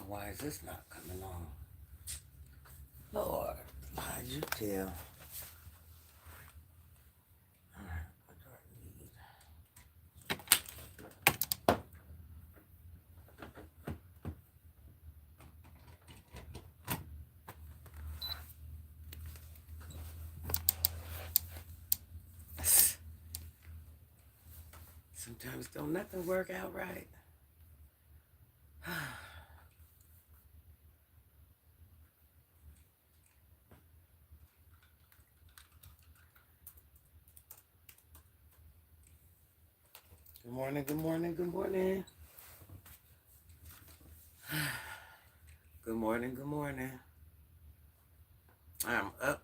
why is this not coming on? Lord, why'd you tell? Alright, what do I need? Sometimes don't nothing work out right. Good morning, good morning, good morning. Good morning, good morning. I'm up,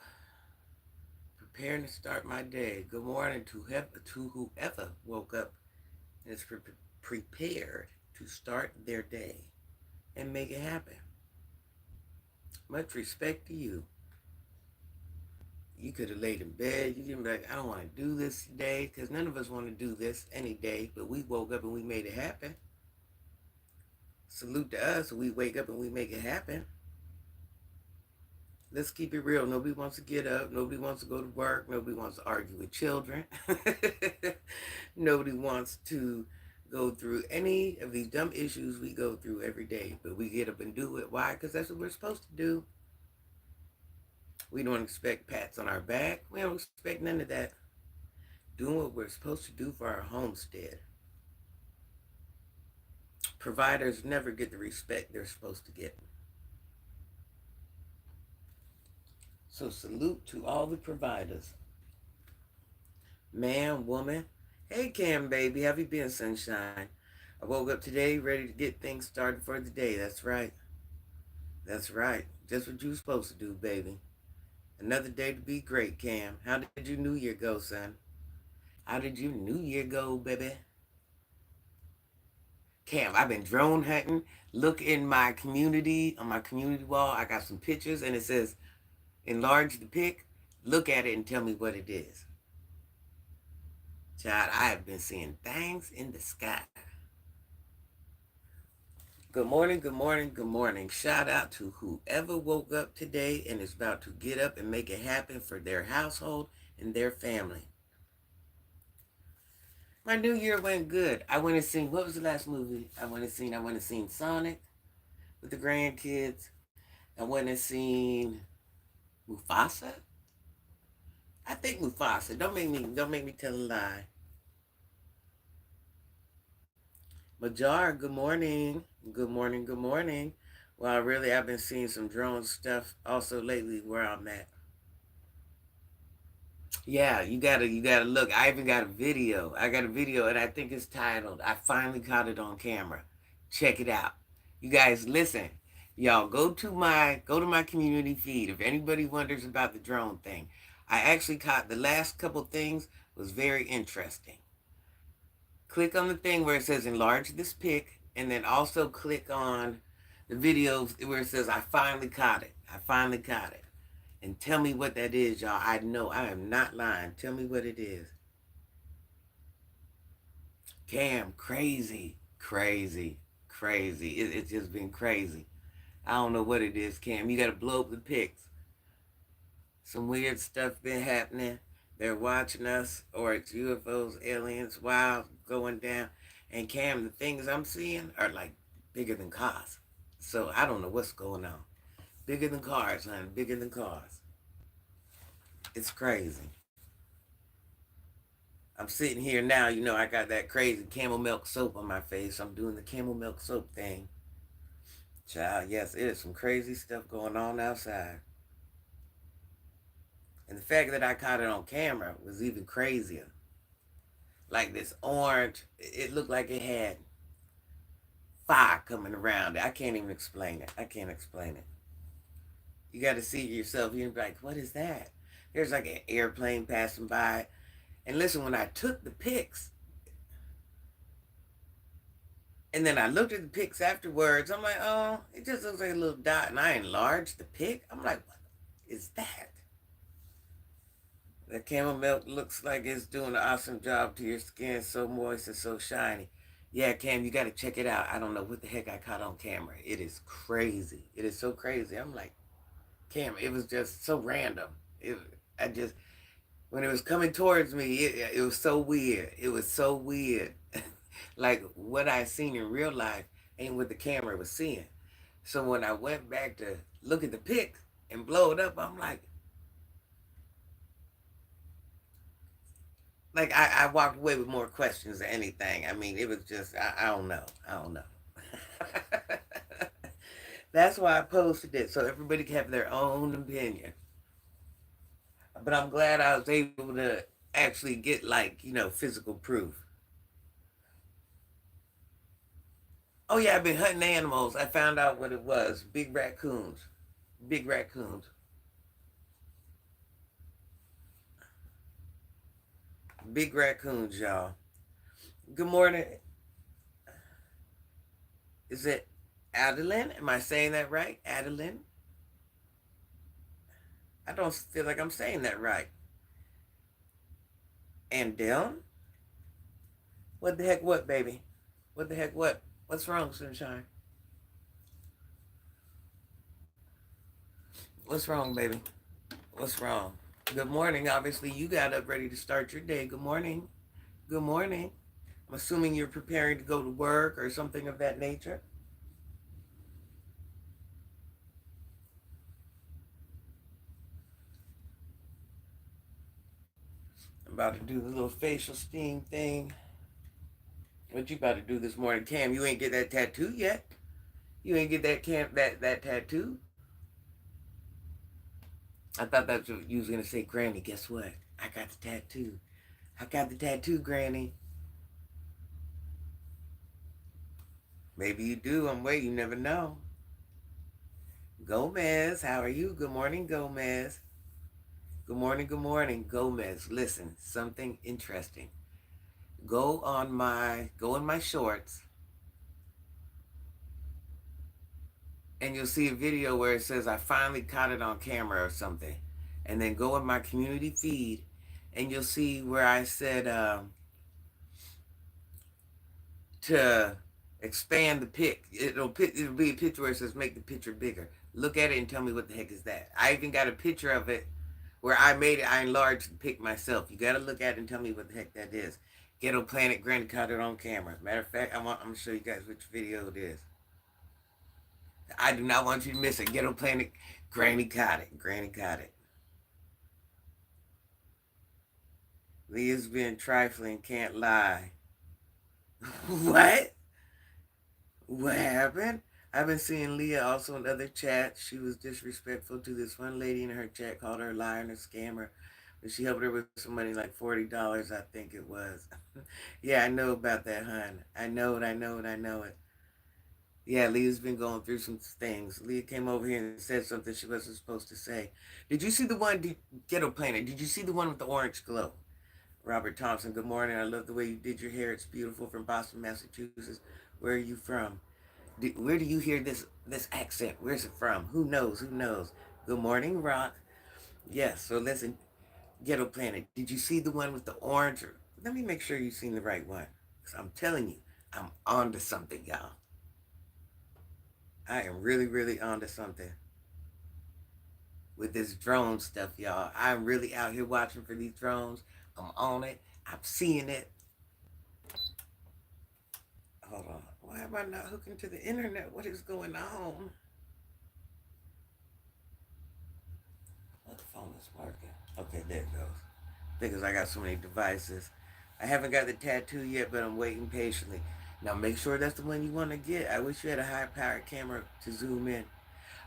preparing to start my day. Good morning to whoever woke up and is prepared to start their day and make it happen. Much respect to you. You could have laid in bed. You didn't be like, I don't want to do this today, because none of us want to do this any day, but we woke up and we made it happen. Salute to us. We wake up and we make it happen. Let's keep it real. Nobody wants to get up. Nobody wants to go to work. Nobody wants to argue with children. Nobody wants to go through any of these dumb issues we go through every day, but we get up and do it. Why? Because that's what we're supposed to do. We don't expect pats on our back. We don't expect none of that. Doing what we're supposed to do for our homestead. Providers never get the respect they're supposed to get. So salute to all the providers. Man, woman. Hey, Cam, baby. How you been, sunshine? I woke up today ready to get things started for the day. That's right. That's right. Just what you were supposed to do, baby. Another day to be great, Cam. How did your New Year go, son? How did your New Year go, baby? Cam, I've been drone hunting. Look in my community, on my community wall. I got some pictures, and it says, enlarge the pic. Look at it and tell me what it is. Child, I have been seeing things in the sky. Good morning, good morning, good morning. Shout out to whoever woke up today and is about to get up and make it happen for their household and their family. My New Year went good. I went and seen, what was the last movie I went and seen? I went and seen Sonic with the grandkids. I went and seen Mufasa. I think Mufasa. Don't make me tell a lie. Majar, good morning. Good morning, good morning. Well, really, I've been seeing some drone stuff also lately where I'm at. Yeah, you gotta look. I even got a video. I got a video, and I think it's titled, I finally caught it on camera. Check it out. You guys listen. Y'all go to my community feed. If anybody wonders about the drone thing, I actually caught the last couple things was very interesting. Click on the thing where it says enlarge this pic, and then also click on the video where it says I finally caught it. I finally caught it. And tell me what that is, y'all. I know I am not lying. Tell me what it is. Cam, crazy, crazy, crazy. It's just been crazy. I don't know what it is, Cam. You got to blow up the pics. Some weird stuff been happening. They're watching us, or it's UFOs, aliens, wow, going down. And Cam, the things I'm seeing are like bigger than cars. So I don't know what's going on. Bigger than cars, honey. Bigger than cars. It's crazy. I'm sitting here now, I got that crazy camel milk soap on my face. I'm doing the camel milk soap thing. Child, yes, it is some crazy stuff going on outside. And the fact that I caught it on camera was even crazier. Like this orange, it looked like it had fire coming around it. I can't even explain it. I can't explain it. You got to see it yourself. You're like, what is that? There's like an airplane passing by. And listen, when I took the pics, and then I looked at the pics afterwards, I'm like, oh, it just looks like a little dot. And I enlarged the pic. I'm like, what is that? The camel milk looks like it's doing an awesome job to your skin. So moist and so shiny. Yeah, Cam, you got to check it out. I don't know what the heck I caught on camera. It is crazy. It is so crazy. I'm like, Cam, it was just so random. I just, when it was coming towards me, it was so weird. It was so weird. Like what I seen in real life ain't what the camera was seeing. So when I went back to look at the pic and blow it up, I'm like I walked away with more questions than anything. I mean, it was just, I don't know. I don't know. That's why I posted it, so everybody can have their own opinion. But I'm glad I was able to actually get, like, physical proof. Oh yeah, I've been hunting animals. I found out what it was. Big raccoons. Big raccoons. Big raccoons, y'all. Good morning. Is it Adeline? Am I saying that right? Adeline? I don't feel like I'm saying that right. And Dylan? What the heck what, baby? What the heck what? What's wrong, sunshine? What's wrong, baby? What's wrong? Good morning. Obviously, you got up ready to start your day. Good morning. Good morning. I'm assuming you're preparing to go to work or something of that nature. I'm about to do the little facial steam thing. What you about to do this morning, Cam? You ain't get that tattoo yet. You ain't get that tattoo. I thought that's what you was gonna say, Granny. Guess what? I got the tattoo. I got the tattoo, Granny. Maybe you do. I'm waiting. You never know. Gomez, how are you? Good morning, Gomez. Good morning, Gomez. Listen, something interesting. Go in my shorts, and you'll see a video where it says I finally caught it on camera or something. And then go in my community feed, and you'll see where I said to expand the pic. It'll be a picture where it says make the picture bigger. Look at it and tell me what the heck is that. I even got a picture of it where I made it. I enlarged the pic myself. You got to look at it and tell me what the heck that is. Ghetto Planet Granny caught it on camera. Matter of fact, I'm gonna show you guys which video it is. I do not want you to miss it. Ghetto Planet Granny caught it. Granny caught it. Leah's been trifling, can't lie. What? What happened? I've been seeing Leah also in other chats. She was disrespectful to this one lady in her chat, called her a liar and a scammer. But she helped her with some money, like $40, I think it was. Yeah, I know about that, hon. I know it, I know it, I know it. Yeah, Leah's been going through some things. Leah came over here and said something she wasn't supposed to say. Did you see the one, Ghetto Planet, did you see the one with the orange glow? Robert Thompson, good morning. I love the way you did your hair. It's beautiful, from Boston, Massachusetts. Where are you from? Where do you hear this accent? Where's it from? Who knows? Who knows? Good morning, Rock. Yes, so listen, Ghetto Planet, did you see the one with the orange? Let me make sure you've seen the right one. Because I'm telling you, I'm on to something, y'all. I am really, really on to something with this drone stuff, y'all. I'm really out here watching for these drones. I'm on it. I'm seeing it. Hold on. Why am I not hooking to the internet? What is going on? My phone is working. Okay, there it goes. Because I got so many devices. I haven't got the tattoo yet, but I'm waiting patiently. Now make sure that's the one you want to get. I wish you had a high-powered camera to zoom in.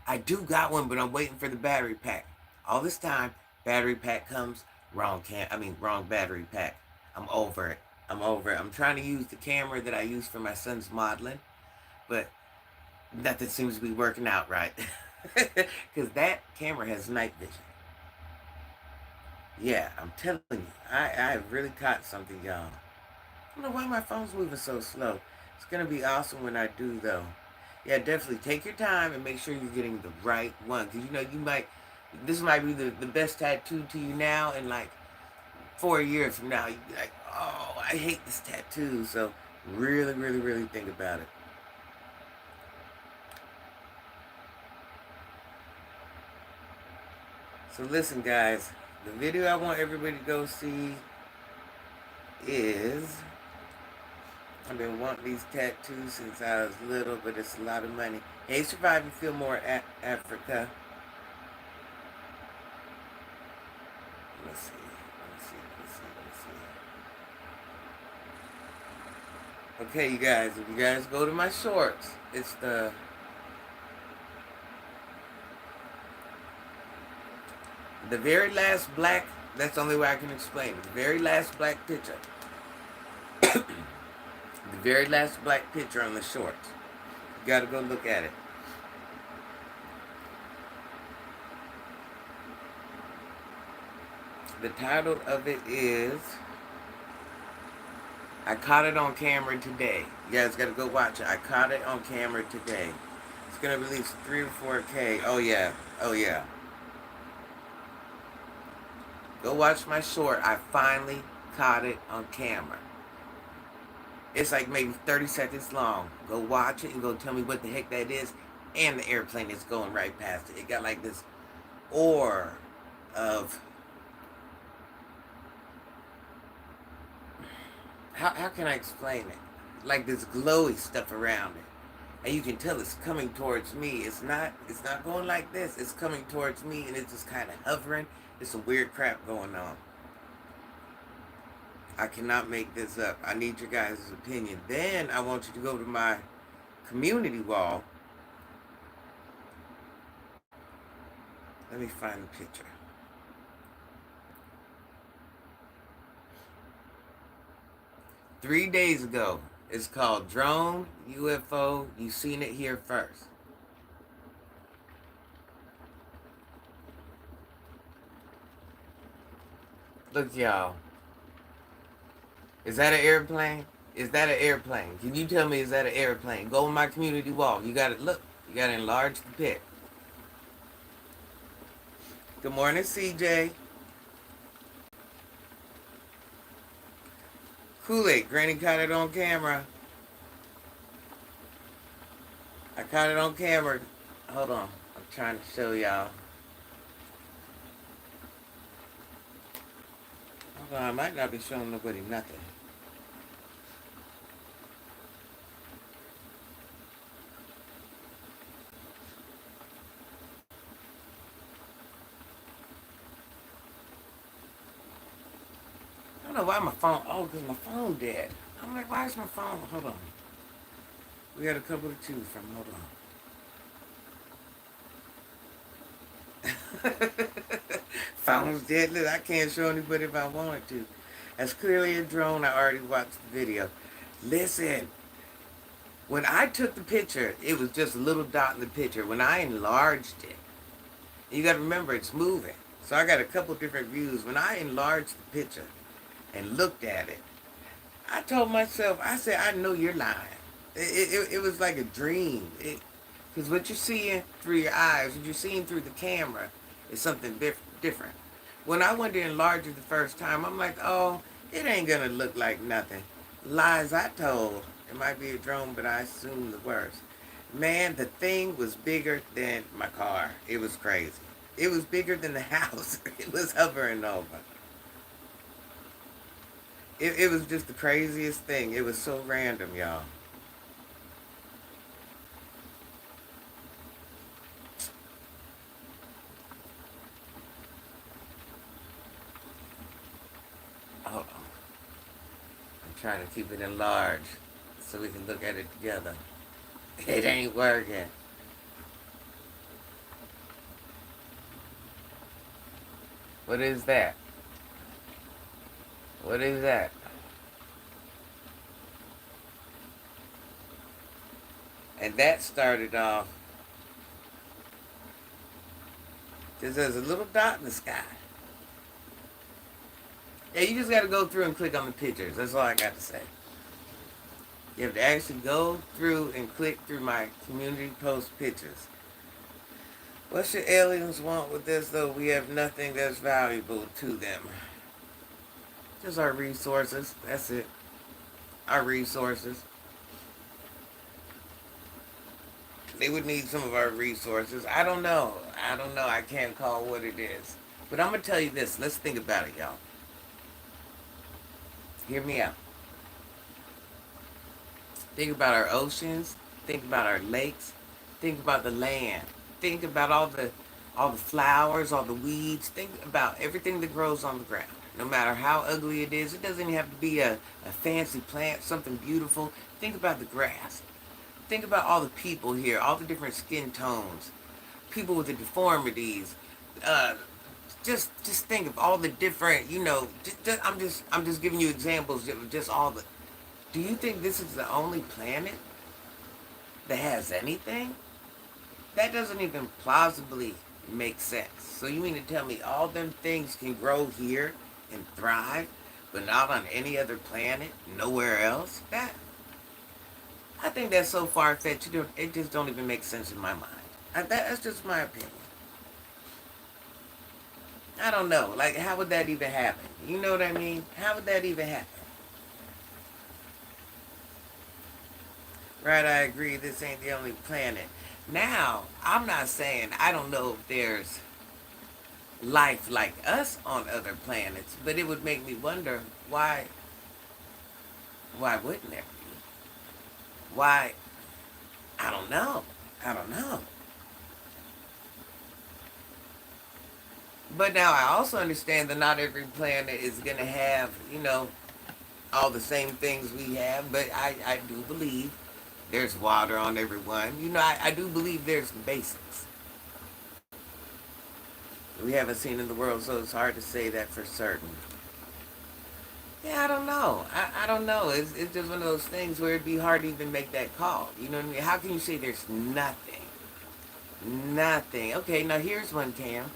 I do got one, but I'm waiting for the battery pack. All this time, battery pack comes, wrong battery pack. I'm over it. I'm over it. I'm trying to use the camera that I use for my son's modeling, but nothing seems to be working out right. Because that camera has night vision. Yeah, I'm telling you, I really caught something, y'all. I don't know why my phone's moving so slow. It's going to be awesome when I do, though. Yeah, definitely take your time and make sure you're getting the right one. Because, this might be the best tattoo to you now, and like 4 years from now, you'd be like, oh, I hate this tattoo. So Really, really, really think about it. So listen, guys. The video I want everybody to go see is... I've been wanting these tattoos since I was little, but it's a lot of money. Hey, Surviving Fillmore, Africa. Let's see. Okay, you guys, if you guys go to my shorts, it's the very last black, that's the only way I can explain it. The very last black picture. The very last black picture on the shorts. You gotta go look at it. The title of it is... I caught it on camera today. You guys gotta go watch it. I caught it on camera today. It's gonna release 3 or 4K. Oh yeah. Oh yeah. Go watch my short. I finally caught it on camera. It's like maybe 30 seconds long. Go watch it and go tell me what the heck that is. And the airplane is going right past it. It got like this aura of... How can I explain it? Like this glowy stuff around it. And you can tell it's coming towards me. It's not going like this. It's coming towards me and it's just kind of hovering. There's some weird crap going on. I cannot make this up. I need your guys' opinion. Then I want you to go to my community wall. Let me find the picture. Three days ago. It's called Drone UFO. You seen it here first. Look, y'all. Is that an airplane? Is that an airplane? Can you tell me, is that an airplane? Go on my community wall. You got to look. You got to enlarge the pic. Good morning, CJ. Kool-Aid. Granny caught it on camera. I caught it on camera. Hold on. I'm trying to show y'all. Hold on. I might not be showing nobody nothing. I don't know why my phone... Oh, because my phone dead. I'm like, why is my phone... Hold on. We got a couple to choose from. Hold on. Phone's dead. Look, I can't show anybody if I wanted to. That's clearly a drone. I already watched the video. Listen. When I took the picture, it was just a little dot in the picture. When I enlarged it, you got to remember, it's moving. So I got a couple different views. When I enlarged the picture and looked at it, I told myself, I said, I know you're lying. It was like a dream. Because what you're seeing through your eyes, what you're seeing through the camera, is something different. When I went to enlarge it the first time, I'm like, oh, it ain't going to look like nothing. Lies I told. It might be a drone, but I assume the worst. Man, the thing was bigger than my car. It was crazy. It was bigger than the house. It was hovering over. It was just the craziest thing. It was so random, y'all. Hold on. I'm trying to keep it enlarged so we can look at it together. It ain't working. What is that? What is that? And that started off just as a little dot in the sky. Yeah, you just got to go through and click on the pictures. That's all I got to say. You have to actually go through and click through my community post pictures. What should aliens want with this, though? We have nothing that's valuable to them. Just our resources. That's it. our resources. They would need some of our resources. I don't know. I don't know. I can't call what it is. But I'm going to tell you this. Let's think about it, y'all. Hear me out. Think about our oceans. Think about our lakes. Think about the land. Think about all the flowers, all the weeds. Think about everything that grows on the ground. No matter how ugly it is, it doesn't even have to be a fancy plant, something beautiful. Think about the grass. Think about all the people here, all the different skin tones, people with the deformities. Uh, just think of all the different, I'm just giving you examples of just all the. Do you think this is the only planet that has anything? That doesn't even plausibly make sense. So you mean to tell me all them things can grow here and thrive, but not on any other planet, nowhere else? I think that's so far fetched. It just don't even make sense in my mind. That's just my opinion. I don't know. Like, how would that even happen? You know what I mean? How would that even happen? Right, I agree. This ain't the only planet. Now, I'm not saying I don't know if there's life like us on other planets, but it would make me wonder why wouldn't there be? Why? I don't know. I don't know. But now I also understand that not every planet is going to have, all the same things we have, but I do believe there's water on everyone. I do believe there's the basics we haven't seen in the world, so it's hard to say that for certain. Yeah, I don't know. I don't know. It's just one of those things where it'd be hard to even make that call. You know what I mean? How can you say there's nothing? Nothing. Okay, now here's one, Cam.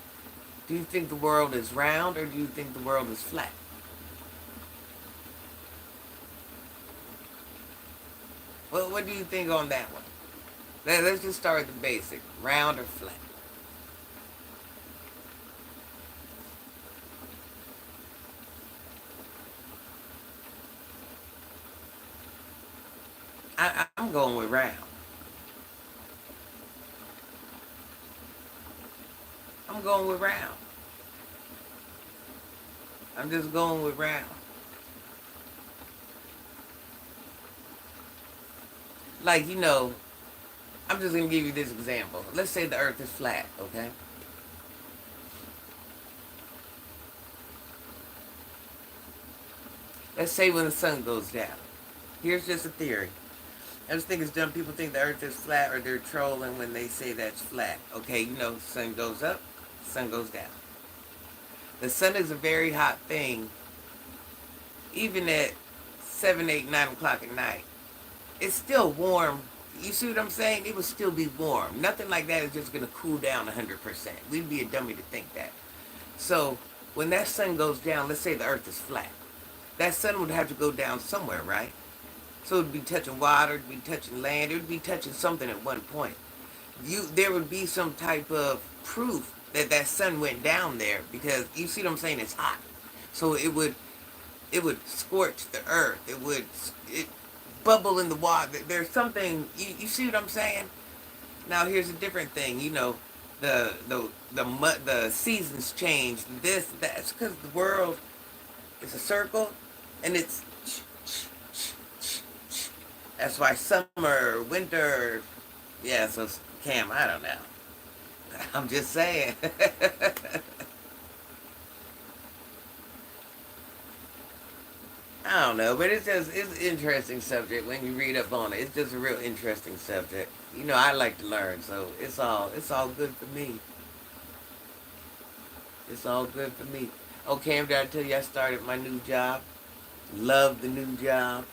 Do you think the world is round or do you think the world is flat? Well, what do you think on that one? Let's just start with the basic. Round or flat? I'm going with round. I'm going with round. I'm just going with round. Like, I'm just going to give you this example. Let's say the earth is flat, okay? Let's say when the sun goes down. Here's just a theory. I just think it's dumb. People think the earth is flat or they're trolling when they say that's flat. Okay, sun goes up, sun goes down. The sun is a very hot thing, even at 7, 8, 9 o'clock at night. It's still warm. You see what I'm saying? It would still be warm. Nothing like that is just going to cool down 100%. We'd be a dummy to think that. So when that sun goes down, let's say the earth is flat. That sun would have to go down somewhere, right? So it would be touching water, it would be touching land, it would be touching something at one point. There would be some type of proof that that sun went down there because you see what I'm saying? It's hot, so it would scorch the earth. It bubble in the water. There's something. You see what I'm saying? Now here's a different thing. The seasons change. That's because the world is a circle, and it's. That's why summer, winter, yeah. So Cam, I don't know. I'm just saying. I don't know, but it's an interesting subject when you read up on it. It's just a real interesting subject. I like to learn, so it's all good for me. It's all good for me. Okay, did I tell you I started my new job? Love the new job.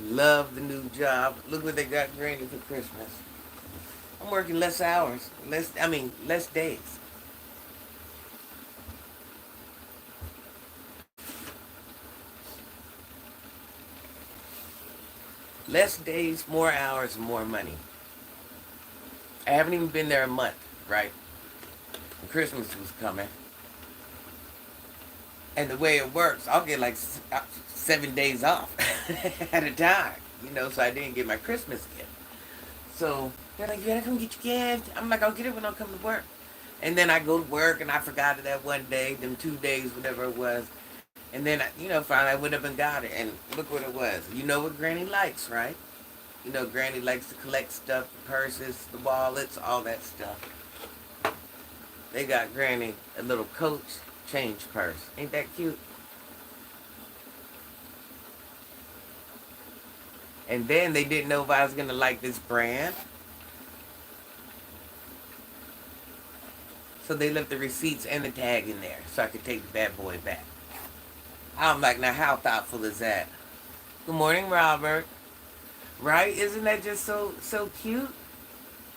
Love the new job. Look what they got granted for Christmas. I'm working less hours. Less days. Less days, more hours, more money. I haven't even been there a month, right? Christmas was coming. And the way it works, I'll get like 7 days off at a time, so I didn't get my Christmas gift. So they're like, you gotta come get your gift. I'm like, I'll get it when I come to work. And then I go to work and I forgot it that one day, them 2 days, whatever it was. And then, finally I went up and got it. And look what it was. You know what Granny likes, right? Granny likes to collect stuff, the purses, the wallets, all that stuff. They got Granny a little Coach change purse. Ain't that cute? And then they didn't know if I was going to like this brand. So they left the receipts and the tag in there so I could take the bad boy back. I'm like, now how thoughtful is that? Good morning, Robert. Right? Isn't that just so cute?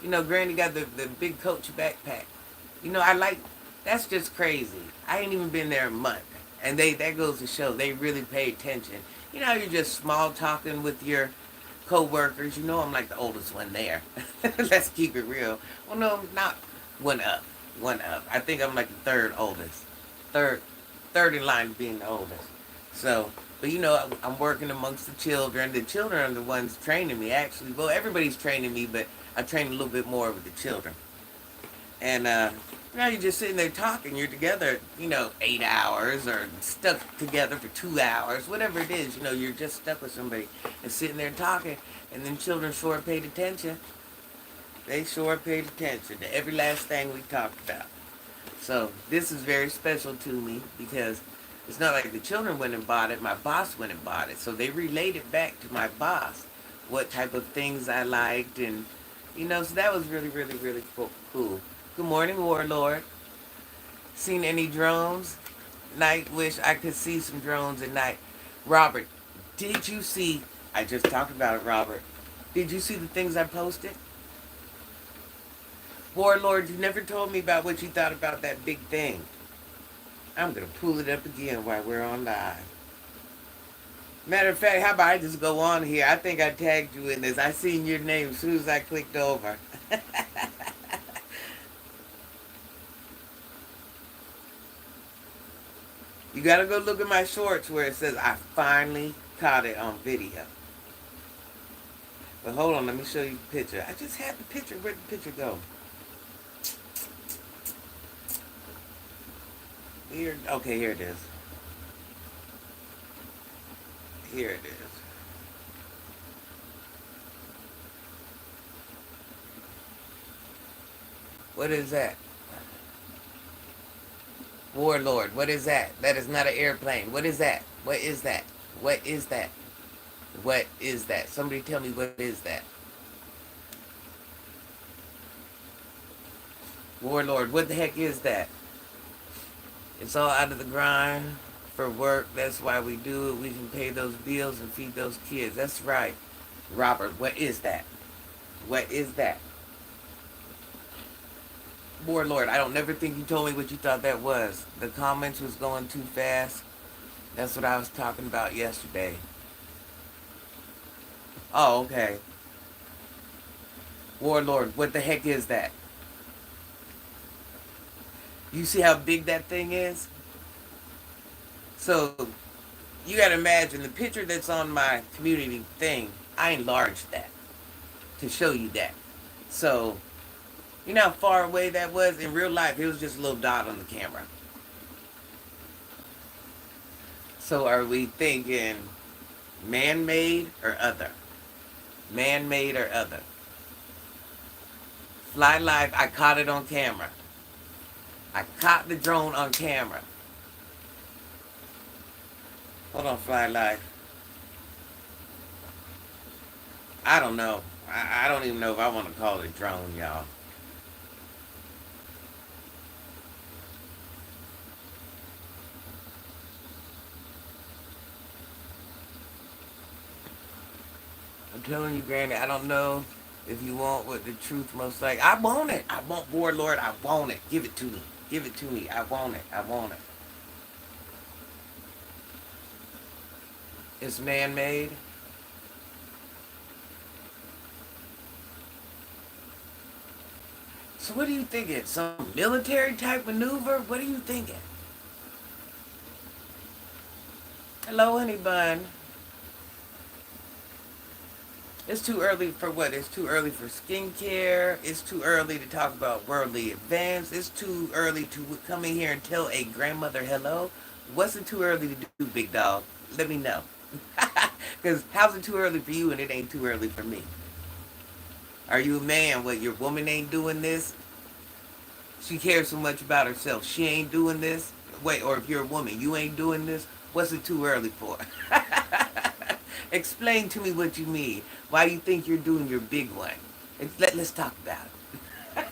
Granny got the big Coach backpack. That's just crazy. I ain't even been there a month. And that goes to show they really pay attention. You're just small talking with your co-workers. I'm like the oldest one there. Let's keep it real. Well, no, not one up. One up. I think I'm like the third oldest. Third in line being the oldest. So, but I'm working amongst the children. The children are the ones training me, actually. Well, everybody's training me, but I train a little bit more with the children. And now you're just sitting there talking. You're together, 8 hours or stuck together for 2 hours, whatever it is. You're just stuck with somebody and sitting there talking. And then children sure paid attention. They sure paid attention to every last thing we talked about. So this is very special to me because it's not like the children went and bought it. My boss went and bought it. So they relayed it back to my boss, what type of things I liked. And, so that was really, really, really cool. Good morning, Warlord. Seen any drones? Night, wish I could see some drones at night. Robert, did you see, I just talked about it, Robert. Did you see the things I posted? Warlord, you never told me about what you thought about that big thing. I'm going to pull it up again while we're on live. Matter of fact, how about I just go on here? I think I tagged you in this. I seen your name as soon as I clicked over. You got to go look at my shorts where it says I finally caught it on video. But hold on, let me show you the picture. I just had the picture. Where'd the picture go? Here, okay, here it is. Here it is. What is that? Warlord, what is that? That is not an airplane. What is that? What is that? What is that? What is that? Somebody tell me what is that? Warlord, what the heck is that? It's all out of the grind for work. That's why we do it. We can pay those bills and feed those kids. That's right. Robert, what is that? What is that? Warlord, I don't never think you told me what you thought that was. The comments was going too fast. That's what I was talking about yesterday. Oh, okay. Warlord, what the heck is that? You see how big that thing is? So, you gotta imagine the picture that's on my community thing, I enlarged that to show you that. So, you know how far away that was? In real life, it was just a little dot on the camera. So are we thinking man-made or other? Man-made or other? Fly Live, I caught it on camera. I caught the drone on camera. Hold on, Fly Live. I don't know. I don't even know if I want to call it a drone, y'all. I'm telling you, Granny, I don't know if you want what the truth most like. I want it. I want Warlord. I want it. Give it to me. Give it to me. I want it. I want it. It's man-made. So what are you thinking? Some military type maneuver? What are you thinking? Hello, honey bun. It's too early for what? It's too early for skincare. It's too early to talk about worldly events. It's too early to come in here and tell a grandmother hello. What's it too early to do, big dog? Let me know. Because how's it too early for you and it ain't too early for me? Are you a man? What, your woman ain't doing this? She cares so much about herself. She ain't doing this? Wait, or if you're a woman, you ain't doing this? What's it too early for? Explain to me what you mean. Why you think you're doing your big one? Let's talk about it.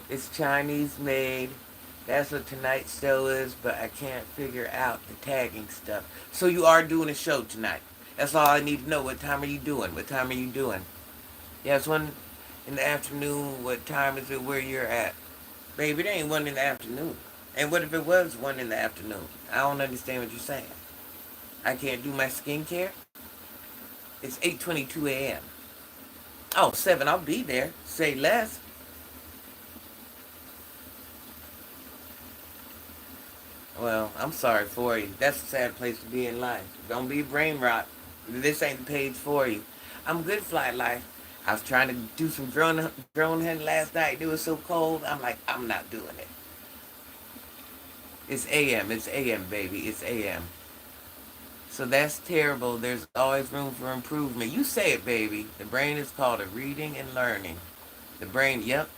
It's Chinese made. That's what tonight's show is, but I can't figure out the tagging stuff. So you are doing a show tonight. That's all I need to know. What time are you doing? What time are you doing? Yeah, it's one in the afternoon. What time is it where you're at? Baby, there ain't one in the afternoon. And what if it was one in the afternoon? I don't understand what you're saying. I can't do my skincare? It's 8:22 a.m. Oh, 7, I'll be there. Say less. Well, I'm sorry for you. That's a sad place to be in life. Don't be brain rot. This ain't the page for you. I'm good, fly life. I was trying to do some drone hunting last night. It was so cold. I'm like, I'm not doing it. It's AM. It's AM, baby. It's AM. So that's terrible. There's always room for improvement. You say it, baby. The brain is called a reading and learning. The brain, yep.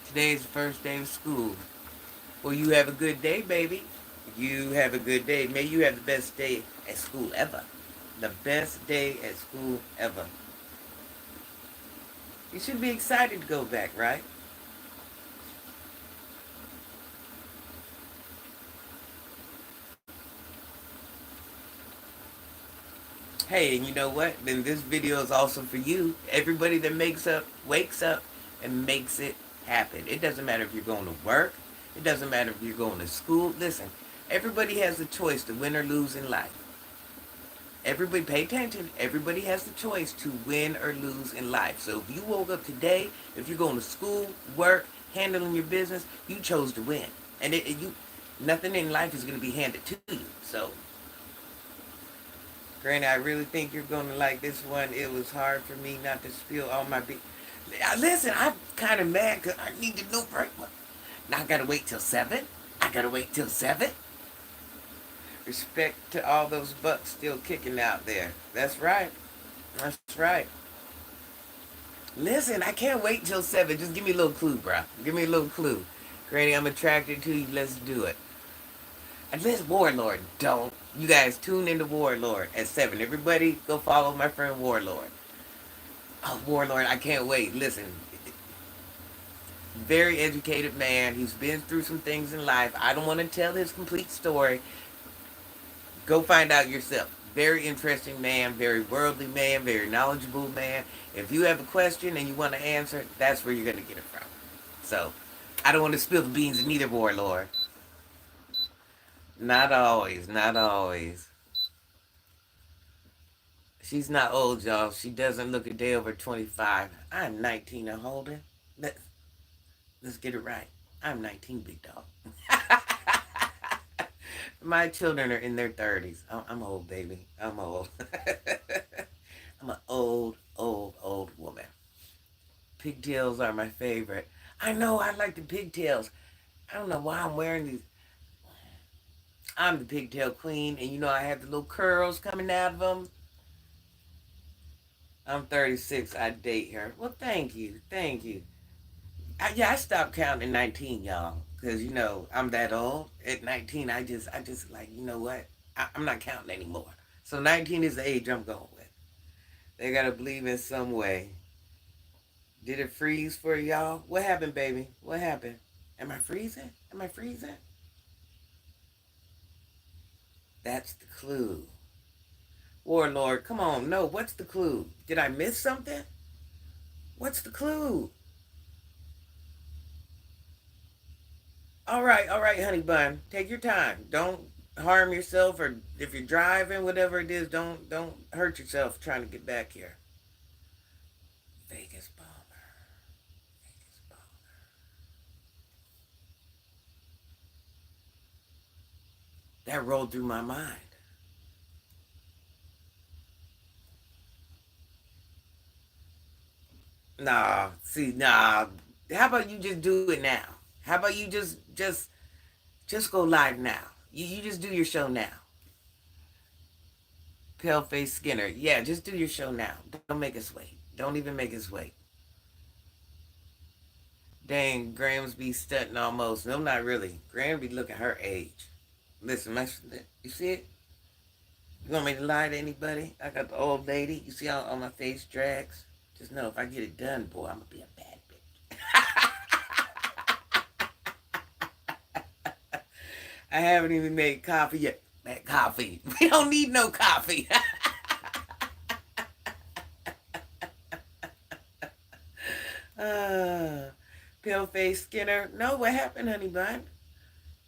Today's the first day of school. Well, you have a good day, baby. You have a good day. May you have the best day at school ever. The best day at school ever. You should be excited to go back, right? Hey, and you know what? Then this video is also for you. Everybody that wakes up, and makes it happen. It doesn't matter if you're going to work. It doesn't matter if you're going to school. Listen, everybody has a choice to win or lose in life. Everybody pay attention. Everybody has the choice to win or lose in life. So if you woke up today, if you're going to school, work, handling your business, you chose to win. And nothing in life is going to be handed to you. So, Granny, I really think you're going to like this one. It was hard for me not to spill all my Listen, I'm kind of mad because I need to know right now. Now I got to wait till 7. I got to wait till 7. Respect to all those bucks still kicking out there. That's right. That's right. Listen, I can't wait till 7. Just give me a little clue, bro. Give me a little clue. Granny, I'm attracted to you. Let's do it. And this Warlord, don't. You guys tune into Warlord at 7. Everybody go follow my friend Warlord. Oh, Warlord, I can't wait. Listen, very educated man. He's been through some things in life. I don't want to tell his complete story. Go find out yourself. Very interesting man, very worldly man, very knowledgeable man. If you have a question and you want to answer, that's where you're going to get it from. So, I don't want to spill the beans in either, Warlord. Not always, not always. She's not old, y'all. She doesn't look a day over 25. I'm 19 and holding. Let's get it right. I'm 19, big dog. My children are in their 30s. I'm old, baby. I'm old. I'm an old, old, old woman. Pigtails are my favorite. I know I like the pigtails. I don't know why I'm wearing these. I'm the pigtail queen, and you know I have the little curls coming out of them. I'm 36. I date her. Well, thank you. Thank you. I stopped counting at 19, y'all, because you know I'm that old. At 19, I just like, you know what? I'm not counting anymore. So 19 is the age I'm going with. They gotta believe in some way. Did it freeze for y'all? What happened, baby? What happened? Am I freezing? Am I freezing? That's the clue. Warlord, come on. No, what's the clue? Did I miss something? What's the clue? All right, honey bun. Take your time. Don't harm yourself, or if you're driving, whatever it is, don't hurt yourself trying to get back here. Vegas bomber. Vegas bomber. That rolled through my mind. Nah, see, nah. How about you just do it now? How about you just go live now? You just do your show now. Paleface Skinner. Yeah, just do your show now. Don't make us wait. Don't even make us wait. Dang, Grams be stunting almost. No, not really. Gram be looking her age. Listen, you see it? You want me to lie to anybody? I got the old lady. You see all my face drags? Just know if I get it done, boy, I'm gonna be a bad bitch. I haven't even made coffee yet. That coffee. We don't need no coffee. uh, Paleface Skinner. No, what happened, honey bun?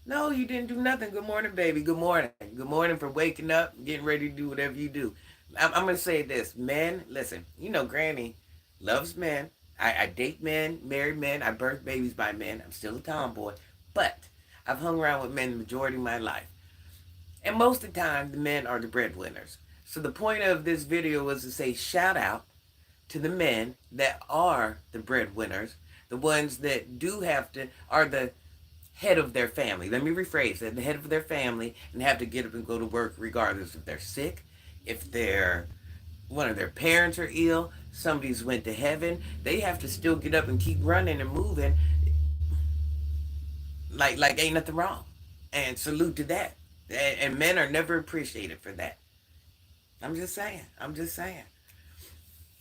No, you didn't do nothing. Good morning, baby. Good morning. Good morning for waking up, getting ready to do whatever you do. I'm going to say this. Men, listen, you know, Granny loves men. I date men, marry men. I birth babies by men. I'm still a tomboy. But I've hung around with men the majority of my life. And most of the time, the men are the breadwinners. So the point of this video was to say shout out to the men that are the breadwinners, the ones that do have to, are the head of their family. Let me rephrase that. The head of their family and have to get up and go to work regardless if they're sick, if they're one of their parents are ill, somebody's went to heaven. They have to still get up and keep running and moving like ain't nothing wrong. And salute to that. And men are never appreciated for that. I'm just saying. I'm just saying.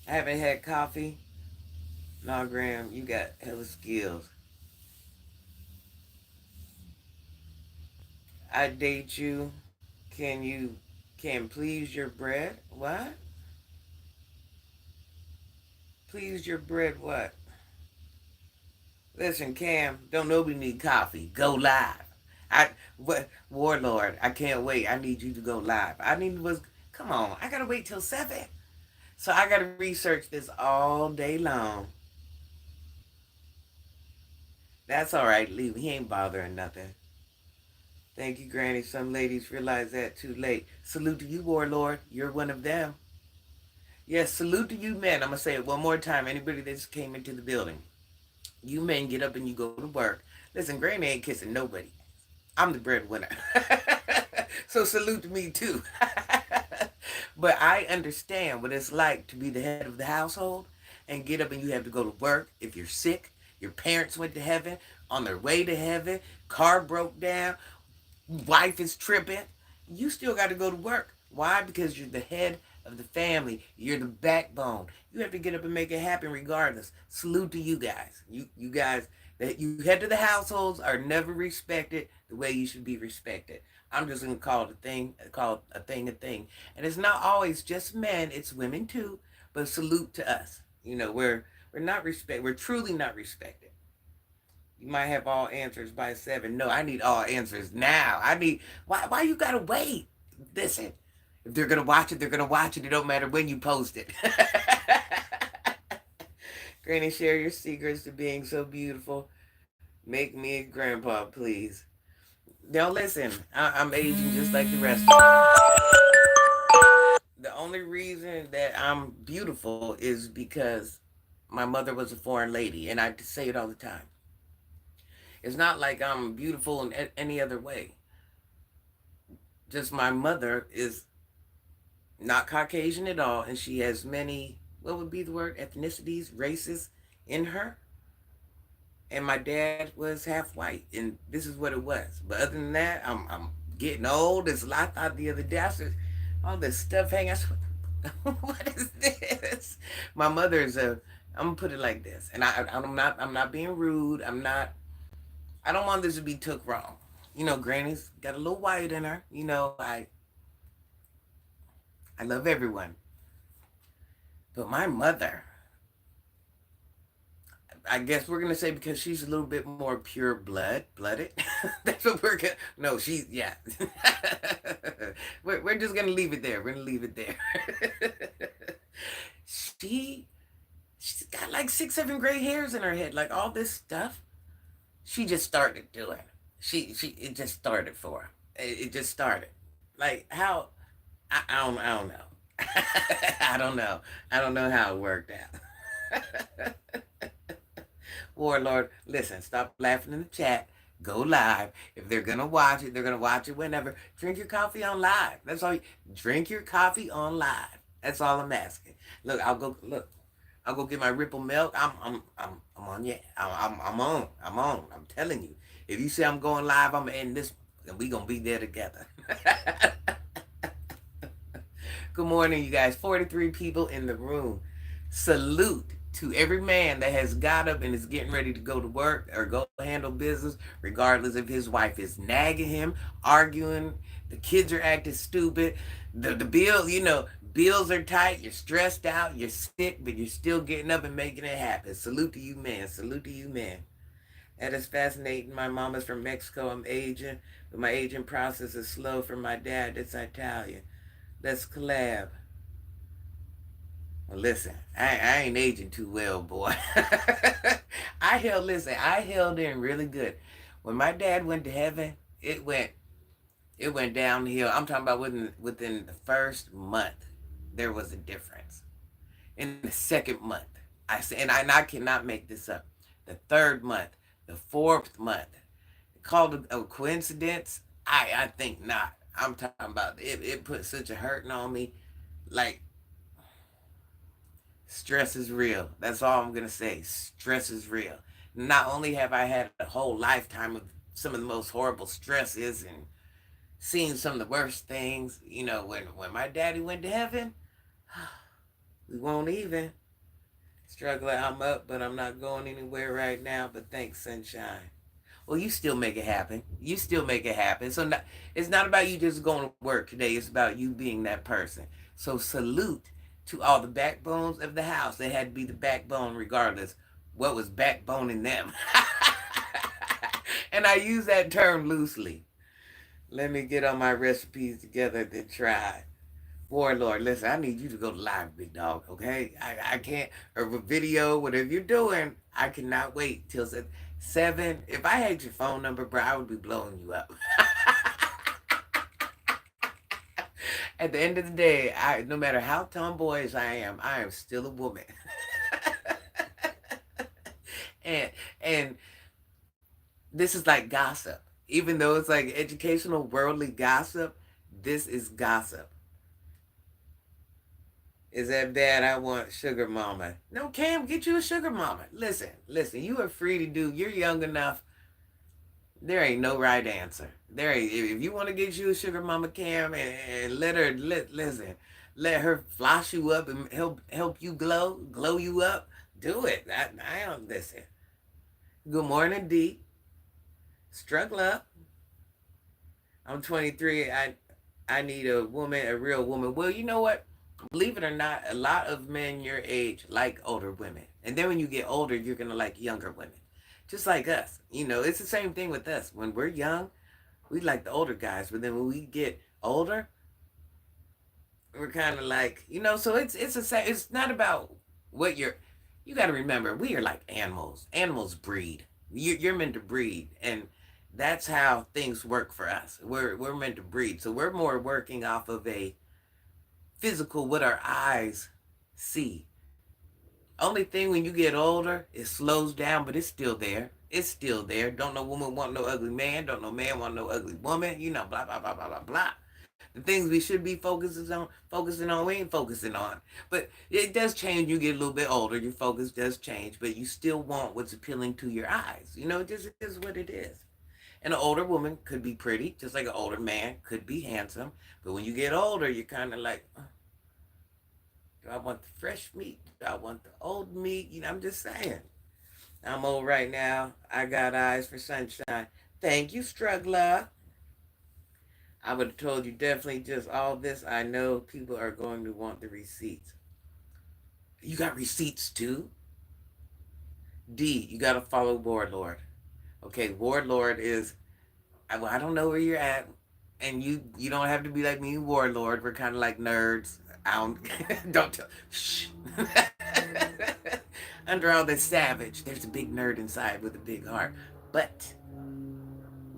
I haven't had coffee. No, Graham, you got hella skills. I date you. Can please your bread? What? Please your bread what? Listen, Cam, don't nobody need coffee. Go live. What Warlord, I can't wait. I need you to go live. I need was come on, I gotta wait till 7. So I gotta research this all day long. That's all right, leave. He ain't bothering nothing. Thank you, Granny. Some ladies realize that too late. Salute to you, Warlord. You're one of them. Yes, salute to you, men. I'm going to say it one more time. Anybody that just came into the building. You men get up and you go to work. Listen, Granny ain't kissing nobody. I'm the breadwinner. So salute to me, too. But I understand what it's like to be the head of the household and get up and you have to go to work. If you're sick, your parents went to heaven, on their way to heaven, car broke down, wife is tripping, you still got to go to work. Why? Because you're the head of the family. You're the backbone. You have to get up and make it happen regardless. Salute to you guys. You guys that you head to the households are never respected the way you should be respected. I'm just gonna call a thing a thing. And it's not always just men, it's women too. But salute to us. You know, we're truly not respected. You might have all answers by 7. No, I need all answers now. Why you gotta wait? Listen, if they're gonna watch it, they're gonna watch it. It don't matter when you post it. Granny, share your secrets to being so beautiful. Make me a grandpa, please. Now listen, I'm aging just like the rest of them. The only reason that I'm beautiful is because my mother was a foreign lady, and I say it all the time. It's not like I'm beautiful in any other way. Just my mother is not Caucasian at all, and she has many, what would be the word, ethnicities, races in her. And my dad was half white, and this is what it was. But other than that, I'm getting old. As I thought the other day, I said, all this stuff hanging. I said, what is this? My mother's a. I'm gonna put it like this, and I'm not being rude. I don't want this to be took wrong. You know, Granny's got a little white in her. You know, I love everyone, but my mother, I guess we're gonna say because she's a little bit more blooded. That's what we're gonna. No, she's yeah. we're just gonna leave it there. We're gonna leave it there. she she's got like 6, 7 gray hairs in her head, like all this stuff. She just started doing. It just started for her. It just started. Like how I don't know. I don't know. I don't know how it worked out. Warlord, listen, stop laughing in the chat. Go live. If they're gonna watch it, they're gonna watch it whenever. Drink your coffee on live. That's all. Drink your coffee on live. That's all I'm asking. Look, I'll go. Look, I'll go get my Ripple milk. I'm on. Yeah, I'm on. I'm on. I'm telling you. If you say I'm going live, I'm gonna end this, and we gonna be there together. Good morning, you guys. 43 people in the room. Salute to every man that has got up and is getting ready to go to work or go handle business, regardless if his wife is nagging him, arguing, the kids are acting stupid, the bill, bills are tight, you're stressed out, you're sick, but you're still getting up and making it happen. Salute to you, man. Salute to you, man. That is fascinating. My mom is from Mexico. I'm Asian, but my aging process is slow. For my dad, it's Italian. Let's collab. Well, listen, I ain't aging too well, boy. I held in really good. When my dad went to heaven, it went downhill. I'm talking about within the first month, there was a difference. In the second month, I said, and I cannot make this up. The third month, the fourth month, called a coincidence. I think not. I'm talking about it put such a hurting on me. Like, stress is real. That's all I'm going to say. Stress is real. Not only have I had a whole lifetime of some of the most horrible stresses and seen some of the worst things, when my daddy went to heaven, we won't even. Struggling, I'm up, but I'm not going anywhere right now. But thanks, sunshine. Well, you still make it happen. You still make it happen. So it's not about you just going to work today. It's about you being that person. So salute to all the backbones of the house. They had to be the backbone regardless what was backboning them. And I use that term loosely. Let me get all my recipes together to try. Warlord, listen, I need you to go live, big dog, okay? I can't, or a video, whatever you're doing, I cannot wait till 7. If I had your phone number, bro, I would be blowing you up. At the end of the day, no matter how tomboyish I am still a woman. and this is like gossip. Even though it's like educational, worldly gossip, this is gossip. Is that bad? I want sugar mama. No, Cam, get you a sugar mama. Listen, you are free to do. You're young enough. There ain't no right answer. If you want to get you a sugar mama, Cam, and let her floss you up and help you glow you up, do it. I don't listen. Good morning, D. Struggle up. I'm 23. I need a woman, a real woman. Well, you know what? Believe it or not, a lot of men your age like older women. And then when you get older, you're going to like younger women. Just like us. It's the same thing with us. When we're young, we like the older guys. But then when we get older, we're kind of like, so it's not about what you got to remember, we are like animals. Animals breed. You're meant to breed. And that's how things work for us. We're meant to breed. So we're more working off of a physical, what our eyes see. Only thing when you get older, it slows down, but it's still there. It's still there. Don't no woman want no ugly man. Don't no man want no ugly woman. Blah, blah, blah, blah, blah, blah. The things we should be focusing on, we ain't focusing on. But it does change. You get a little bit older. Your focus does change, but you still want what's appealing to your eyes. It just is what it is. And an older woman could be pretty, just like an older man could be handsome. But when you get older, you're kind of like, do I want the fresh meat? Do I want the old meat? I'm just saying. I'm old right now. I got eyes for sunshine. Thank you, struggler. I would have told you definitely just all this. I know people are going to want the receipts. You got receipts too? D, you got to follow Warlord. Okay, Warlord is, I don't know where you're at. And you don't have to be like me, Warlord. We're kind of like nerds. Don't tell. Shh. Under all this savage, there's a big nerd inside with a big heart. But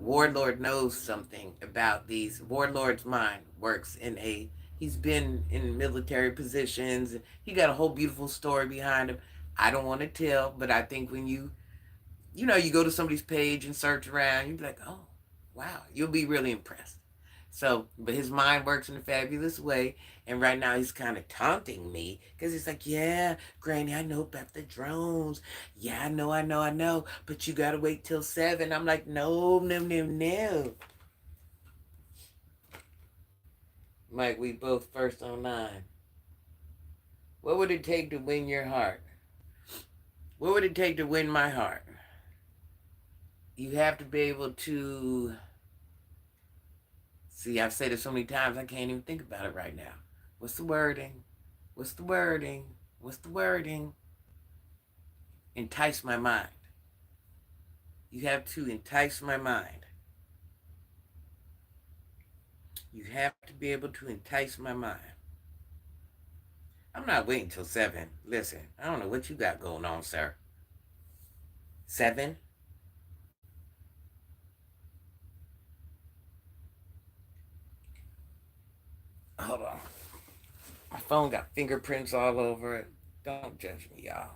Warlord knows something about these. Warlord's mind works in a, he's been in military positions. He got a whole beautiful story behind him. I don't want to tell, but I think when you go to somebody's page and search around, you'd be like, oh, wow, you'll be really impressed. So, but his mind works in a fabulous way. And right now he's kind of taunting me because he's like, yeah, Granny, I know about the drones. Yeah, I know. But you got to wait till 7. I'm like, no, no, no, no. Mike, we both first online. What would it take to win your heart? What would it take to win my heart? You have to be able to see. I've said it so many times I can't even think about it right now. What's the wording? What's the wording? What's the wording? Entice my mind. You have to entice my mind. You have to be able to entice my mind. I'm not waiting till 7. Listen, I don't know what you got going on, sir. 7? Hold on. My phone got fingerprints all over it. Don't judge me, y'all.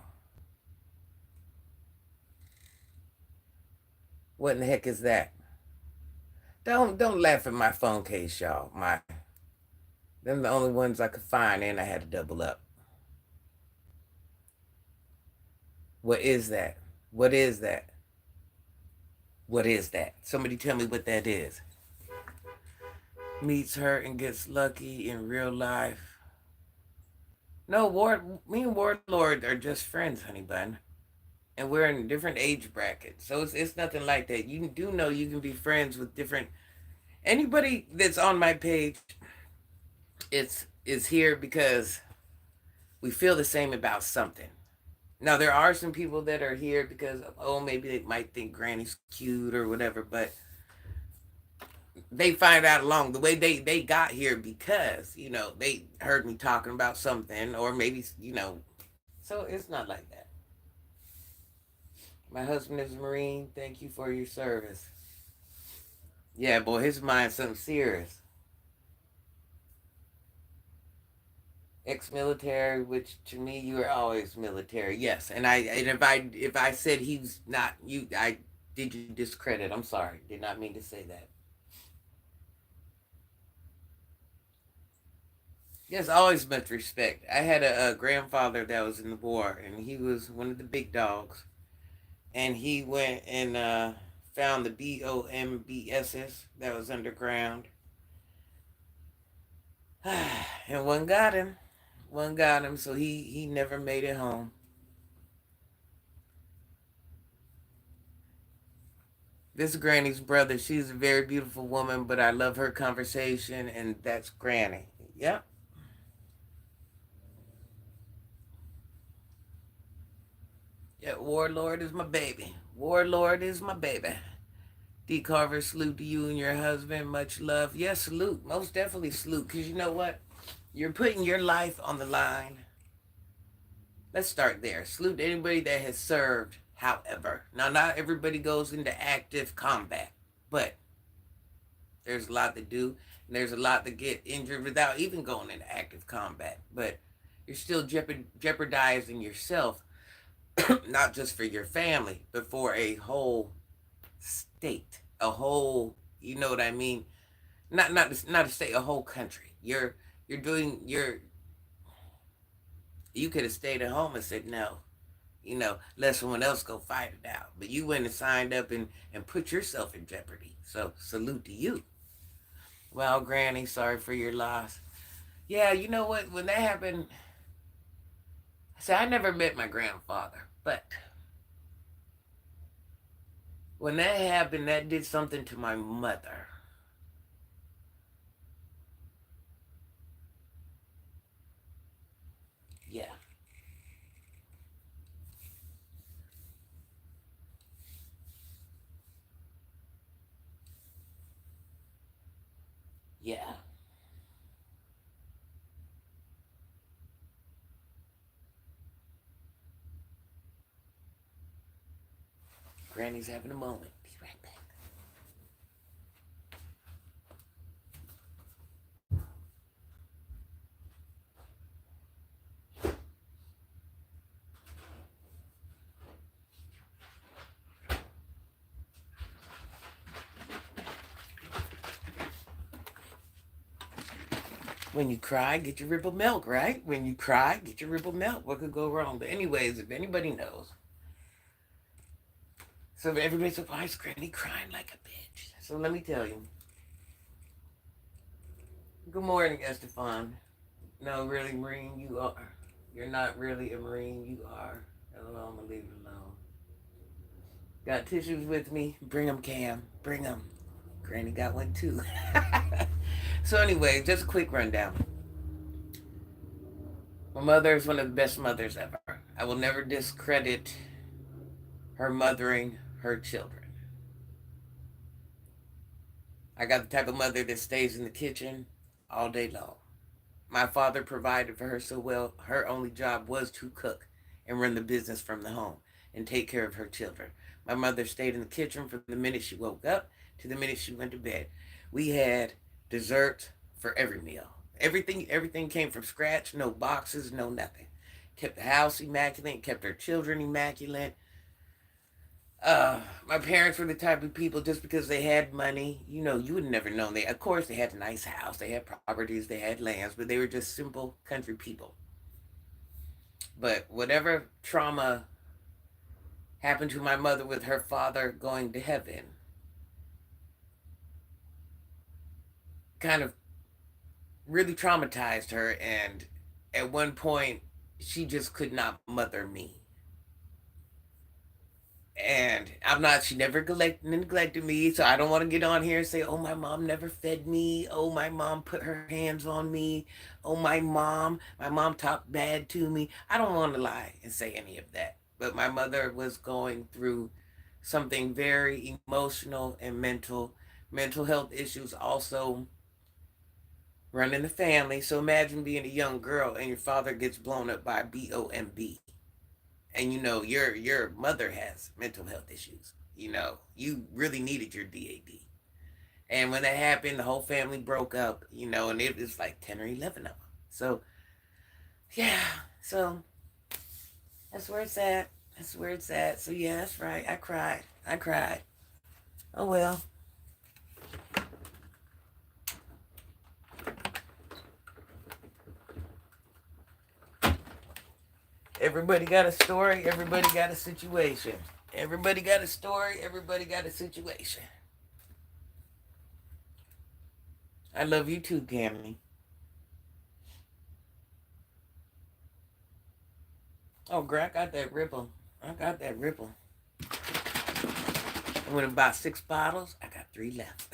What in the heck is that? Don't laugh at my phone case, y'all. Them the only ones I could find, and I had to double up. What is that? What is that? What is that? Somebody tell me what that is. Meets her and gets lucky in real life. No, me and Warlord are just friends, honey bun. And we're in different age brackets. So it's nothing like that. You do know you can be friends with different, anybody that's on my page is here because we feel the same about something. Now there are some people that are here because, oh, maybe they might think Granny's cute or whatever, but they find out along the way they got here because, they heard me talking about something, or maybe, so it's not like that. My husband is a Marine. Thank you for your service. Yeah, boy, his mind's something serious. Ex-military, which to me you are always military. Yes, and if I said he's not, I did you discredit. I'm sorry. Did not mean to say that. Yes, always much respect. I had a grandfather that was in the war, and he was one of the big dogs. And he went and found the BOMBSs that was underground. And one got him. One got him, so he never made it home. This is Granny's brother. She's a very beautiful woman, but I love her conversation, and that's Granny. Yep. Yeah, Warlord is my baby. Warlord is my baby. D. Carver, salute to you and your husband. Much love. Yes, salute. Most definitely salute. Because you know what? You're putting your life on the line. Let's start there. Salute to anybody that has served. However, now not everybody goes into active combat, but there's a lot to do, and there's a lot to get injured without even going into active combat. But you're still jeopardizing yourself, not just for your family, but for a whole state, a whole, you know what I mean? Not a state, a whole country. You're doing your. You could have stayed at home and said no. Let someone else go fight it out. But you went and signed up and put yourself in jeopardy. So salute to you. Well, Granny, sorry for your loss. Yeah, you know what? When that happened, see, I never met my grandfather, but when that happened, that did something to my mother. Yeah. Yeah. Granny's having a moment. Be right back. When you cry, get your ripple milk, right? When you cry, get your ripple milk. What could go wrong? But anyways, if anybody knows. So if everybody's like, why is Granny crying like a bitch? So let me tell you. Good morning, Estefan. No, really, Marine, you are. You're not really a Marine, you are. Hello, I'm gonna leave it alone. Got tissues with me? Bring them, Cam. Bring them. Granny got one too. So anyway, just a quick rundown. My mother is one of the best mothers ever. I will never discredit her mothering her children. I got the type of mother that stays in the kitchen all day long. My father provided for her so well, her only job was to cook and run the business from the home and take care of her children. My mother stayed in the kitchen from the minute she woke up to the minute she went to bed. We had dessert for every meal. Everything came from scratch, no boxes, no nothing. Kept the house immaculate, kept her children immaculate. My parents were the type of people, just because they had money, you would never know. Of course, they had a nice house, they had properties, they had lands, but they were just simple country people. But whatever trauma happened to my mother with her father going to heaven kind of really traumatized her, and at one point, she just could not mother me. And she never neglected me. So I don't want to get on here and say, oh, my mom never fed me. Oh, my mom put her hands on me. Oh, my mom talked bad to me. I don't want to lie and say any of that. But my mother was going through something very emotional and mental health issues also running the family. So imagine being a young girl and your father gets blown up by a bomb, and your mother has mental health issues. You really needed your dad, and when that happened, the whole family broke up. And it was like 10 or 11 of them. So yeah, so that's where it's at. So yeah, that's right. I cried. Oh well. Everybody got a story, everybody got a situation. Everybody got a story, everybody got a situation. I love you too, Cammy. Oh, girl, I got that ripple. I went and bought 6 bottles. I got 3 left.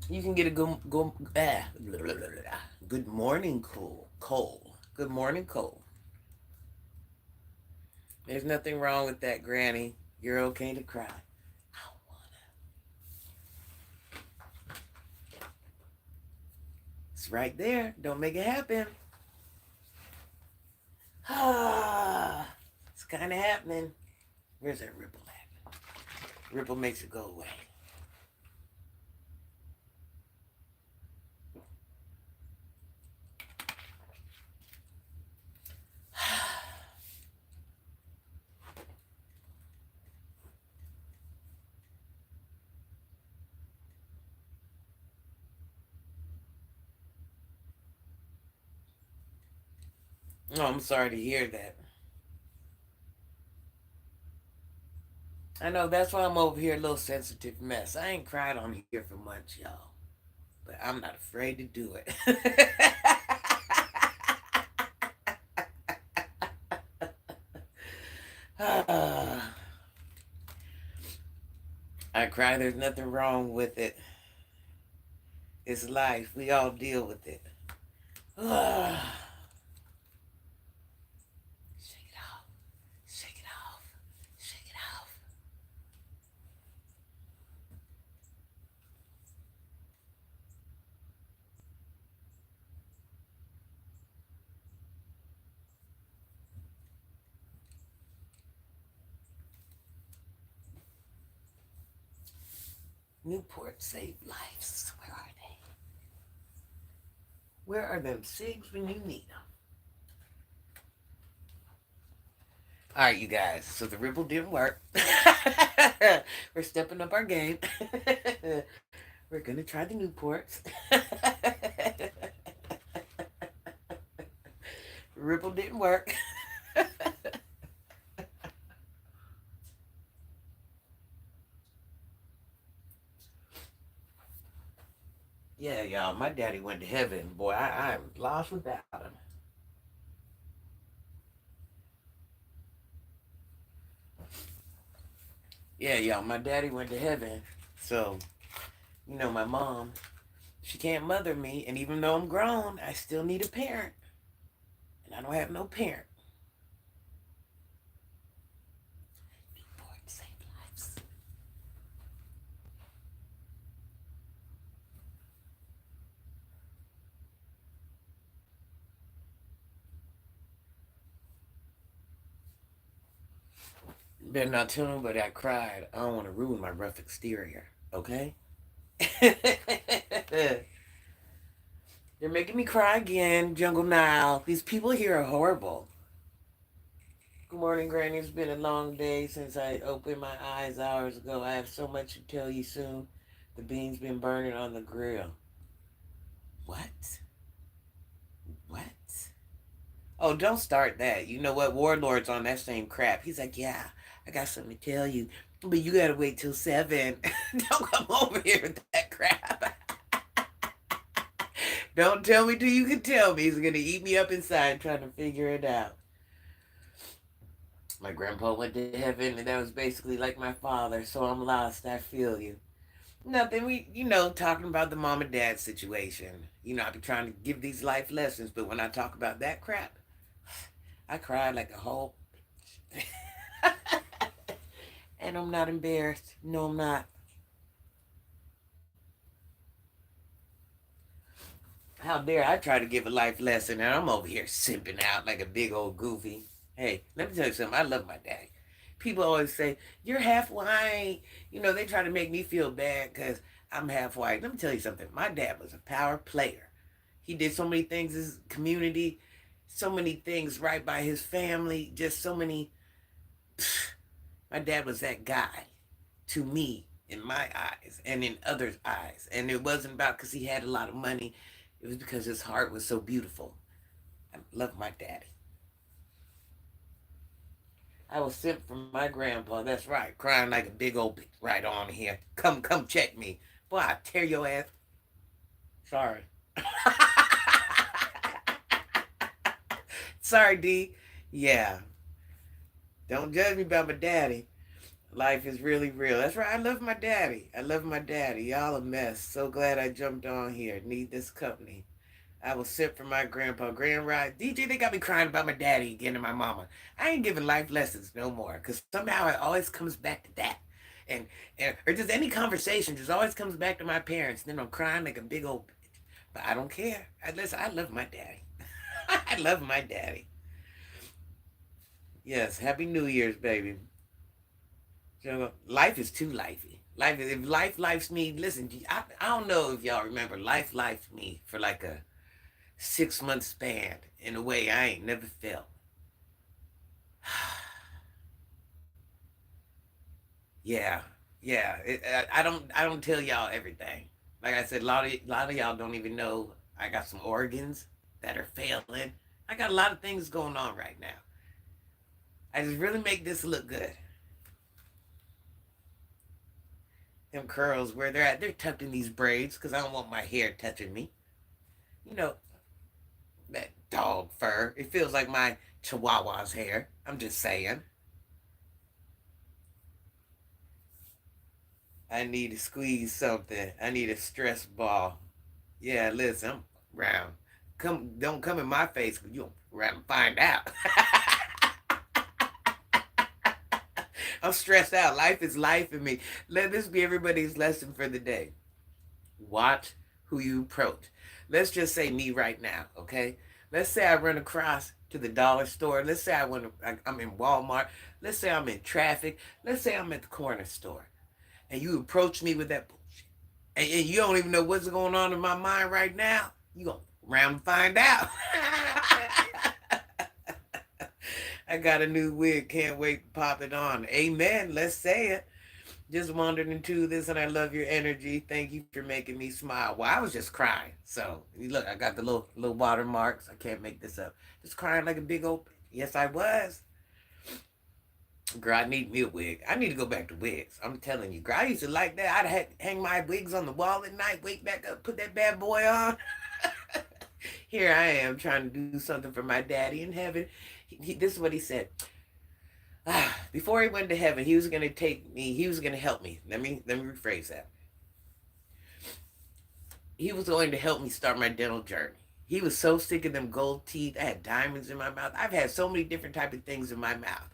You can get a good morning, Cole. Good morning, Cole. There's nothing wrong with that, Granny. You're okay to cry. I wanna. It's right there. Don't make it happen. It's kind of happening. Where's that ripple at? Ripple makes it go away. Oh, I'm sorry to hear that. I know, that's why I'm over here a little sensitive mess. I ain't cried on here for months, y'all. But I'm not afraid to do it. I cry, there's nothing wrong with it. It's life. We all deal with it. Shake it off. Shake it off. Shake it off. Newport saved lives. Where are they? Where are them cigs when you need them? All right, you guys. So the ripple didn't work. We're stepping up our game. We're gonna try the Newports. Ripple didn't work. Yeah, y'all. My daddy went to heaven. Boy, I'm lost without him. Yeah, y'all. My daddy went to heaven. So, my mom, she can't mother me. And even though I'm grown, I still need a parent. And I don't have no parent. Newport save lives. Better not tell nobody I cried. I don't want to ruin my rough exterior. Okay? They're making me cry again, Jungle Nile. These people here are horrible. Good morning, Granny. It's been a long day since I opened my eyes hours ago. I have so much to tell you soon. The beans been burning on the grill. What? What? Oh, don't start that. You know what? Warlord's on that same crap. He's like, yeah, I got something to tell you. But you gotta wait till 7. Don't come over here with that crap. Don't tell me till you can tell me. He's gonna eat me up inside trying to figure it out. My grandpa went to heaven, and that was basically like my father, so I'm lost. I feel you. Nothing. Talking about the mom and dad situation. I be trying to give these life lessons, but when I talk about that crap, I cried like a whole. And I'm not embarrassed. No, I'm not. How dare I try to give a life lesson and I'm over here simping out like a big old goofy. Hey, let me tell you something. I love my daddy. People always say, you're half white. They try to make me feel bad because I'm half white. Let me tell you something. My dad was a power player. He did so many things in his community, so many things right by his family, just so many. My dad was that guy to me in my eyes and in others' eyes. And it wasn't about because he had a lot of money. It was because his heart was so beautiful. I love my daddy. I was sent from my grandpa. That's right, crying like a big old bitch right on here. Come check me. Boy, I tear your ass. Sorry. Sorry, D. Yeah. Don't judge me about my daddy. Life is really real. That's right. I love my daddy. I love my daddy. Y'all a mess. So glad I jumped on here. Need this company. I was sent from my grandpa. Grand Ride. DJ, they got me crying about my daddy again and my mama. I ain't giving life lessons no more because somehow it always comes back to that. Or just any conversation just always comes back to my parents. Then I'm crying like a big old bitch. But I don't care. I love my daddy. I love my daddy. Yes, Happy New Year's, baby. Life is too lifey. Life is, if life lifes me, listen, I don't know if y'all remember, life lifed me for like a 6 month span in a way I ain't never felt. Yeah, yeah. I don't tell y'all everything. Like I said, a lot of y'all don't even know I got some organs that are failing. I got a lot of things going on right now. I just really make this look good. Them curls where they're at, they're tucked in these braids because I don't want my hair touching me. You know, that dog fur. It feels like my chihuahua's hair. I'm just saying. I need to squeeze something. I need a stress ball. Yeah, listen, I'm round. Don't come in my face because you'll round find out. I'm stressed out. Life is life in me. Let this be everybody's lesson for the day. Watch who you approach. Let's just say me right now, okay? Let's say I run across to the dollar store. Let's say I'm in Walmart. Let's say I'm in traffic. Let's say I'm at the corner store. And you approach me with that bullshit. And you don't even know what's going on in my mind right now. You gonna round and find out. I got a new wig. Can't wait to pop it on. Amen. Let's say it. Just wandered into this, and I love your energy. Thank you for making me smile. Well, I was just crying. So look, I got the little watermarks. I can't make this up. Just crying like a big old. Yes, I was. Girl, I need me a wig. I need to go back to wigs. I'm telling you, girl, I used to like that. I'd hang my wigs on the wall at night, wake back up, put that bad boy on. Here I am trying to do something for my daddy in heaven. This is what he said. Before he went to heaven, he was going to take me. He was going to help me. Let me rephrase that. He was going to help me start my dental journey. He was so sick of them gold teeth. I had diamonds in my mouth. I've had so many different type of things in my mouth.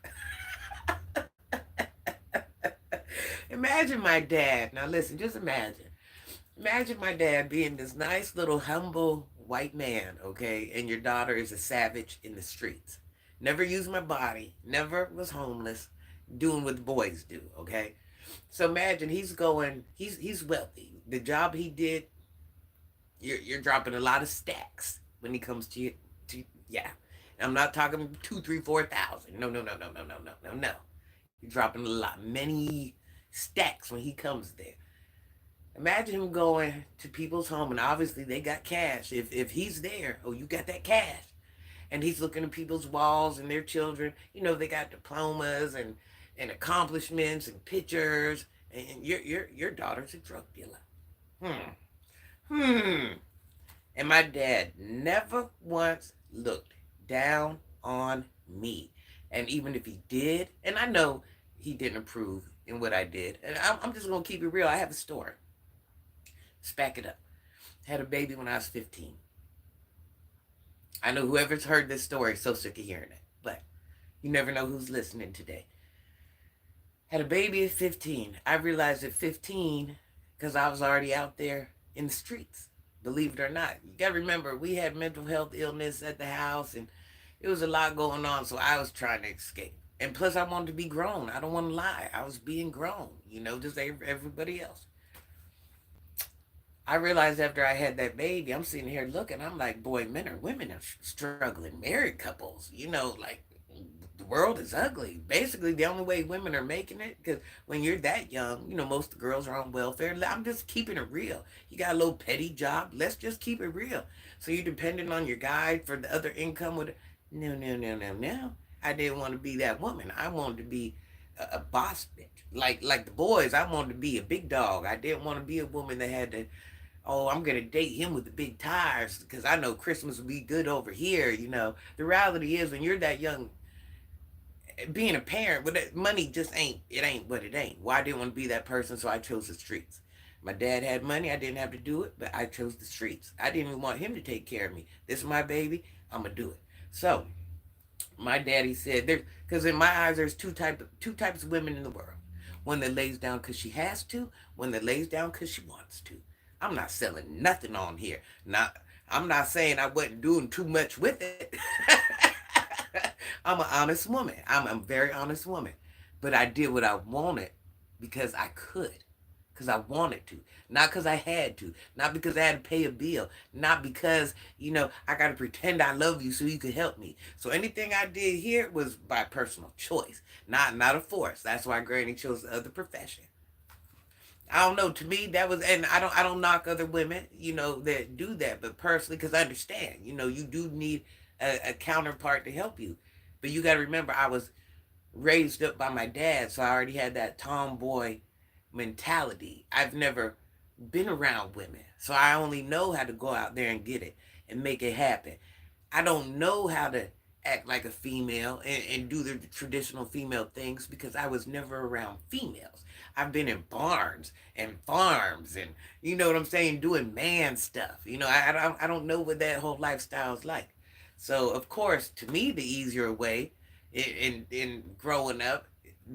Imagine my dad. Now listen, just imagine. Imagine my dad being this nice little humble white man, okay, and your daughter is a savage in the streets. Never used my body, never was homeless, doing what the boys do, okay? So imagine he's wealthy. The job he did, you're dropping a lot of stacks when he comes to you, yeah. I'm not talking 2, 3, 4,000. No, no, no, no, no, no, no, no, no. You're dropping a lot, many stacks when he comes there. Imagine him going to people's home, and obviously they got cash. If he's there, oh, you got that cash. And he's looking at people's walls and their children. You know, they got diplomas and accomplishments and pictures. And your daughter's a drug dealer. And my dad never once looked down on me. And even if he did, and I know he didn't approve in what I did, and I'm just going to keep it real. I have a story. Let's back it up. Had a baby when I was 15. I know whoever's heard this story is so sick of hearing it, but you never know who's listening today. Had a baby at 15. I realized at 15, because I was already out there in the streets, believe it or not. You got to remember, we had mental health illness at the house, and it was a lot going on, so I was trying to escape. And plus, I wanted to be grown. I don't want to lie. I was being grown, just like everybody else. I realized after I had that baby, I'm sitting here looking, I'm like, boy, men or women are struggling. Married couples, like the world is ugly. Basically, the only way women are making it, because when you're that young, most of the girls are on welfare. I'm just keeping it real. You got a little petty job. Let's just keep it real. So you're depending on your guy for the other income. No, no, no, no, no. I didn't want to be that woman. I wanted to be a boss bitch. Like the boys, I wanted to be a big dog. I didn't want to be a woman that had to, oh, I'm going to date him with the big tires because I know Christmas will be good over here. The reality is when you're that young, being a parent, but money just ain't what it ain't. Well, I didn't want to be that person, so I chose the streets. My dad had money. I didn't have to do it, but I chose the streets. I didn't even want him to take care of me. This is my baby. I'm going to do it. So my daddy said, because in my eyes, there's two types of women in the world. One that lays down because she has to, one that lays down because she wants to. I'm not selling nothing on here. I'm not saying I wasn't doing too much with it. I'm an honest woman. I'm a very honest woman. But I did what I wanted because I could. Because I wanted to. Not because I had to. Not because I had to pay a bill. Not because, I got to pretend I love you so you could help me. So anything I did here was by personal choice. Not a force. That's why Granny chose the other profession. I don't know. To me, that was, and I don't knock other women, that do that. But personally, because I understand, you do need a counterpart to help you. But you got to remember, I was raised up by my dad, so I already had that tomboy mentality. I've never been around women, so I only know how to go out there and get it and make it happen. I don't know how to act like a female and do the traditional female things because I was never around females. I've been in barns and farms and, you know what I'm saying, doing man stuff. I don't know what that whole lifestyle is like. So, of course, to me, the easier way in growing up,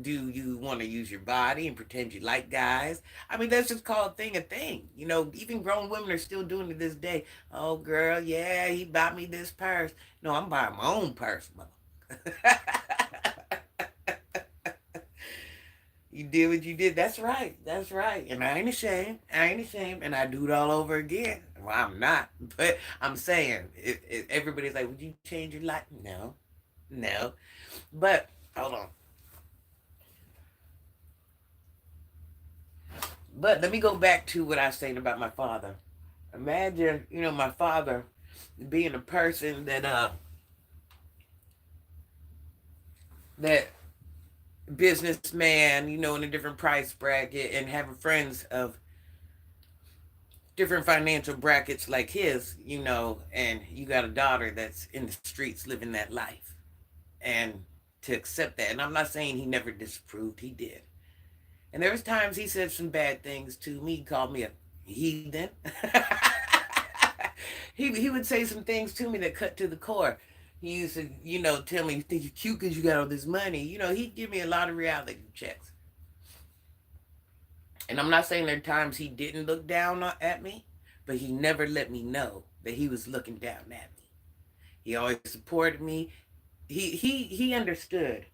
do you want to use your body and pretend you like guys? I mean, that's just called a thing. Even grown women are still doing it this day. Oh, girl, yeah, he bought me this purse. No, I'm buying my own purse, mother. You did what you did. That's right. That's right. And I ain't ashamed. And I do it all over again. Well, I'm not. But I'm saying, everybody's like, would you change your life? No. No. But, hold on. But let me go back to what I was saying about my father. Imagine, my father being a person that businessman, in a different price bracket and having friends of different financial brackets like his, and you got a daughter that's in the streets living that life. And to accept that. And I'm not saying he never disapproved, he did. And there was times he said some bad things to me. He called me a heathen. he would say some things to me that cut to the core. He used to, tell me, you think you're cute because you got all this money. He'd give me a lot of reality checks. And I'm not saying there are times he didn't look down at me, but he never let me know that he was looking down at me. He always supported me. He understood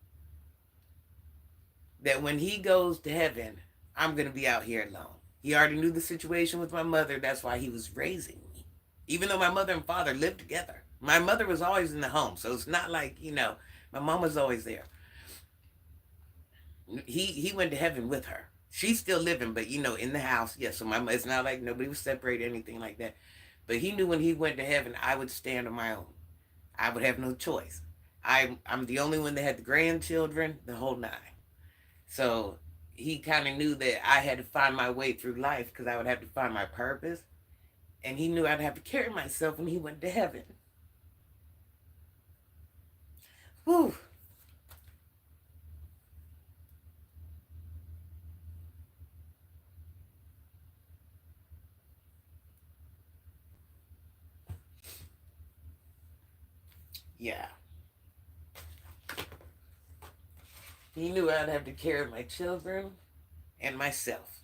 that when he goes to heaven, I'm going to be out here alone. He already knew the situation with my mother. That's why he was raising me. Even though my mother and father lived together. My mother was always in the home. So it's not like, my mom was always there. He went to heaven with her. She's still living, but, in the house. Yeah, so it's not like nobody was separated, anything like that. But he knew when he went to heaven, I would stand on my own. I would have no choice. I'm the only one that had the grandchildren, the whole nine. So he kind of knew that I had to find my way through life because I would have to find my purpose. And he knew I'd have to carry myself when he went to heaven. Whew. Yeah. He knew I'd have to carry my children and myself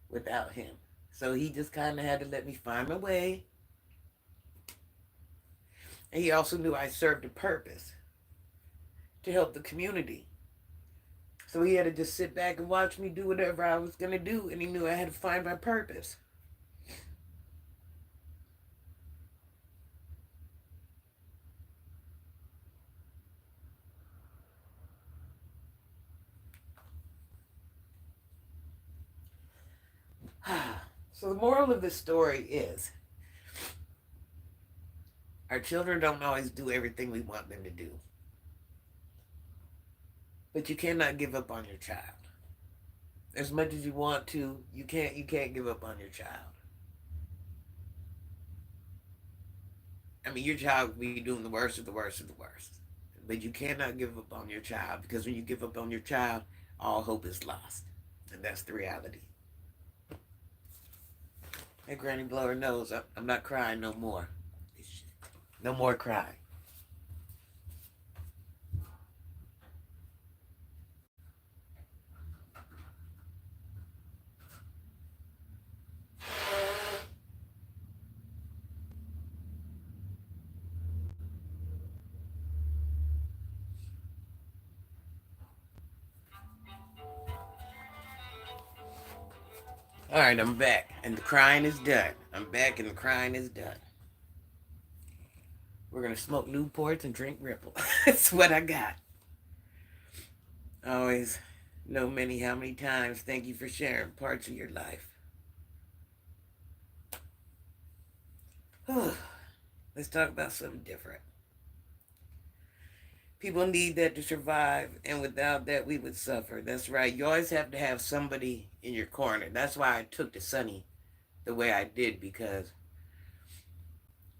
without him. So he just kind of had to let me find my way. And he also knew I served a purpose to help the community. So he had to just sit back and watch me do whatever I was going to do. And he knew I had to find my purpose. So the moral of this story is our children don't always do everything we want them to do. But you cannot give up on your child. As much as you want to, you can't give up on your child. I mean, your child will be doing the worst of the worst of the worst. But you cannot give up on your child because when you give up on your child, all hope is lost. And that's the reality. Hey, Granny Blower knows I'm not crying no more. No more crying. All right, I'm back, and the crying is done. I'm back, and the crying is done. We're gonna smoke Newports and drink Ripple. That's what I got. Always know many how many times. Thank you for sharing parts of your life. Let's talk about something different. People need that to survive, and without that, we would suffer. That's right. You always have to have somebody in your corner. That's why I took to Sunny the way I did, because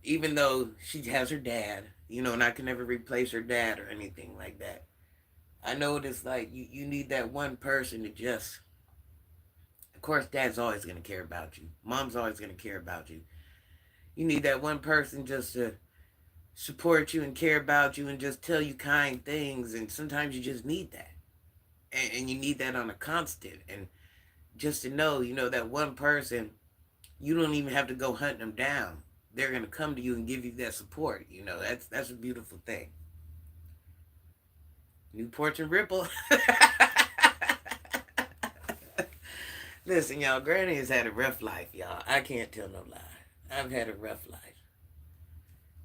even though she has her dad, and I can never replace her dad or anything like that, I know what it's like. You need that one person to just, of course, dad's always going to care about you. Mom's always going to care about you. You need that one person just to support you and care about you and just tell you kind things. And sometimes you just need that. And you need that on a constant. And just to know, that one person, you don't even have to go hunting them down. They're going to come to you and give you that support. That's a beautiful thing. Newport and Ripple. Listen, y'all, Granny has had a rough life, y'all. I can't tell no lie. I've had a rough life.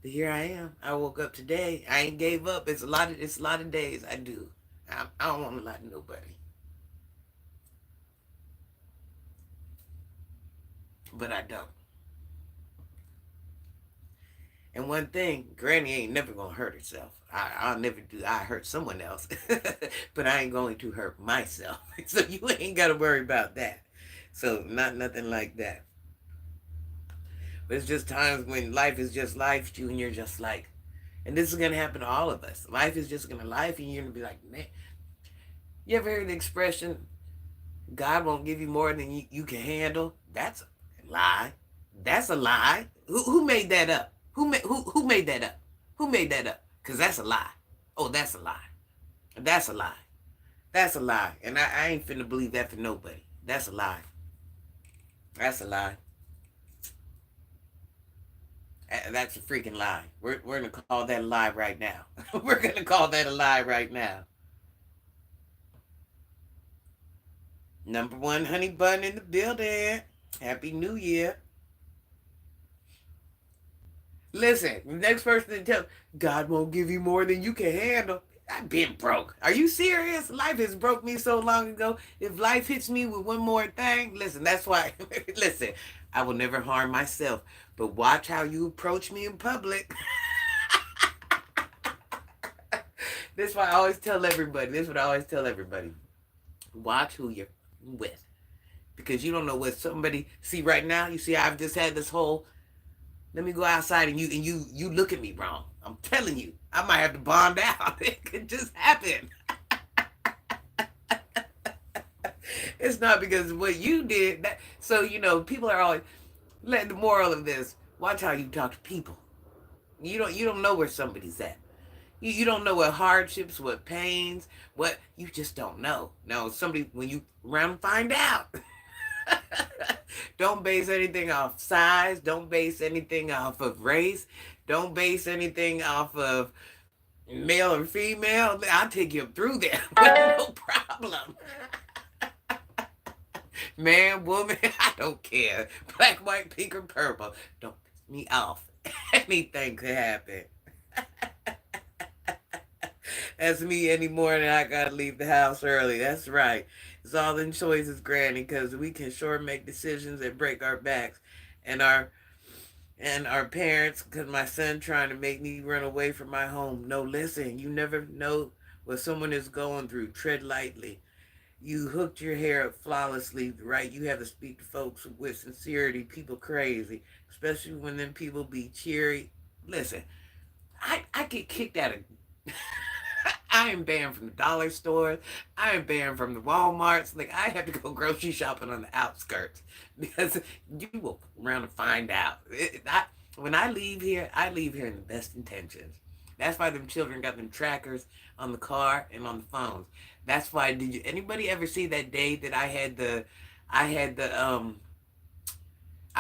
But here I am. I woke up today. I ain't gave up. It's a lot of days I do. I don't want to lie to nobody. But I don't. And one thing, Granny ain't never gonna hurt herself. I'll never do. I hurt someone else, but I ain't going to hurt myself. So you ain't gotta worry about that. So not nothing like that. But it's just times when life is just life, you and you're just like, and this is gonna happen to all of us. Life is just gonna life, and you're gonna be like, man. You ever heard the expression, "God won't give you more than you can handle"? That's a lie. That's a lie. Who made that up? Who made that up? Who made that up? Because that's a lie. Oh, that's a lie. That's a lie. That's a lie. And I ain't finna believe that for nobody. That's a lie. That's a lie. That's a freaking lie. We're gonna call that a lie right now. We're gonna call that a lie right now. Number one honey bun in the building. Happy New Year. Listen, the next person to tell God won't give you more than you can handle. I've been broke. Are you serious? Life has broke me so long ago. If life hits me with one more thing, listen, that's why, listen, I will never harm myself. But watch how you approach me in public. This is why I always tell everybody. This is what I always tell everybody. Watch who you're with. Because you don't know what somebody see right now. You see, I've just had this whole, let me go outside and you look at me wrong. I'm telling you, I might have to bond out. It could just happen. It's not because of what you did. So, people are always, the moral of this, watch how you talk to people. You don't know where somebody's at. You don't know what hardships, what pains, what, you just don't know. Now, somebody, when you around, find out. Don't base anything off size. Don't base anything off of race. Don't base anything off of male or female. I'll take you through there with no problem. Man, woman, I don't care. Black, white, pink, or purple. Don't piss me off. Anything could happen. That's me any morning. I gotta leave the house early. That's right. It's all in choices, Granny, because we can sure make decisions that break our backs. And our parents, because my son trying to make me run away from my home. No, listen, you never know what someone is going through. Tread lightly. You hooked your hair up flawlessly, right? You have to speak to folks with sincerity. People crazy, especially when them people be cheery. Listen, I get kicked out of... I am banned from the dollar stores. I am banned from the Walmarts. Like, I have to go grocery shopping on the outskirts because you will around to find out. When I leave here in the best intentions. That's why them children got them trackers on the car and on the phones. That's why, anybody ever see that day that I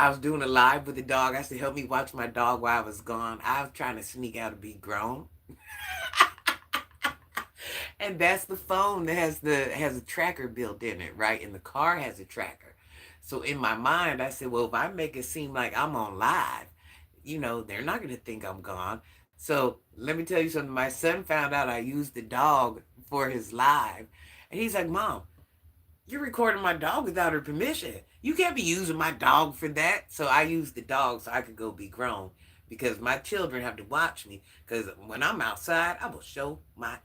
was doing a live with the dog. I said, help me watch my dog while I was gone. I was trying to sneak out to be grown. And that's the phone that has a tracker built in it, right? And the car has a tracker. So in my mind, I said, well, if I make it seem like I'm on live, they're not going to think I'm gone. So let me tell you something. My son found out I used the dog for his live. And he's like, Mom, you're recording my dog without her permission. You can't be using my dog for that. So I used the dog so I could go be grown. Because my children have to watch me. Because when I'm outside, I will show my...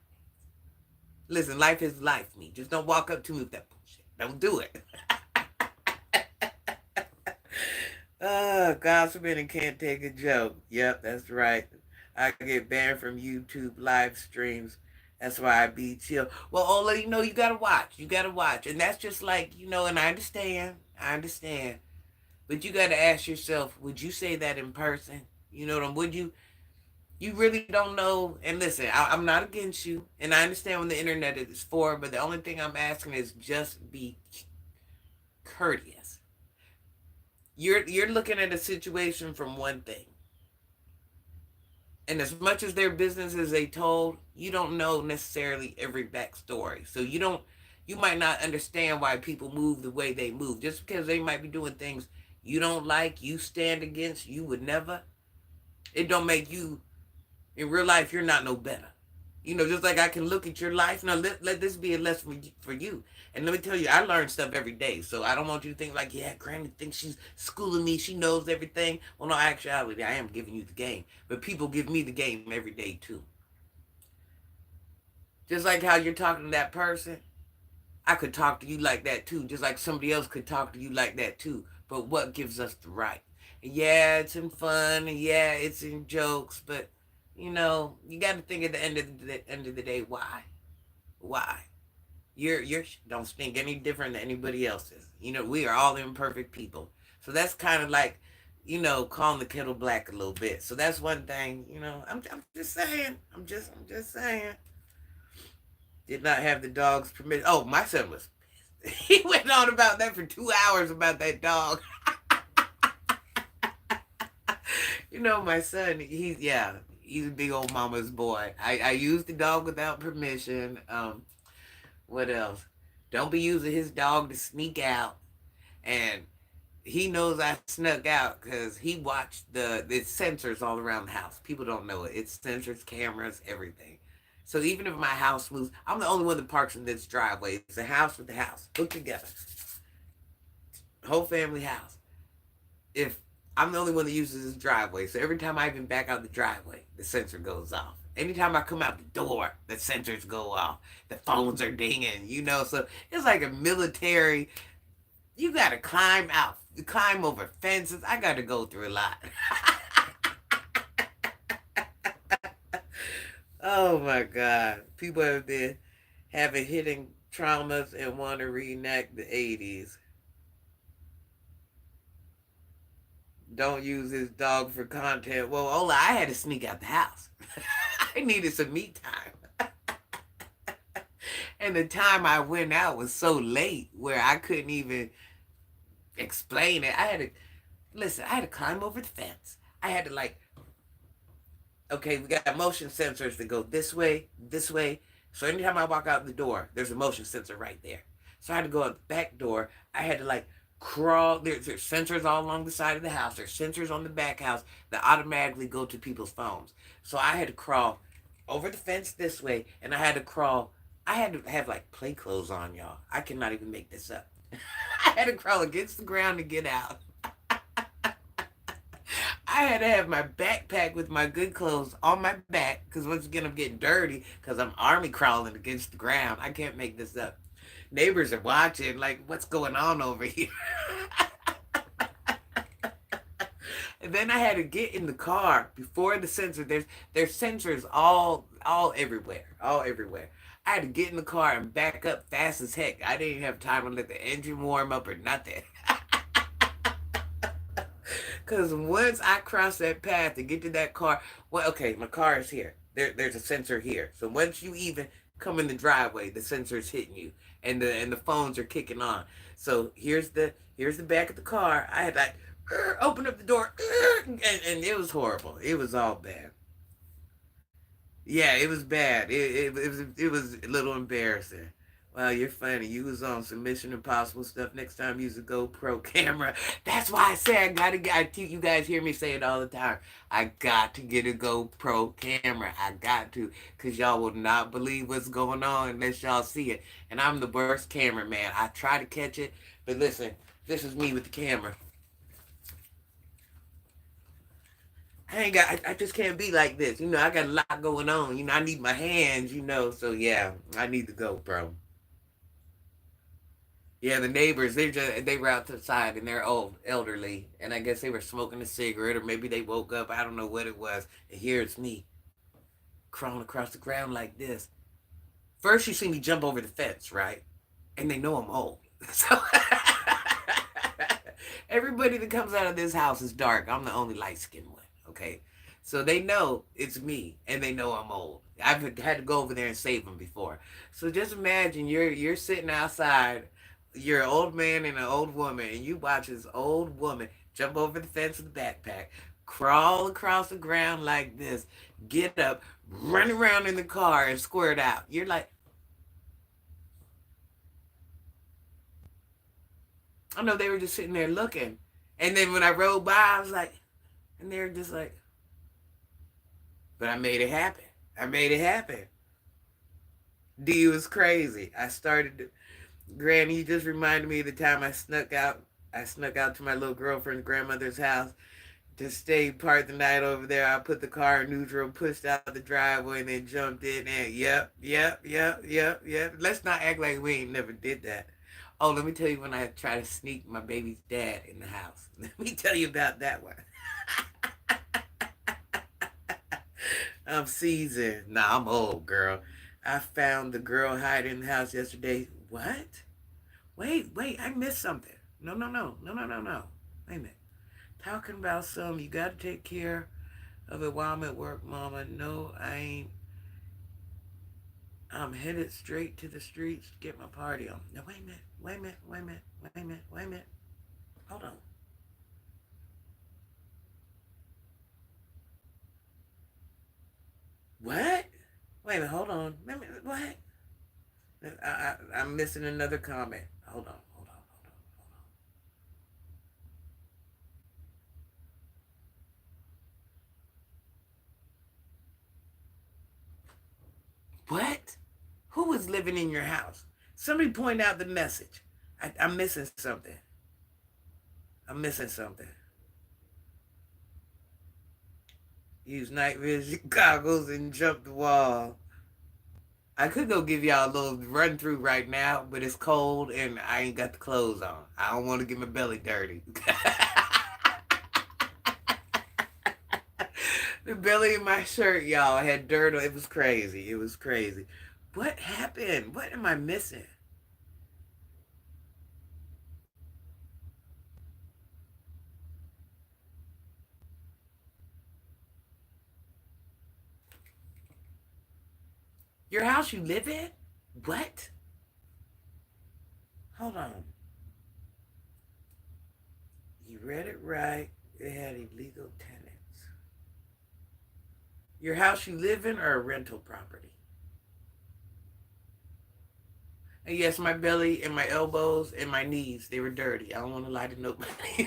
Listen, life is life, me. Just don't walk up to me with that bullshit. Don't do it. God forbid and can't take a joke. Yep, that's right. I get banned from YouTube live streams. That's why I be chill. Well, Ola, you gotta watch. You gotta watch. And that's just like, and I understand. But you gotta ask yourself, would you say that in person? Would you? You really don't know. And listen, I'm not against you. And I understand what the internet is for. But the only thing I'm asking is just be courteous. You're looking at a situation from one thing. And as much as their business is they told, you don't know necessarily every backstory. So you might not understand why people move the way they move. Just because they might be doing things you don't like, you stand against, you would never. It don't make you, in real life, you're not no better. You know, just like I can look at your life. Now, let this be a lesson for you. And let me tell you, I learn stuff every day. So I don't want you to think like, yeah, Granny thinks she's schooling me. She knows everything. Well, no, actuality, I am giving you the game. But people give me the game every day, too. Just like how you're talking to that person, I could talk to you like that, too. Just like somebody else could talk to you like that, too. But what gives us the right? And yeah, it's in fun. And yeah, it's in jokes. But, you know, you got to think at the end of the day, why? Why? You're don't stink any different than anybody else's. You know, we are all imperfect people. So that's kind of like, you know, calling the kettle black a little bit. So that's one thing, you know, I'm just saying. I'm just saying. Did not have the dog's permission. Oh, my son was he went on about that for 2 hours about that dog. You know, my son, he's a big old mama's boy. I used the dog without permission. What else? Don't be using his dog to sneak out. And he knows I snuck out because he watched it's sensors all around the house. People don't know it. It's sensors, cameras, everything. So even if my house moves, I'm the only one that parks in this driveway. It's a house with the house put together, whole family house. If I'm the only one that uses this driveway, so every time I even back out the driveway, the sensor goes off. Anytime I come out the door, the sensors go off. The phones are dinging, you know. So it's like a military. You got to climb over fences. I got to go through a lot. Oh my God. People have been having hidden traumas and want to reenact the 80s. Don't use his dog for content. Well, Ola, I had to sneak out the house. I needed some me time. And the time I went out was so late where I couldn't even explain it. I had to climb over the fence. I had to like, okay, we got motion sensors that go this way, this way. So anytime I walk out the door, there's a motion sensor right there. So I had to go out the back door. I had to like crawl. There's sensors all along the side of the house. There's sensors on the back house that automatically go to people's phones. So I had to crawl over the fence this way, and I had to crawl. I had to have like play clothes on, y'all. I cannot even make this up. I had to crawl against the ground to get out. I had to have my backpack with my good clothes on my back because once again I'm getting dirty because I'm army crawling against the ground. I can't make this up. Neighbors are watching, like, what's going on over here? And then I had to get in the car before the sensor. There's sensors all everywhere, all everywhere. I had to get in the car and back up fast as heck. I didn't have time to let the engine warm up or nothing. Because once I cross that path to get to that car, well, okay, my car is here. There's a sensor here. So once you even come in the driveway, the sensor's hitting you, and the phones are kicking on. So here's the back of the car. I had like open up the door, and it was horrible. It was all bad. Yeah, it was bad. It was a little embarrassing. Wow, you're funny. You was on some Mission Impossible stuff. Next time use a GoPro camera. That's why I say I gotta get. You guys hear me say it all the time. I got to get a GoPro camera. I got to, cause y'all will not believe what's going on unless y'all see it. And I'm the worst cameraman. I try to catch it, but listen, this is me with the camera. I just can't be like this. You know, I got a lot going on. You know, I need my hands, you know, so yeah, I need the GoPro. Yeah, the neighbors, they were outside and they're old, elderly, and I guess they were smoking a cigarette or maybe they woke up, I don't know what it was. And here it's me crawling across the ground like this. First you see me jump over the fence, right? And they know I'm old. So everybody that comes out of this house is dark. I'm the only light skinned one. Okay. So they know it's me and they know I'm old. I've had to go over there and save them before. So just imagine you're sitting outside, you're an old man and an old woman, and you watch this old woman jump over the fence with a backpack, crawl across the ground like this, get up, run around in the car and squirt out. You're like, I know they were just sitting there looking. And then when I rode by, I was like, and they were just like, But I made it happen. I made it happen. D was crazy. I started, Granny, you just reminded me of the time I snuck out. I snuck out to my little girlfriend's grandmother's house to stay part the night over there. I put the car in neutral, pushed out the driveway, and then jumped in. And yep. Let's not act like we ain't never did that. Oh, let me tell you when I try to sneak my baby's dad in the house. Let me tell you about that one. I'm seasoned. Nah, I'm old, girl. I found the girl hiding in the house yesterday. What? Wait, I missed something. No. Wait a minute. Talking about some, you got to take care of it while I'm at work, mama. No, I ain't. I'm headed straight to the streets to get my party on. Now, wait a minute. Hold on. What? Wait a minute, hold on. What? I'm missing another comment. Hold on. What? Who was living in your house? Somebody point out the message. I'm missing something. I'm missing something. Use night vision goggles and jump the wall. I could go give y'all a little run through right now, but it's cold and I ain't got the clothes on. I don't want to get my belly dirty. The belly of my shirt, y'all, had dirt on it. It was crazy. It was crazy. What happened? What am I missing? Your house you live in? What? Hold on. You read it right. It had illegal tenants. Your house you live in or a rental property? And yes, my belly and my elbows and my knees, they were dirty. I don't want to lie to nobody.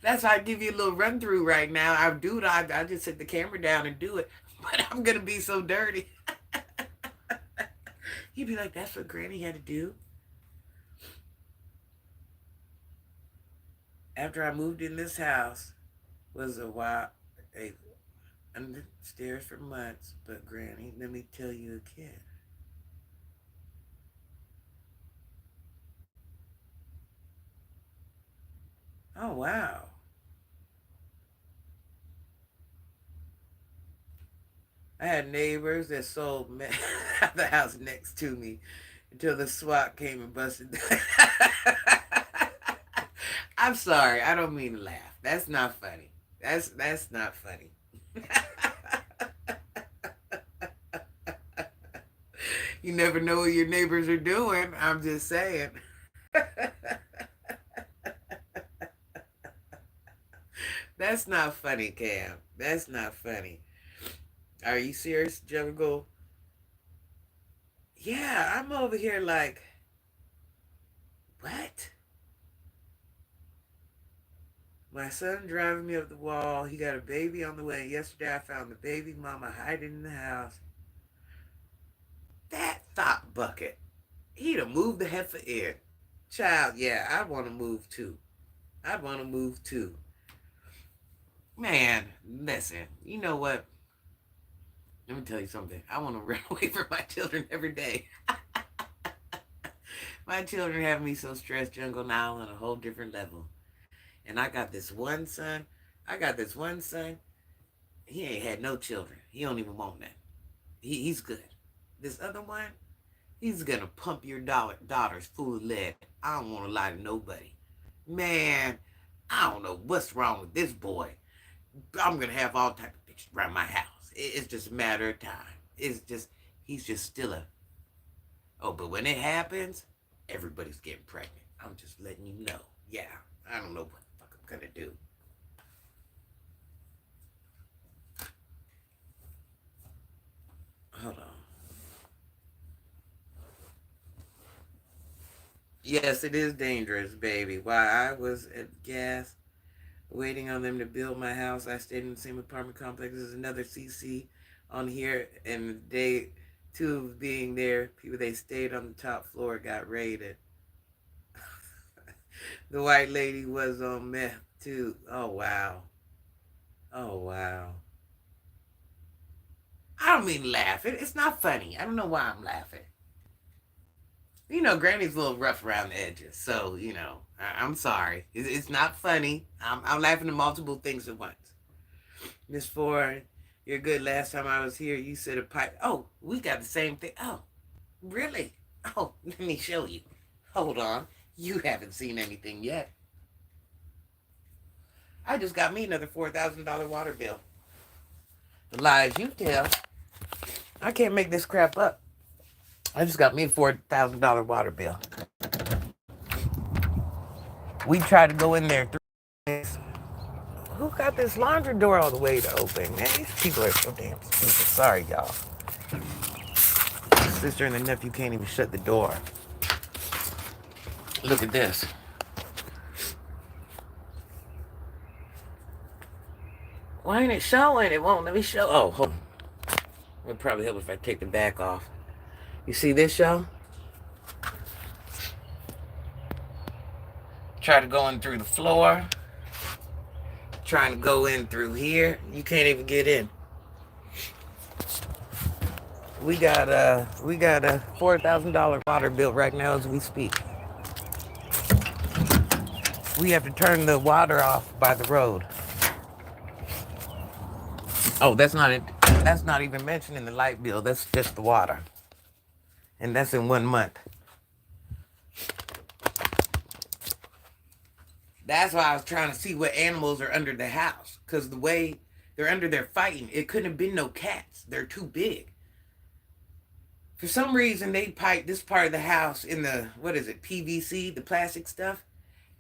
That's why I give you a little run through right now. I just set the camera down and do it. But I'm going to be so dirty. You'd be like, that's what Granny had to do. After I moved in this house, was a while, under the stairs for months. But Granny, let me tell you again. Oh, wow. I had neighbors that sold the house next to me until the SWAT came and busted. I'm sorry. I don't mean to laugh. That's not funny. That's not funny. You never know what your neighbors are doing. I'm just saying. That's not funny, Cam. That's not funny. Are you serious, Jungle? Yeah, I'm over here like, what? My son driving me up the wall. He got a baby on the way. Yesterday I found the baby mama hiding in the house. That thought bucket. He'd have moved the heifer in. Child, yeah, I want to move too. I want to move too. Man, listen, you know what? Let me tell you something. I want to run away from my children every day. My children have me so stressed, Jungle, now on a whole different level. And I got this one son. He ain't had no children. He don't even want that. He's good. This other one, he's gonna pump your daughters full of lead. I don't want to lie to nobody. Man, I don't know what's wrong with this boy. I'm gonna have all type of bitches around my house. It's just a matter of time. He's just still a. Oh, but when it happens, everybody's getting pregnant. I'm just letting you know. Yeah, I don't know what the fuck I'm gonna do. Hold on. Yes, it is dangerous, baby. While I was at gas, waiting on them to build my house. I stayed in the same apartment complex. There's another CC on here, and day two of being there, people they stayed on the top floor got raided. The white lady was on meth too. Oh wow. Oh wow. I don't mean to laugh. It's not funny. I don't know why I'm laughing. You know, Granny's a little rough around the edges, so you know, I'm sorry. It's not funny. I'm laughing at multiple things at once. Miss Ford, you're good. Last time I was here, you said a pipe. Oh, we got the same thing. Oh, really? Oh, let me show you. Hold on. You haven't seen anything yet. I just got me another $4,000 water bill. The lies you tell. I can't make this crap up. I just got me a $4,000 water bill. We tried to go in there 3 days. Who got this laundry door all the way to open? Man, these people are so damn stupid. Sorry, y'all. Sister and the nephew can't even shut the door. Look at this. Why ain't it showing? It won't let me show. Oh, hold on. It would probably help if I take the back off. You see this, y'all? Try to go in through the floor. Trying to go in through here. You can't even get in. We got a $4,000 water bill right now as we speak. We have to turn the water off by the road. Oh, that's not it. That's not even mentioning the light bill. That's just the water. And that's in 1 month. That's why I was trying to see what animals are under the house. Because the way they're under there fighting, it couldn't have been no cats. They're too big. For some reason, they pipe this part of the house in the, what is it, PVC, the plastic stuff.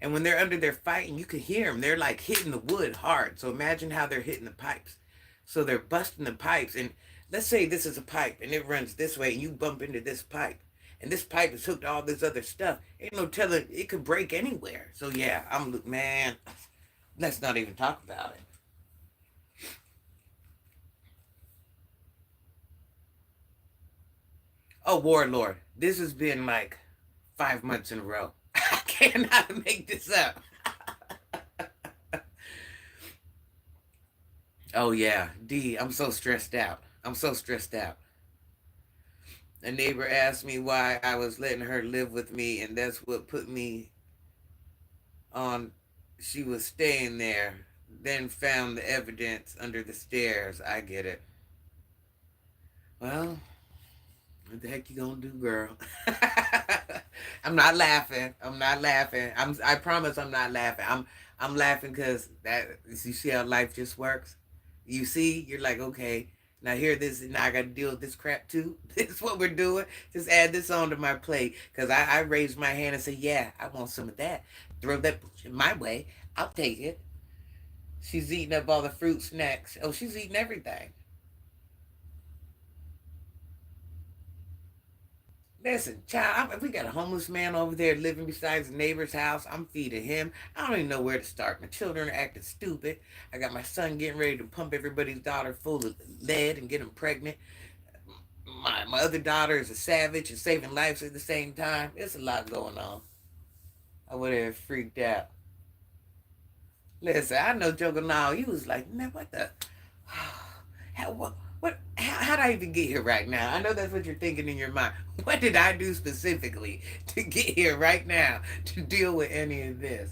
And when they're under there fighting, you can hear them. They're like hitting the wood hard. So imagine how they're hitting the pipes. So they're busting the pipes. And let's say this is a pipe and it runs this way and you bump into this pipe. And this pipe is hooked to all this other stuff. Ain't no telling, it could break anywhere. So yeah, man, let's not even talk about it. Oh, Warlord, this has been like 5 months in a row. I cannot make this up. Oh yeah, D, I'm so stressed out. I'm so stressed out. A neighbor asked me why I was letting her live with me, and that's what put me on. She was staying there, then found the evidence under the stairs. I get it. Well, what the heck you gonna do, girl? I'm not laughing. I'm not laughing. I promise I'm not laughing. I'm laughing because that you see how life just works. You see, you're like, okay, now hear this, and now I got to deal with this crap too. This is what we're doing. Just add this on to my plate because I raised my hand and said, yeah, I want some of that. Throw that my way. I'll take it. She's eating up all the fruit snacks. Oh, she's eating everything. Listen, child, we got a homeless man over there living beside the neighbor's house. I'm feeding him. I don't even know where to start. My children are acting stupid. I got my son getting ready to pump everybody's daughter full of lead and get them pregnant. My other daughter is a savage and saving lives at the same time. There's a lot going on. I would have freaked out. Listen, I know Joker now. He was like, man, what the? How did I even get here right now? I know that's what you're thinking in your mind. What did I do specifically to get here right now to deal with any of this?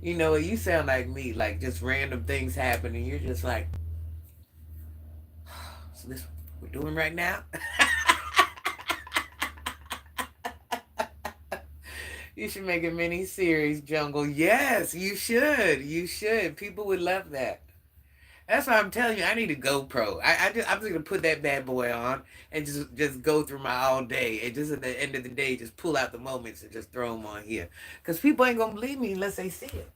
You know, you sound like me, like just random things happen, and you're just like, so this what we're doing right now? You should make a mini series, Jungle. Yes, you should. You should. People would love that. That's why I'm telling you, I need a GoPro. I'm just gonna put that bad boy on and just go through my all day, and just at the end of the day, just pull out the moments and just throw them on here, because people ain't gonna believe me unless they see it.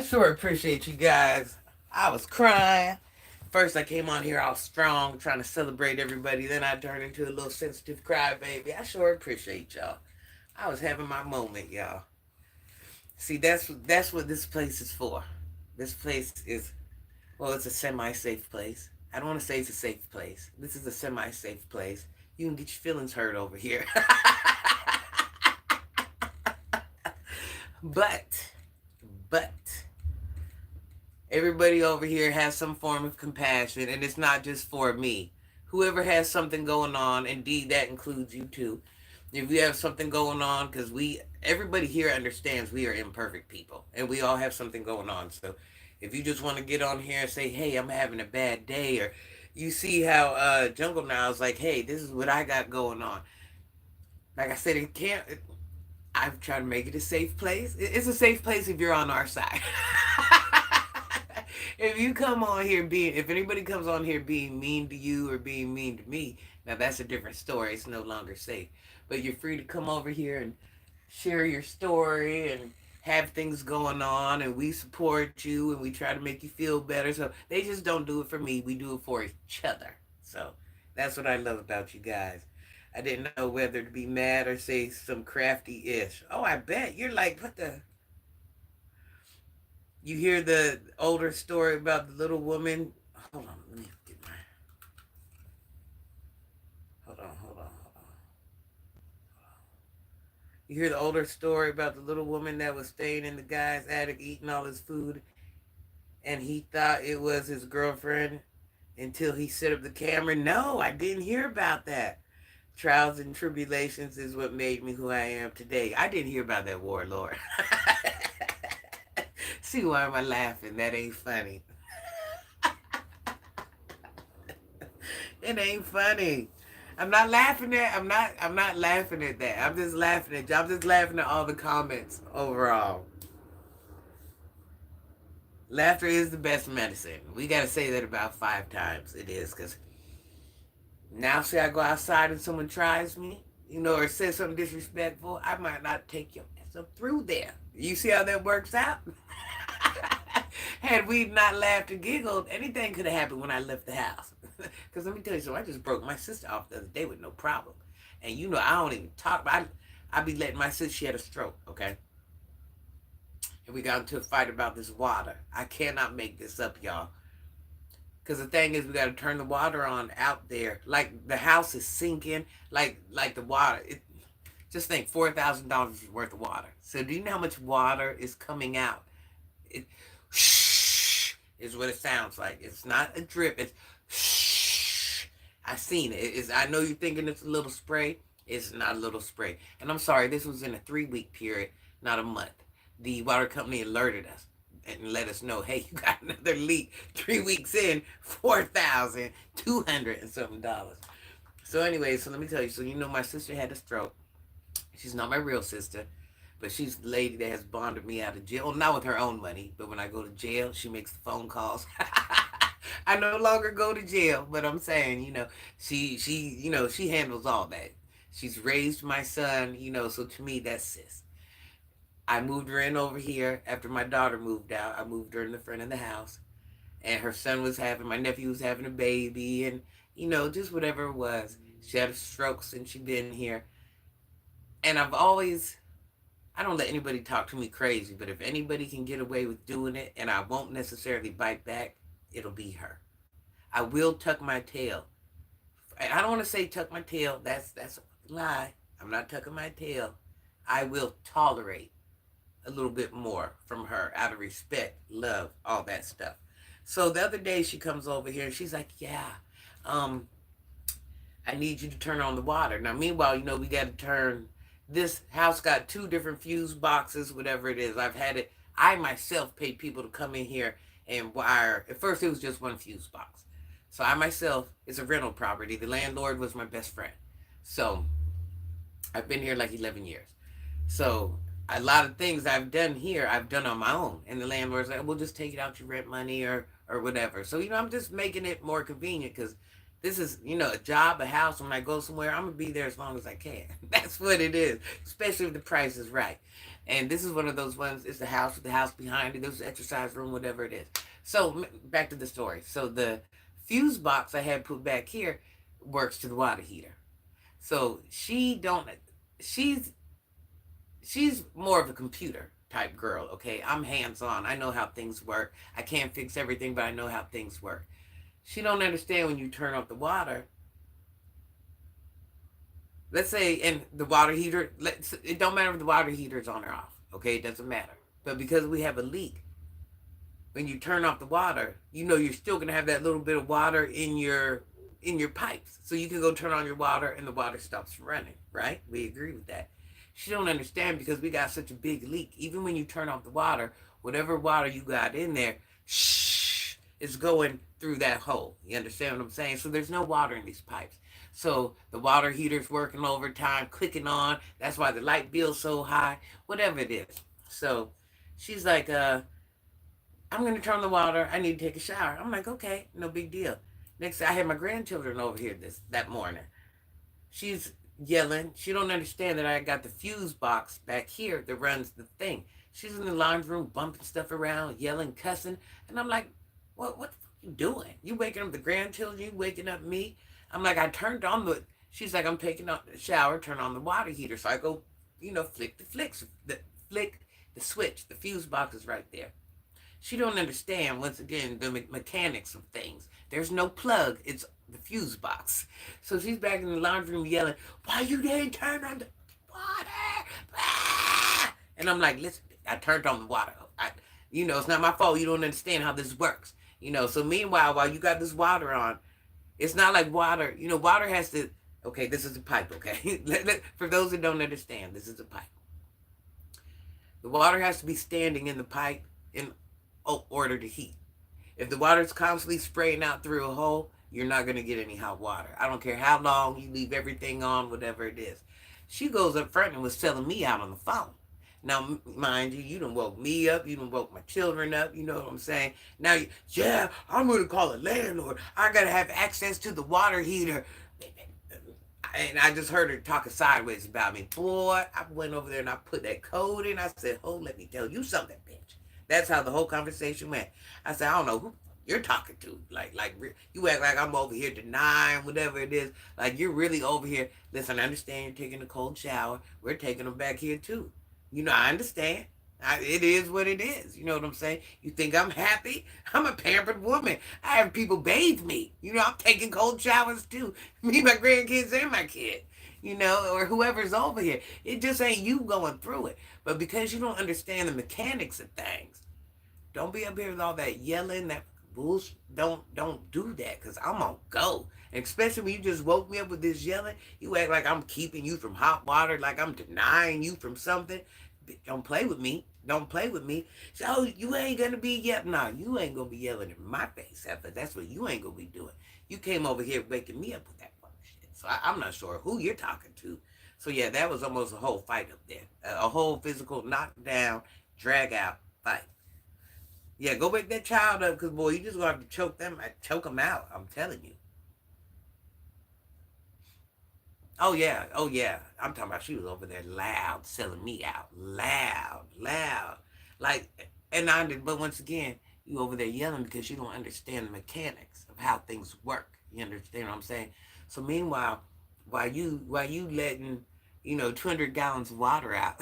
sure appreciate you guys. I was crying. First, I came on here all strong, trying to celebrate everybody. Then I turned into a little sensitive crybaby. I sure appreciate y'all. I was having my moment, y'all. See, that's what this place is for. This place is, well, it's a semi-safe place. I don't want to say it's a safe place. This is a semi-safe place. You can get your feelings hurt over here. but, but, everybody over here has some form of compassion, and it's not just for me. Whoever has something going on, indeed, that includes you too. If you have something going on, because everybody here understands we are imperfect people, and we all have something going on. So, if you just want to get on here and say, "Hey, I'm having a bad day," or you see how Jungle Now is like, "Hey, this is what I got going on." Like I said, it can't. I've tried to make it a safe place. It's a safe place if you're on our side. If you come on here if anybody comes on here being mean to you or being mean to me, now that's a different story. It's no longer safe. But you're free to come over here and share your story and have things going on, and we support you and we try to make you feel better. So they just don't do it for me. We do it for each other. So that's what I love about you guys. I didn't know whether to be mad or say some crafty ish. Oh, I bet. You're like, what the? You hear the older story about the little woman. Hold on, let me get my. Hold on. You hear the older story about the little woman that was staying in the guy's attic eating all his food, and he thought it was his girlfriend until he set up the camera. No, I didn't hear about that. Trials and tribulations is what made me who I am today. I didn't hear about that, warlord. See, why am I laughing? That ain't funny. It ain't funny. I'm not laughing at that. I'm just laughing at all the comments overall. Laughter is the best medicine. We gotta say that about 5 times. It is, because now say I go outside and someone tries me, or says something disrespectful, I might not take your ass up through there. You see how that works out? Had we not laughed and giggled, anything could have happened when I left the house. Because let me tell you something, I just broke my sister off the other day with no problem. And I don't even talk, but I be letting my sister, she had a stroke, okay? And we got into a fight about this water. I cannot make this up, y'all. Because the thing is, we got to turn the water on out there. Like, the house is sinking, like the water. Just think, $4,000 worth of water. So do you know how much water is coming out? It shh is what it sounds like. It's not a drip. It's shh. I seen it. I know you're thinking it's a little spray. It's not a little spray. And I'm sorry, this was in a 3-week period, not a month. The water company alerted us and let us know, hey, you got another leak 3 weeks in, $4,200 and something dollars. So anyway, so let me tell you. So my sister had a stroke. She's not my real sister, but she's the lady that has bonded me out of jail. Well, not with her own money, but when I go to jail, she makes the phone calls. I no longer go to jail, but I'm saying, she handles all that. She's raised my son, so to me, that's sis. I moved her in over here after my daughter moved out. I moved her in the front of the house, and her son my nephew was having a baby, and, just whatever it was. She had a stroke since she'd been here. And I don't let anybody talk to me crazy, but if anybody can get away with doing it and I won't necessarily bite back, it'll be her. I will tuck my tail. I don't want to say tuck my tail. That's a lie. I'm not tucking my tail. I will tolerate a little bit more from her out of respect, love, all that stuff. So the other day she comes over here and she's like, yeah, I need you to turn on the water. Now, meanwhile, we got to turn. This house got 2 different fuse boxes, whatever it is. I've had it. I myself paid people to come in here and wire. At first, it was just 1 fuse box. So I myself, it's a rental property. The landlord was my best friend. So I've been here like 11 years. So a lot of things I've done here, I've done on my own. And the landlord's like, we'll just take it out your rent money or whatever. So, I'm just making it more convenient because this is, a job, a house. When I go somewhere, I'm going to be there as long as I can. That's what it is, especially if the price is right. And this is one of those ones, it's the house with the house behind it. There's an exercise room, whatever it is. So back to the story. So the fuse box I had put back here works to the water heater. So she's she's more of a computer type girl, okay? I'm hands-on. I know how things work. I can't fix everything, but I know how things work. She don't understand when you turn off the water. Let's say, and the water heater, it don't matter if the water heater is on or off, okay? It doesn't matter. But because we have a leak, when you turn off the water, you know you're still gonna have that little bit of water in your pipes. So you can go turn on your water and the water stops running, right? We agree with that. She don't understand because we got such a big leak. Even when you turn off the water, whatever water you got in there, shh, is going through that hole. You understand what I'm saying? So there's no water in these pipes. So the water heater's working overtime, clicking on. That's why the light bill's so high, whatever it is. So she's like, I'm going to turn on the water. I need to take a shower. I'm like, okay, no big deal. Next, I had my grandchildren over here that morning. She's yelling. She don't understand that I got the fuse box back here that runs the thing. She's in the laundry room bumping stuff around, yelling, cussing. And I'm like, what the fuck you doing? You waking up the grandchildren? You waking up me? I'm like, I turned on the, she's like, I'm taking out the shower, turn on the water heater. So I go, flick the switch. The fuse box is right there. She don't understand, once again, the mechanics of things. There's no plug. It's the fuse box. So she's back in the laundry room yelling, why you didn't turn on the water? Ah! And I'm like, listen, I turned on the water. It's not my fault. You don't understand how this works. So meanwhile, while you got this water on, it's not like water. Water has to, okay, this is a pipe, okay? For those that don't understand, this is a pipe. The water has to be standing in the pipe in order to heat. If the water's constantly spraying out through a hole, you're not going to get any hot water. I don't care how long you leave everything on, whatever it is. She goes up front and was telling me out on the phone. Now, mind you, you done woke me up. You done woke my children up. You know what I'm saying? Now, yeah, I'm going to call a landlord. I got to have access to the water heater. And I just heard her talking sideways about me. Boy, I went over there and I put that code in. I said, oh, let me tell you something, bitch. That's how the whole conversation went. I said, I don't know who you're talking to. Like you act like I'm over here denying whatever it is. Like you're really over here. Listen, I understand you're taking a cold shower. We're taking them back here too. I understand. It is what it is. You know what I'm saying? You think I'm happy? I'm a pampered woman. I have people bathe me. I'm taking cold showers too. Me, my grandkids, and my kid. Or whoever's over here. It just ain't you going through it. But because you don't understand the mechanics of things, don't be up here with all that yelling, that bullshit. Don't do that, because I'm going to go. And especially when you just woke me up with this yelling, you act like I'm keeping you from hot water, like I'm denying you from something. Don't play with me. Don't play with me. So you ain't going to be yelling. No, you ain't going to be yelling in my face, after. That's what you ain't going to be doing. You came over here waking me up with that bullshit. So I'm not sure who you're talking to. So yeah, that was almost a whole fight up there. A whole physical knockdown, drag out fight. Yeah, go wake that child up, because boy, you just gonna have to choke them out. I'm telling you. Oh yeah, oh yeah. I'm talking about she was over there loud, selling me out, loud, loud. Like, and I did, but once again, you over there yelling because you don't understand the mechanics of how things work. You understand what I'm saying? So meanwhile, while you letting 200 gallons of water out.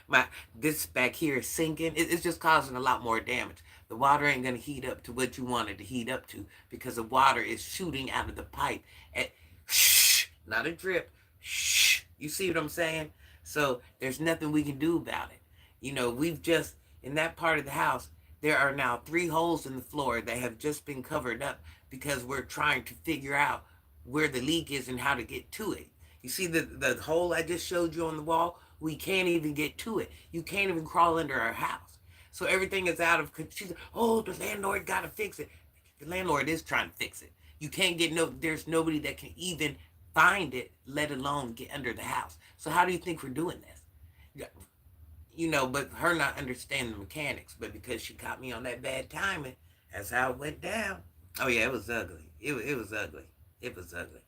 my this back here is sinking. It's just causing a lot more damage. The water ain't gonna heat up to what you want it to heat up to, because the water is shooting out of the pipe at shh, not a drip. Shh. You see what I'm saying? So there's nothing we can do about it. We've just, in that part of the house, there are now 3 holes in the floor that have just been covered up because we're trying to figure out where the leak is and how to get to it. You see the hole I just showed you on the wall? We can't even get to it. You can't even crawl under our house. So everything is out of, she's like, oh, the landlord got to fix it. The landlord is trying to fix it. You can't get there's nobody that can even find it, let alone get under the house. So how do you think we're doing this? But her not understanding the mechanics, but because she caught me on that bad timing, that's how it went down. Oh yeah, it was ugly. It was ugly. It was ugly.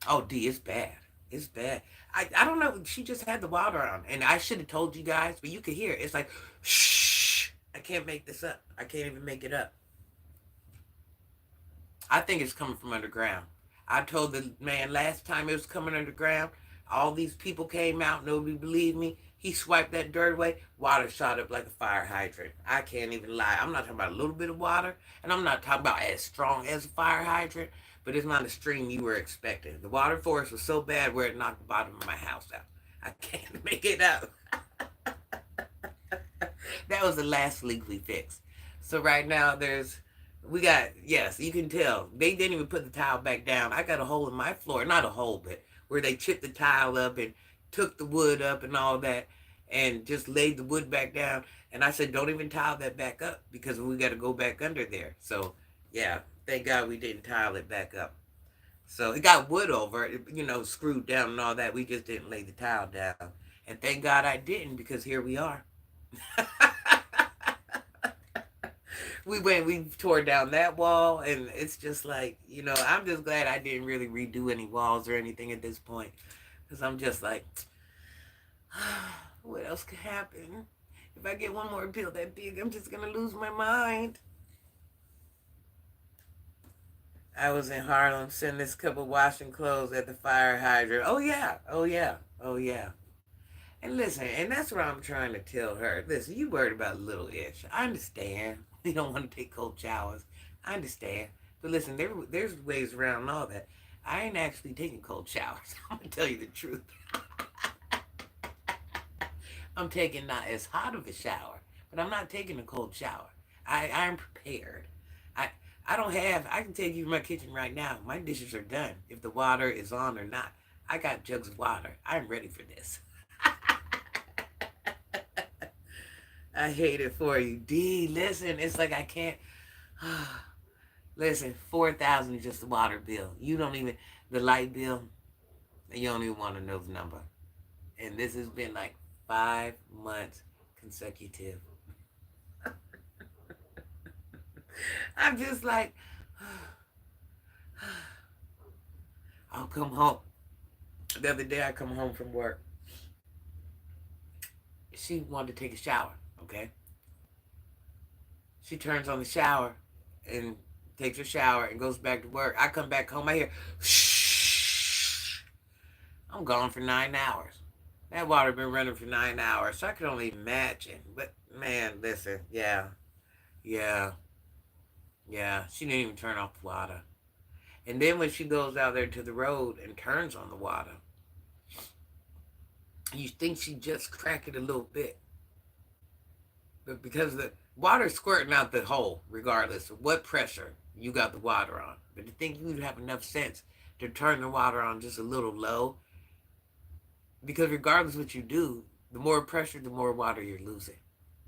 Oh, D, it's bad. It's bad. I don't know. She just had the water on, and I should have told you guys, but you could hear it. It's like, shh. I can't make this up. I can't even make it up. I think it's coming from underground. I told the man last time it was coming underground. All these people came out. Nobody believed me. He swiped that dirt away. Water shot up like a fire hydrant. I can't even lie. I'm not talking about a little bit of water, and I'm not talking about as strong as a fire hydrant, but it's not a stream you were expecting. The water force was so bad where it knocked the bottom of my house out. I can't make it up. That was the last leak we fixed. So right now we got, yes, you can tell. They didn't even put the tile back down. I got a hole in my floor. Not a hole, but where they chipped the tile up and took the wood up and all that and just laid the wood back down. And I said, don't even tile that back up because we got to go back under there. So, yeah, thank God we didn't tile it back up. So it got wood over it, screwed down and all that. We just didn't lay the tile down. And thank God I didn't because here we are. we tore down that wall, and it's just like, I'm just glad I didn't really redo any walls or anything at this point, because I'm just like, what else could happen? If I get one more bill that big, I'm just gonna lose my mind. I was in Harlem, sending this couple washing clothes at the fire hydrant. Oh yeah, oh yeah, oh yeah. And listen, and that's what I'm trying to tell her. Listen, you worried about little itch. I understand. You don't want to take cold showers. I understand. But listen, there's ways around all that. I ain't actually taking cold showers. I'm going to tell you the truth. I'm taking not as hot of a shower, but I'm not taking a cold shower. I'm prepared. I can take you to my kitchen right now. My dishes are done. If the water is on or not, I got jugs of water. I'm ready for this. I hate it for you. D, listen, it's like I can't. Listen, 4,000 is just the water bill. You don't even, the light bill, you don't even want to know the number. And this has been like 5 months consecutive. I'm just like, I'll come home. The other day I come home from work. She wanted to take a shower, okay? She turns on the shower and takes her shower and goes back to work. I come back home, I hear, shh. I'm gone for 9 hours. That water been running for 9 hours, so I can only imagine. But, man, listen, yeah. She didn't even turn off the water. And then when she goes out there to the road and turns on the water, you think she just cracked it a little bit. But because the water's squirting out the hole, regardless of what pressure you got the water on. But to think you'd have enough sense to turn the water on just a little low, because regardless of what you do, the more pressure, the more water you're losing.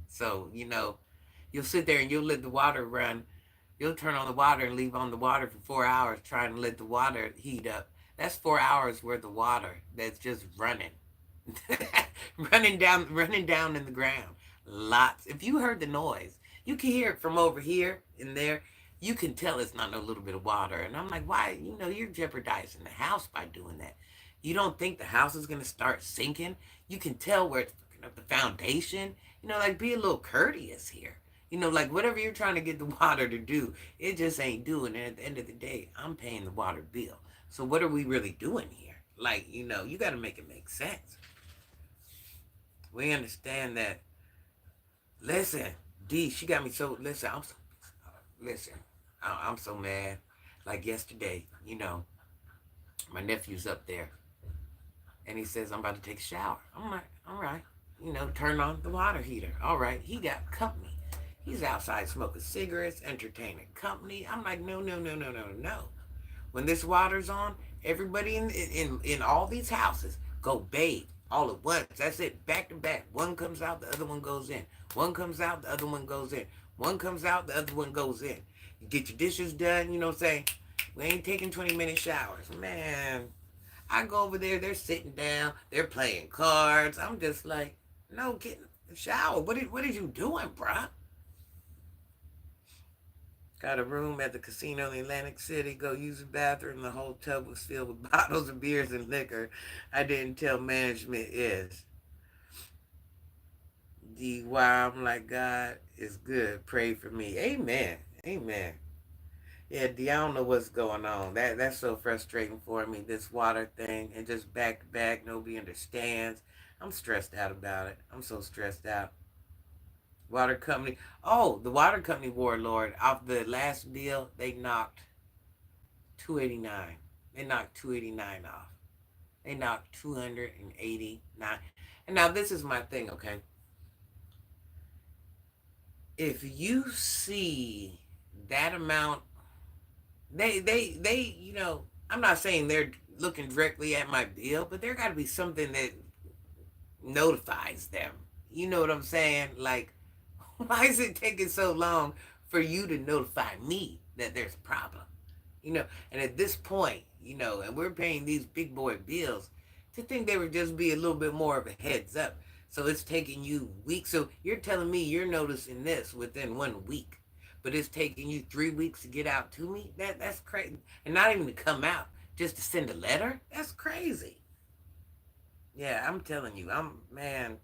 So, you'll sit there and you'll let the water run. You'll turn on the water and leave on the water for 4 hours trying to let the water heat up. That's 4 hours worth of water that's just running. running down in the ground. Lots. If you heard the noise, you can hear it from over here and there. You can tell it's not a little bit of water. And I'm like, why? You're jeopardizing the house by doing that. You don't think the house is going to start sinking? You can tell where it's the foundation. Be a little courteous here. Like whatever you're trying to get the water to do, it just ain't doing it. At the end of the day, I'm paying the water bill. So what are we really doing here? Like, you got to make it make sense. We understand that. Listen, D, she got me so, listen, I'm so mad. Like yesterday, my nephew's up there. And he says, I'm about to take a shower. I'm like, all right. Turn on the water heater. All right. He got company. He's outside smoking cigarettes, entertaining company. I'm like, no. When this water's on, everybody in all these houses go bathe all at once. That's it, back to back. One comes out, the other one goes in. One comes out, the other one goes in. One comes out, the other one goes in. You get your dishes done, saying, we ain't taking 20-minute showers. Man, I go over there, they're sitting down, they're playing cards. I'm just like, no, get in the shower. What are you doing, bruh? Got a room at the casino in Atlantic City. Go use the bathroom. The whole tub was filled with bottles of beers and liquor. I didn't tell management is. DY, I'm like, God is good. Pray for me. Amen. Amen. Yeah, D, I don't know what's going on. That's so frustrating for me, this water thing, and just back to back, nobody understands. I'm stressed out about it. I'm so stressed out. Water company. Oh, the water company warlord off the last bill, they knocked 289. They knocked 289 off. They knocked 289. And now this is my thing, okay? If you see that amount, they, I'm not saying they're looking directly at my bill, but there got to be something that notifies them. You know what I'm saying? Like, why is it taking so long for you to notify me that there's a problem? And at this point, and we're paying these big boy bills, to think there would just be a little bit more of a heads up. So it's taking you weeks. So you're telling me you're noticing this within 1 week, but it's taking you 3 weeks to get out to me? That's crazy. And not even to come out, just to send a letter? That's crazy. Yeah, I'm telling you, man,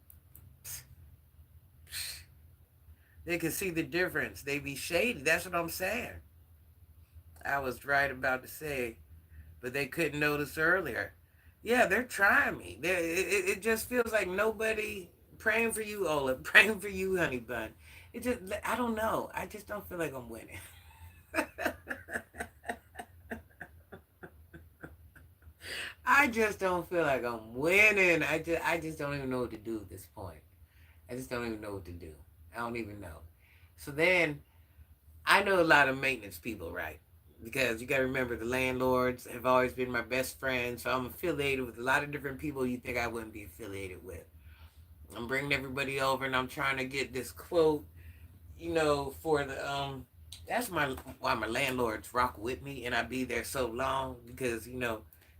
they can see the difference. They be shady. That's what I'm saying. I was right about to say, but they couldn't notice earlier. Yeah, they're trying me. It just feels like nobody praying for you, Ola, praying for you, honey bun. I don't know. I just don't feel like I'm winning. I just don't feel like I'm winning. I just don't even know what to do at this point. I just don't even know what to do. I don't even know. So then I know a lot of maintenance people, right? Because you got to remember the landlords have always been my best friends. So I'm affiliated with a lot of different people you think I wouldn't be affiliated with. I'm bringing everybody over and I'm trying to get this quote, for the that's why my landlords rock with me and I be there so long because,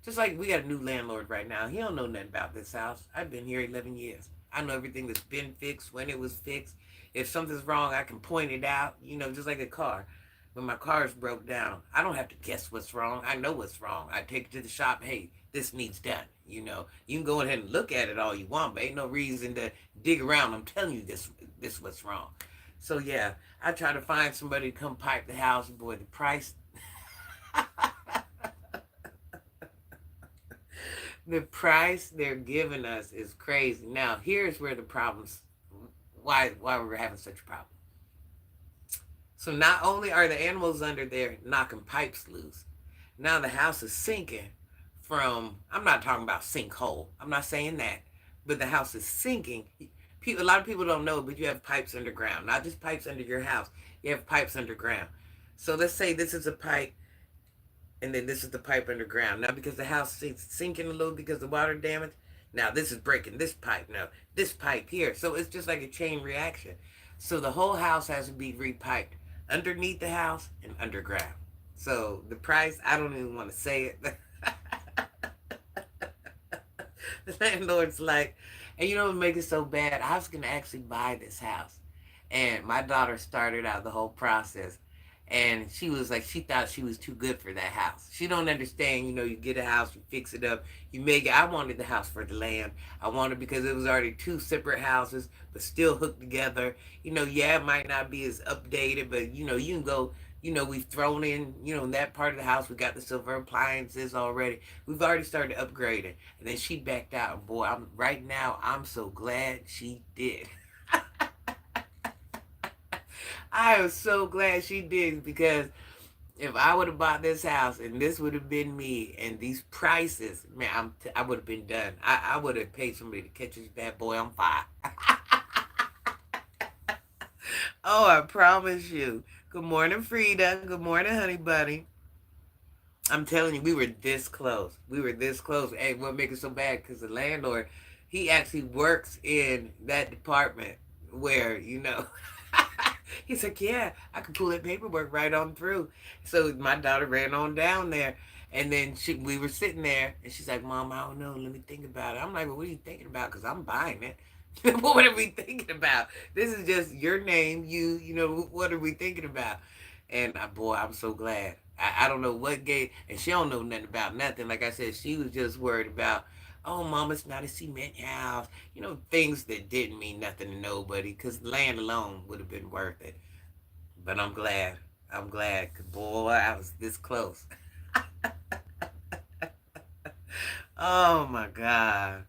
just like we got a new landlord right now. He don't know nothing about this house. I've been here 11 years. I know everything that's been fixed, when it was fixed. If something's wrong, I can point it out, just like a car. When my car's broke down, I don't have to guess what's wrong. I know what's wrong. I take it to the shop. Hey, this needs done. You can go ahead and look at it all you want, but ain't no reason to dig around. I'm telling you this what's wrong. So yeah, I try to find somebody to come pipe the house. Boy, the price, the price they're giving us is crazy. Now, here's where the problems, why we're having such a problem. So not only are the animals under there knocking pipes loose, now the house is sinking from, I'm not talking about sinkhole. I'm not saying that. But the house is sinking. A lot of people don't know, but you have pipes underground. Not just pipes under your house. You have pipes underground. So let's say this is a pipe, and then this is the pipe underground. Now, because the house is sinking a little because of water damage, now this is breaking this pipe. Now, this pipe here. So it's just like a chain reaction. So the whole house has to be repiped underneath the house and underground. So the price, I don't even want to say it. The landlord's like, and you know what make it so bad? I was going to actually buy this house. And my daughter started out the whole process. And she was like, she thought she was too good for that house. She don't understand, you get a house, you fix it up, you make it. I wanted the house for the land. I wanted because it was already two separate houses, but still hooked together. Yeah, it might not be as updated, but you can go, we've thrown in that part of the house. We got the silver appliances already. We've already started upgrading. And then she backed out. And boy, right now, I'm so glad she did. I am so glad she did because if I would have bought this house and this would have been me and these prices, man, I would have been done. I would have paid somebody to catch this bad boy on fire. Oh, I promise you. Good morning, Frida. Good morning, honey bunny. I'm telling you, we were this close. We were this close. Hey, what makes it so bad? Because the landlord, he actually works in that department where, he's like, yeah, I can pull that paperwork right on through. So my daughter ran on down there. And then we were sitting there, and she's like, Mom, I don't know. Let me think about it. I'm like, well, what are you thinking about? Because I'm buying it. What are we thinking about? This is just your name. What are we thinking about? And boy, I'm so glad. I don't know what gave, and she don't know nothing about nothing. Like I said, she was just worried about, oh, mom, it's not a cement house. You know, things that didn't mean nothing to nobody, because land alone would have been worth it. But I'm glad. I'm glad. 'Cause boy, I was this close. Oh my God.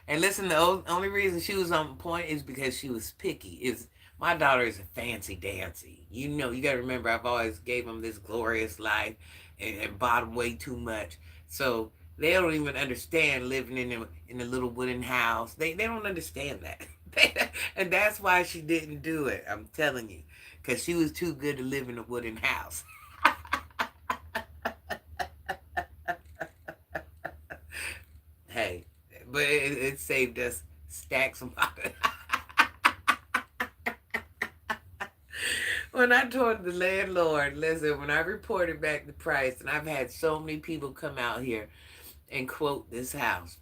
And listen, the only reason she was on point is because she was picky. Is my daughter is a fancy dancy. You know, you got to remember, I've always gave them this glorious life and bought them way too much. So they don't even understand living in a little wooden house. They don't understand that. And that's why she didn't do it. I'm telling you, because she was too good to live in a wooden house. Hey, but it saved us stacks of money. When I told the landlord, listen, when I reported back the price, and I've had so many people come out here and quote this house.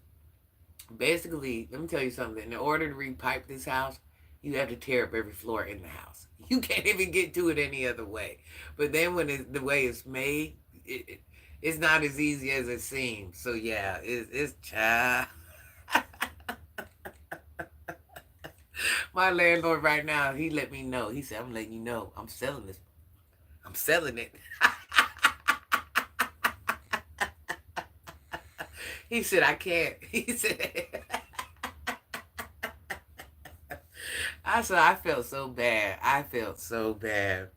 Basically, let me tell you something. In order to repipe this house, you have to tear up every floor in the house. You can't even get to it any other way. But then when the way it's made, it's not as easy as it seems. So yeah, it's child. My landlord right now, he let me know. He said, I'm letting you know, I'm selling this. I'm selling it. He said, I can't. He said, I said, I felt so bad. I felt so bad.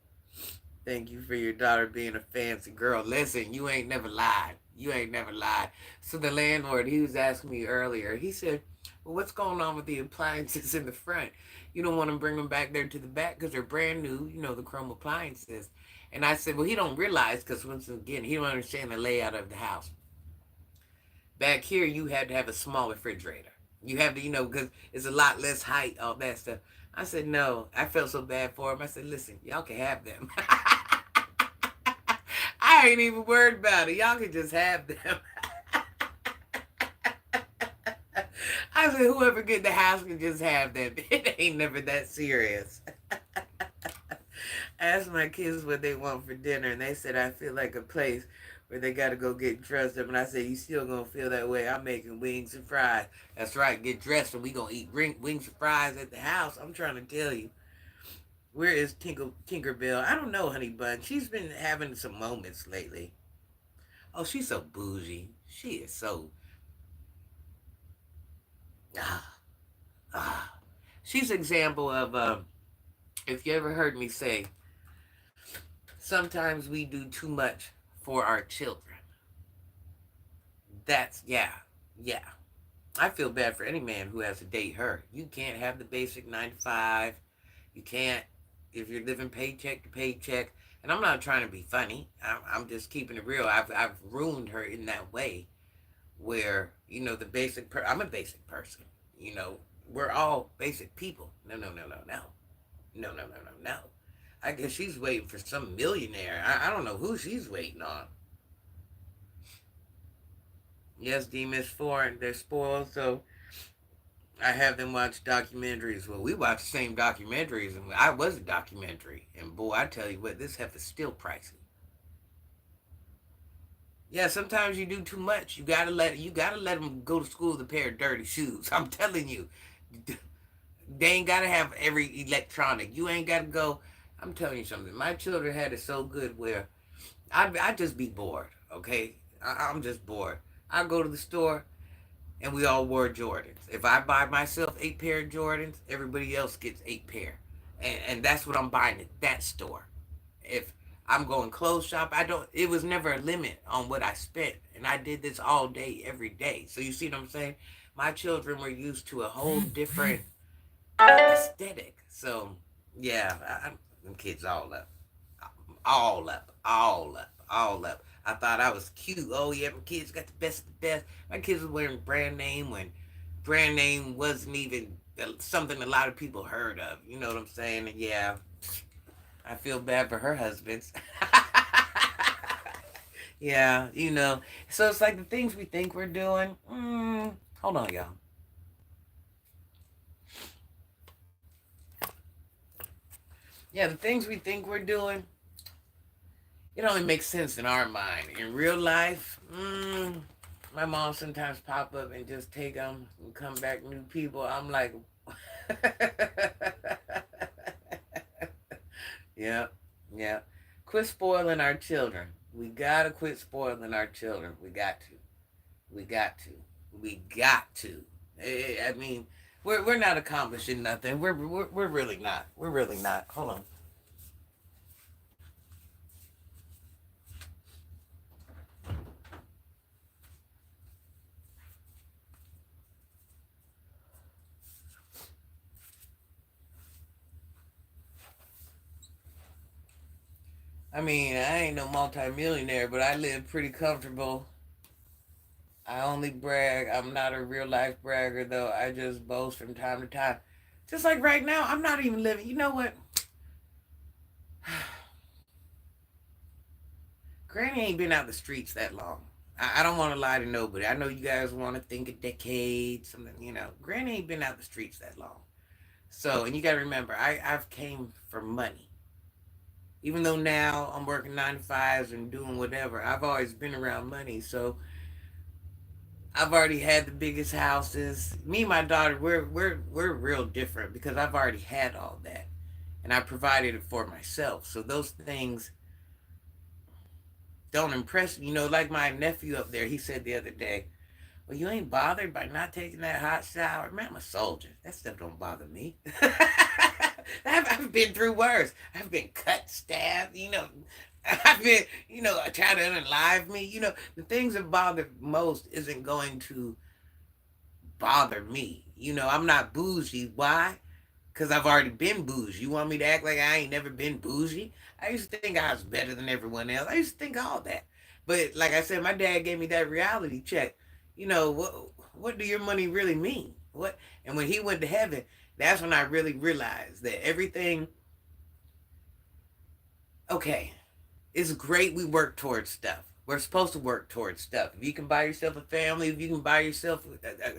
Thank you for your daughter being a fancy girl. Listen, you ain't never lied. You ain't never lied. So the landlord, he was asking me earlier, he said, well, what's going on with the appliances in the front? You don't want to bring them back there to the back because they're brand new, you know, the chrome appliances. And I said, well, he don't realize because once again, he don't understand the layout of the house. Back here, you had to have a small refrigerator. You have to, you know, because it's a lot less height, all that stuff. I said, no. I felt so bad for him. I said, listen, y'all can have them. I ain't even worried about it. Y'all can just have them. I said, whoever get the house can just have them. It ain't never that serious. I asked my kids what they want for dinner, and they said, I feel like a place where they got to go get dressed up. And I said, you still going to feel that way. I'm making wings and fries. That's right. Get dressed, and we going to eat wings and fries at the house. I'm trying to tell you. Where is Tinkerbell? I don't know, honey bun. She's been having some moments lately. Oh, she's so bougie. She is so... Ah, ah. She's an example of, if you ever heard me say, sometimes we do too much for our children. That's, yeah, yeah. I feel bad for any man who has to date her. You can't have the basic 9 to 5. You can't, if you're living paycheck to paycheck. And I'm not trying to be funny. I'm just keeping it real. I've ruined her in that way where, you know, I'm a basic person. You know, we're all basic people. No, no, no, no, no. No, no, no, no, no. I guess she's waiting for some millionaire. I don't know who she's waiting on. Yes, demons foreign. They're spoiled, so I have them watch documentaries. Well, we watch the same documentaries, and I was a documentary. And boy, I tell you what, this heifer is still pricey. Yeah, sometimes you do too much. You gotta let them go to school with a pair of dirty shoes. I'm telling you, they ain't gotta have every electronic. You ain't gotta go. I'm telling you something. My children had it so good where I just be bored. Okay, I'm just bored. I go to the store and we all wore Jordans. If I buy myself 8 pair of Jordans, everybody else gets 8 pair, and that's what I'm buying at that store. If I'm going clothes shop, I don't. It was never a limit on what I spent, and I did this all day, every day. So you see what I'm saying? My children were used to a whole different aesthetic. So yeah, them kids all up, all up, all up, all up. I thought I was cute. Oh yeah, my kids got the best of the best. My kids were wearing brand name when brand name wasn't even something a lot of people heard of. You know what I'm saying? And yeah, I feel bad for her husbands. Yeah, you know. So it's like the things we think we're doing. Hold on, y'all. Yeah, the things we think we're doing, it only makes sense in our mind. In real life, my mom sometimes pop up and just take them and come back new people. I'm like, yeah, yeah. Quit spoiling our children. We gotta quit spoiling our children. We got to. We got to. We got to. I mean, we're not accomplishing nothing. We're really not. We're really not. Hold on. I mean, I ain't no multimillionaire, but I live pretty comfortable. I only brag. I'm not a real life bragger, though. I just boast from time to time. Just like right now, I'm not even living. You know what? Granny ain't been out the streets that long. I don't want to lie to nobody. I know you guys want to think a decade, something, Granny ain't been out the streets that long. So, and you got to remember, I've came for money. Even though now I'm working 9 to 5s and doing whatever, I've always been around money. So I've already had the biggest houses. Me and my daughter, we're real different because I've already had all that, and I provided it for myself. So those things don't impress me. Like my nephew up there, he said the other day, "Well, you ain't bothered by not taking that hot shower." Man, I'm a soldier. That stuff don't bother me. I've been through worse. I've been cut, stabbed. I've been, trying to unalive me. The things that bother most isn't going to bother me. I'm not bougie. Why? Because I've already been bougie. You want me to act like I ain't never been bougie? I used to think I was better than everyone else. I used to think all that. But like I said, my dad gave me that reality check. What do your money really mean? What? And when he went to heaven, that's when I really realized that everything, okay, it's great we work towards stuff. We're supposed to work towards stuff. If you can buy yourself a family, if you can buy yourself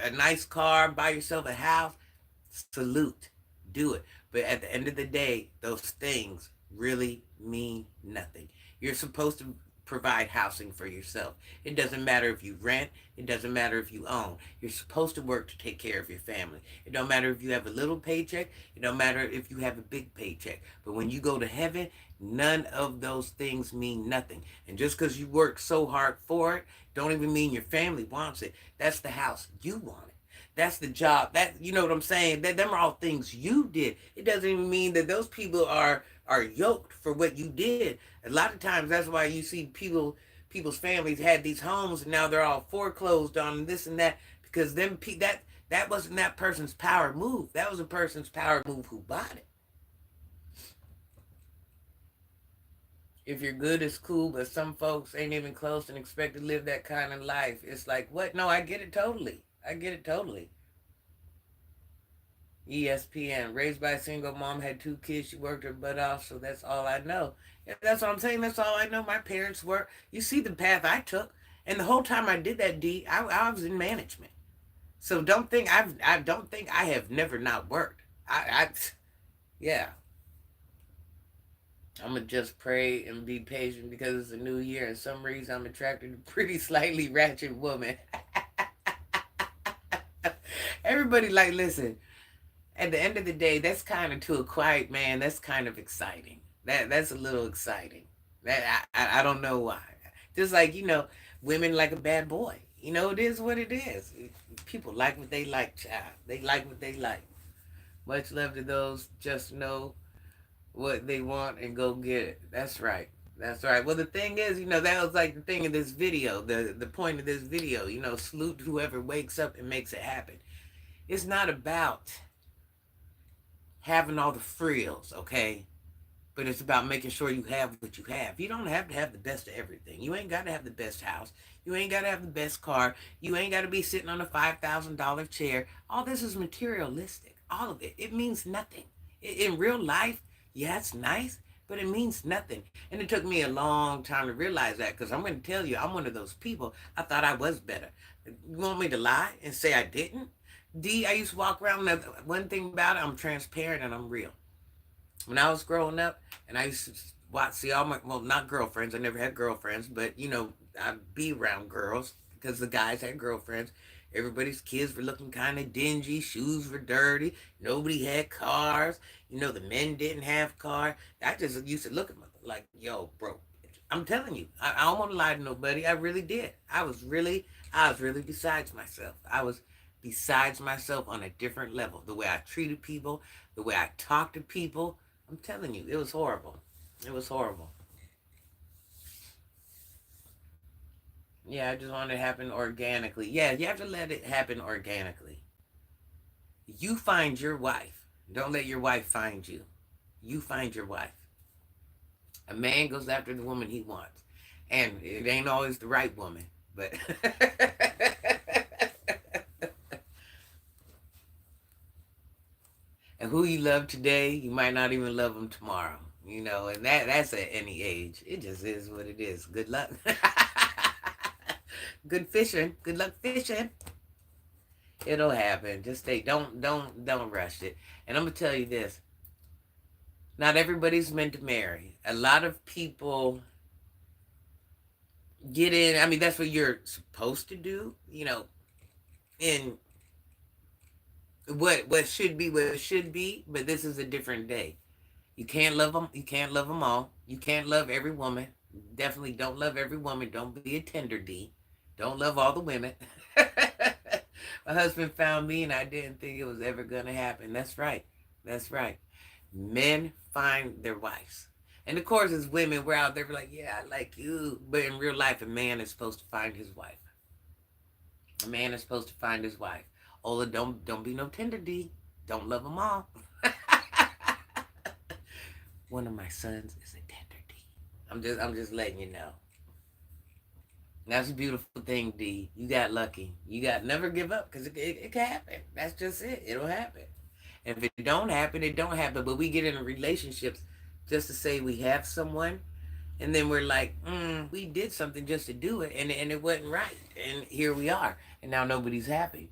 a nice car, buy yourself a house, salute, do it. But at the end of the day, those things really mean nothing. You're supposed to provide housing for yourself. It doesn't matter if you rent. It doesn't matter if you own. You're supposed to work to take care of your family. It don't matter if you have a little paycheck. It don't matter if you have a big paycheck. But when you go to heaven, none of those things mean nothing. And just because you work so hard for it, don't even mean your family wants it. That's the house you want. That's the job. That, you know what I'm saying? That them are all things you did. It doesn't even mean that those people are yoked for what you did. A lot of times that's why you see people's families had these homes and now they're all foreclosed on this and that because that wasn't that person's power move. That was a person's power move who bought it. If you're good, it's cool, but some folks ain't even close and expect to live that kind of life. It's like, what? No, I get it totally. I get it totally. ESPN, raised by a single mom, had 2 kids. She worked her butt off, so that's all I know. Yeah, that's what I'm saying. That's all I know. My parents were. You see the path I took, and the whole time I did that, I was in management. So I don't think I have never not worked. Yeah. I'm gonna just pray and be patient because it's a new year, and some reason I'm attracted to a pretty slightly ratchet woman. Everybody like, listen, at the end of the day, that's kind of to a quiet man. That's kind of exciting. That's a little exciting. That I don't know why. Just like women like a bad boy. It is what it is. People like what they like, child. They like what they like. Much love to those just know what they want and go get it. That's right. That's right. Well, the thing is, that was like the thing in this video. The point of this video, salute whoever wakes up and makes it happen. It's not about having all the frills, okay? But it's about making sure you have what you have. You don't have to have the best of everything. You ain't got to have the best house. You ain't got to have the best car. You ain't got to be sitting on a $5,000 chair. All this is materialistic. All of it. It means nothing. In real life, yeah, it's nice, but it means nothing. And it took me a long time to realize that because I'm going to tell you, I'm one of those people. I thought I was better. You want me to lie and say I didn't? I used to walk around. One thing about it, I'm transparent and I'm real. When I was growing up, and I used to watch, see all my, well, not girlfriends. I never had girlfriends, but I'd be around girls because the guys had girlfriends. Everybody's kids were looking kind of dingy. Shoes were dirty. Nobody had cars. The men didn't have cars. I just used to look at them like, yo, bro. I'm telling you, I don't want to lie to nobody. I really did. I was really besides myself. I was besides myself on a different level. The way I treated people, the way I talked to people. I'm telling you, it was horrible. It was horrible. Yeah, I just wanted it to happen organically. Yeah, you have to let it happen organically. You find your wife. Don't let your wife find you. You find your wife. A man goes after the woman he wants. And it ain't always the right woman, but and who you love today, you might not even love them tomorrow. And that's at any age. It just is what it is. Good luck. Good fishing. Good luck fishing. It'll happen. Just stay. Don't rush it. And I'm gonna tell you this. Not everybody's meant to marry. A lot of people get in. I mean, that's what you're supposed to do. And what should be what should be. But this is a different day. You can't love them. You can't love them all. You can't love every woman. Definitely don't love every woman. Don't be a tender D. Don't love all the women. My husband found me, and I didn't think it was ever going to happen. That's right. That's right. Men find their wives. And of course, as women, we're out there like, yeah, I like you. But in real life, a man is supposed to find his wife. A man is supposed to find his wife. Ola, don't be no tender D. Don't love them all. One of my sons is a tender D. I'm just letting you know. That's a beautiful thing, D. You got lucky. You got never give up because it can happen. That's just it. It'll happen. And if it don't happen, it don't happen. But we get into relationships just to say we have someone, and then we're like, we did something just to do it, and it wasn't right. And here we are, and now nobody's happy.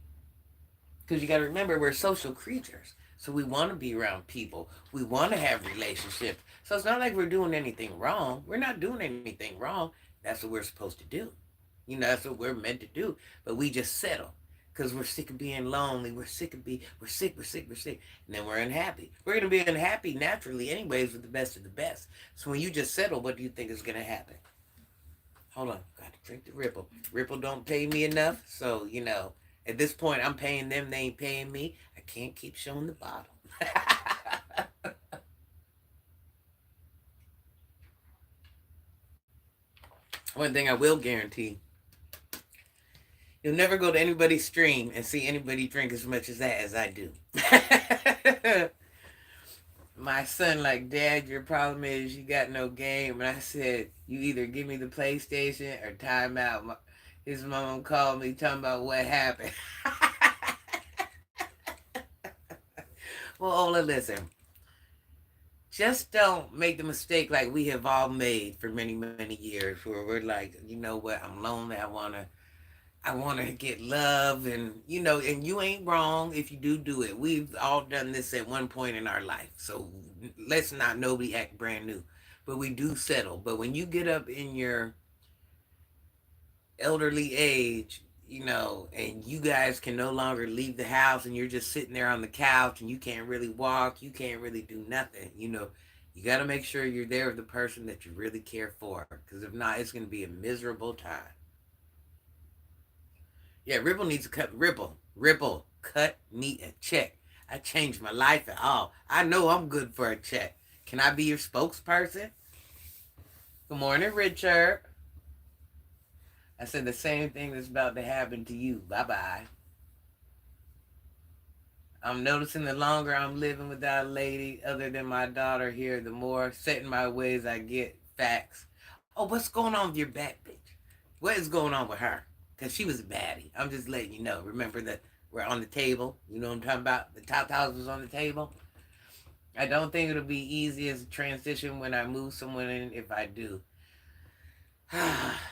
Because you got to remember, we're social creatures. So we want to be around people. We want to have relationships. So it's not like we're doing anything wrong. We're not doing anything wrong. That's what we're supposed to do. That's what we're meant to do. But we just settle because we're sick of being lonely. We're sick. And then we're unhappy. We're going to be unhappy naturally anyways with the best of the best. So when you just settle, what do you think is going to happen? Hold on. Got to drink the Ripple. Ripple don't pay me enough. So, at this point, I'm paying them. They ain't paying me. I can't keep showing the bottle. One thing I will guarantee, you'll never go to anybody's stream and see anybody drink as much as that as I do. My son like, Dad, your problem is you got no game. And I said, you either give me the PlayStation or time out. His mom called me talking about what happened. Well, Ola, listen. Just don't make the mistake like we have all made for many, many years where we're like, you know what, I'm lonely. I wanna get love, and and you ain't wrong if you do it. We've all done this at one point in our life. So let's not nobody act brand new. But we do settle. But when you get up in your elderly age, and you guys can no longer leave the house and you're just sitting there on the couch and you can't really walk, you can't really do nothing, you got to make sure you're there with the person that you really care for, because if not, it's going to be a miserable time. Yeah, Ripple needs to Ripple, cut me a check. I changed my life at all. I know I'm good for a check. Can I be your spokesperson? Good morning, Richard. I said the same thing that's about to happen to you. Bye-bye. I'm noticing the longer I'm living without a lady other than my daughter here, the more set in my ways I get. Facts. Oh, what's going on with your bad bitch? What is going on with her? Because she was a baddie. I'm just letting you know. Remember that we're on the table. You know what I'm talking about? The top house was on the table. I don't think it'll be easy as a transition when I move someone in, if I do.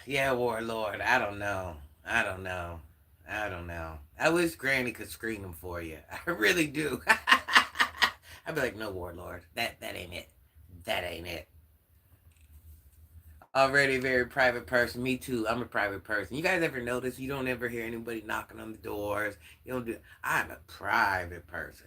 Yeah, Warlord. I don't know. I wish Granny could screen them for you. I really do. I'd be like, no, warlord, that ain't it. That ain't it. Already a very private person. Me too. I'm a private person. You guys ever notice you don't ever hear anybody knocking on the doors? You don't do. I'm a private person.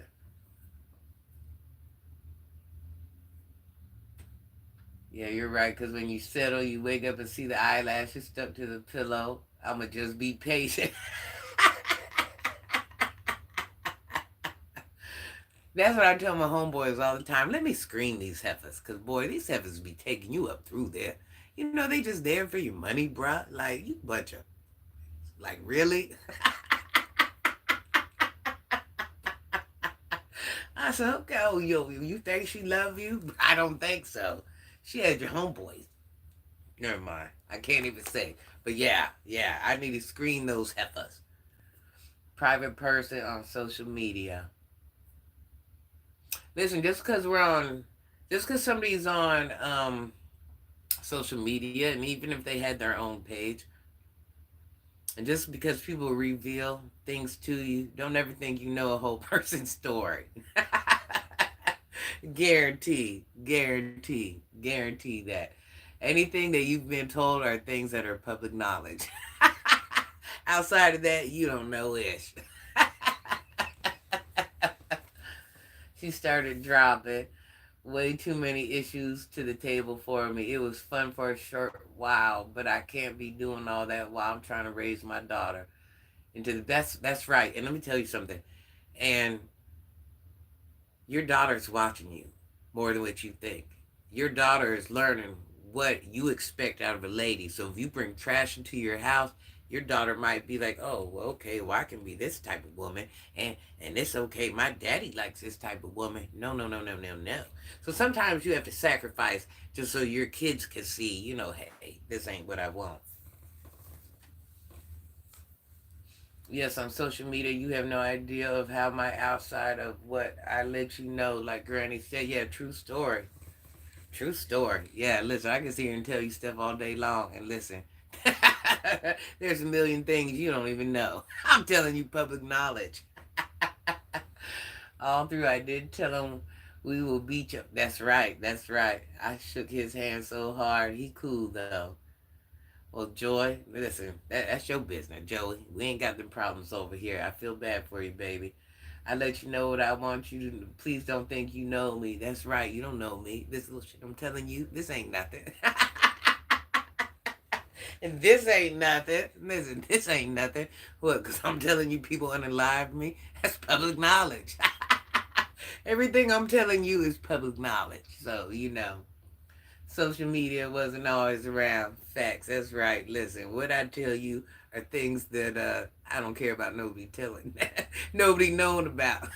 Yeah, you're right. Because when you settle, you wake up and see the eyelashes stuck to the pillow. I'ma just be patient. That's what I tell my homeboys all the time. Let me screen these heifers. Because, boy, these heifers be taking you up through there. You know, they just there for your money, bruh. Like, you bunch of, like, really? I said, okay, oh, you think she love you? I don't think so. She had your homeboys. Never mind. I can't even say. But yeah, I need to screen those heifers. Private person on social media. Listen, just because somebody's on social media, and even if they had their own page, and just because people reveal things to you, don't ever think you know a whole person's story. Guarantee that. Anything that you've been told are things that are public knowledge. Outside of that, you don't know ish. She started dropping way too many issues to the table for me. It was fun for a short while, but I can't be doing all that while I'm trying to raise my daughter into the best. That's right. And let me tell you something. And your daughter's watching you more than what you think. Your daughter is learning what you expect out of a lady. So if you bring trash into your house, your daughter might be like, oh, well, okay, well, I can be this type of woman, and it's okay. My daddy likes this type of woman. No. So sometimes you have to sacrifice just so your kids can see, hey, this ain't what I want. Yes, on social media, you have no idea of how my outside of what I let you know, like Granny said. Yeah, true story. True story. Yeah, listen, I can sit here and tell you stuff all day long. And listen, there's a million things you don't even know. I'm telling you public knowledge. All through, I did tell him we will beat you. That's right. That's right. I shook his hand so hard. He cool, though. Well, Joy, listen, that's your business, Joey. We ain't got them problems over here. I feel bad for you, baby. I let you know what I want you to. Please don't think you know me. That's right, you don't know me. This little shit I'm telling you, this ain't nothing. And this ain't nothing. Listen, this ain't nothing. What? Because I'm telling you people unalive me? That's public knowledge. Everything I'm telling you is public knowledge. So, social media wasn't always around. Facts, that's right. Listen, what I tell you are things that I don't care about nobody telling. Nobody knowing about.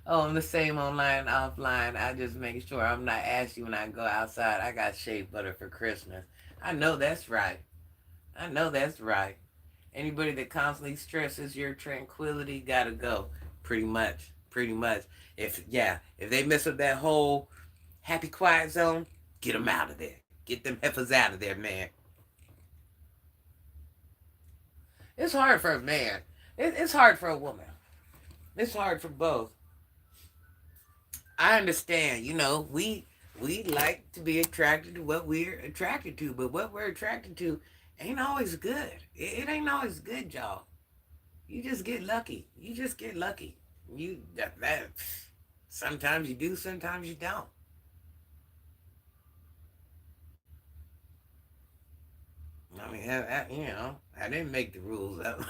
Oh, I'm the same online, offline. I just make sure I'm not ashy when I go outside. I got shea butter for Christmas. I know that's right. I know that's right. Anybody that constantly stresses your tranquility gotta go. Pretty much. Pretty much. If they mess up that whole happy quiet zone, get them out of there. Get them heifers out of there, man. It's hard for a man. It's hard for a woman. It's hard for both. I understand. We like to be attracted to what we're attracted to, but what we're attracted to ain't always good. It ain't always good, y'all. You just get lucky. You just get lucky. That sometimes you do, sometimes you don't. I mean, I didn't make the rules up.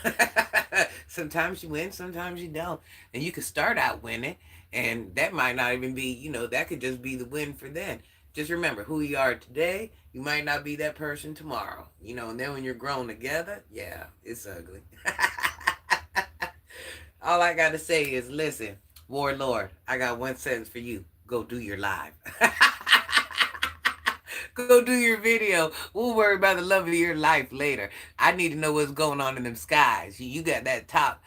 Sometimes you win, sometimes you don't. And you could start out winning, and that might not even be, that could just be the win for then. Just remember who you are today, you might not be that person tomorrow. And then when you're grown together, yeah, it's ugly. All I got to say is listen, Warlord, I got one sentence for you. Go do your live. Go do your video. We'll worry about the love of your life later. I need to know what's going on in them skies. You got that top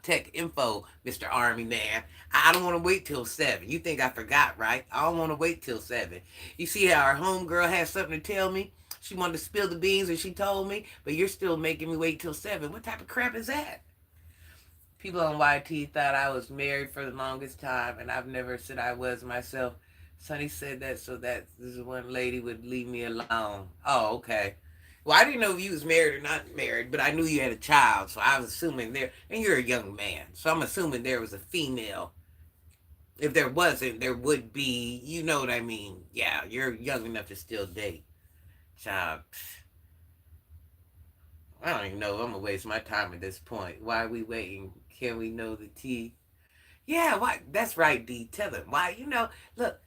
tech info, Mr. Army Man. I don't want to wait till 7. You think I forgot, right? I don't want to wait till 7. You see how our homegirl has something to tell me? She wanted to spill the beans and she told me, but you're still making me wait till 7. What type of crap is that? People on YT thought I was married for the longest time, and I've never said I was myself. Sonny said that so that this one lady would leave me alone. Oh, okay. Well, I didn't know if you was married or not married, but I knew you had a child, so I was assuming there, and you're a young man, so I'm assuming there was a female. If there wasn't, there would be. You know what I mean? Yeah, you're young enough to still date. Child, I don't even know if I'm gonna waste my time at this point. Why are we waiting? Can we know the tea? Yeah, why? That's right, D. Tell him why. Look,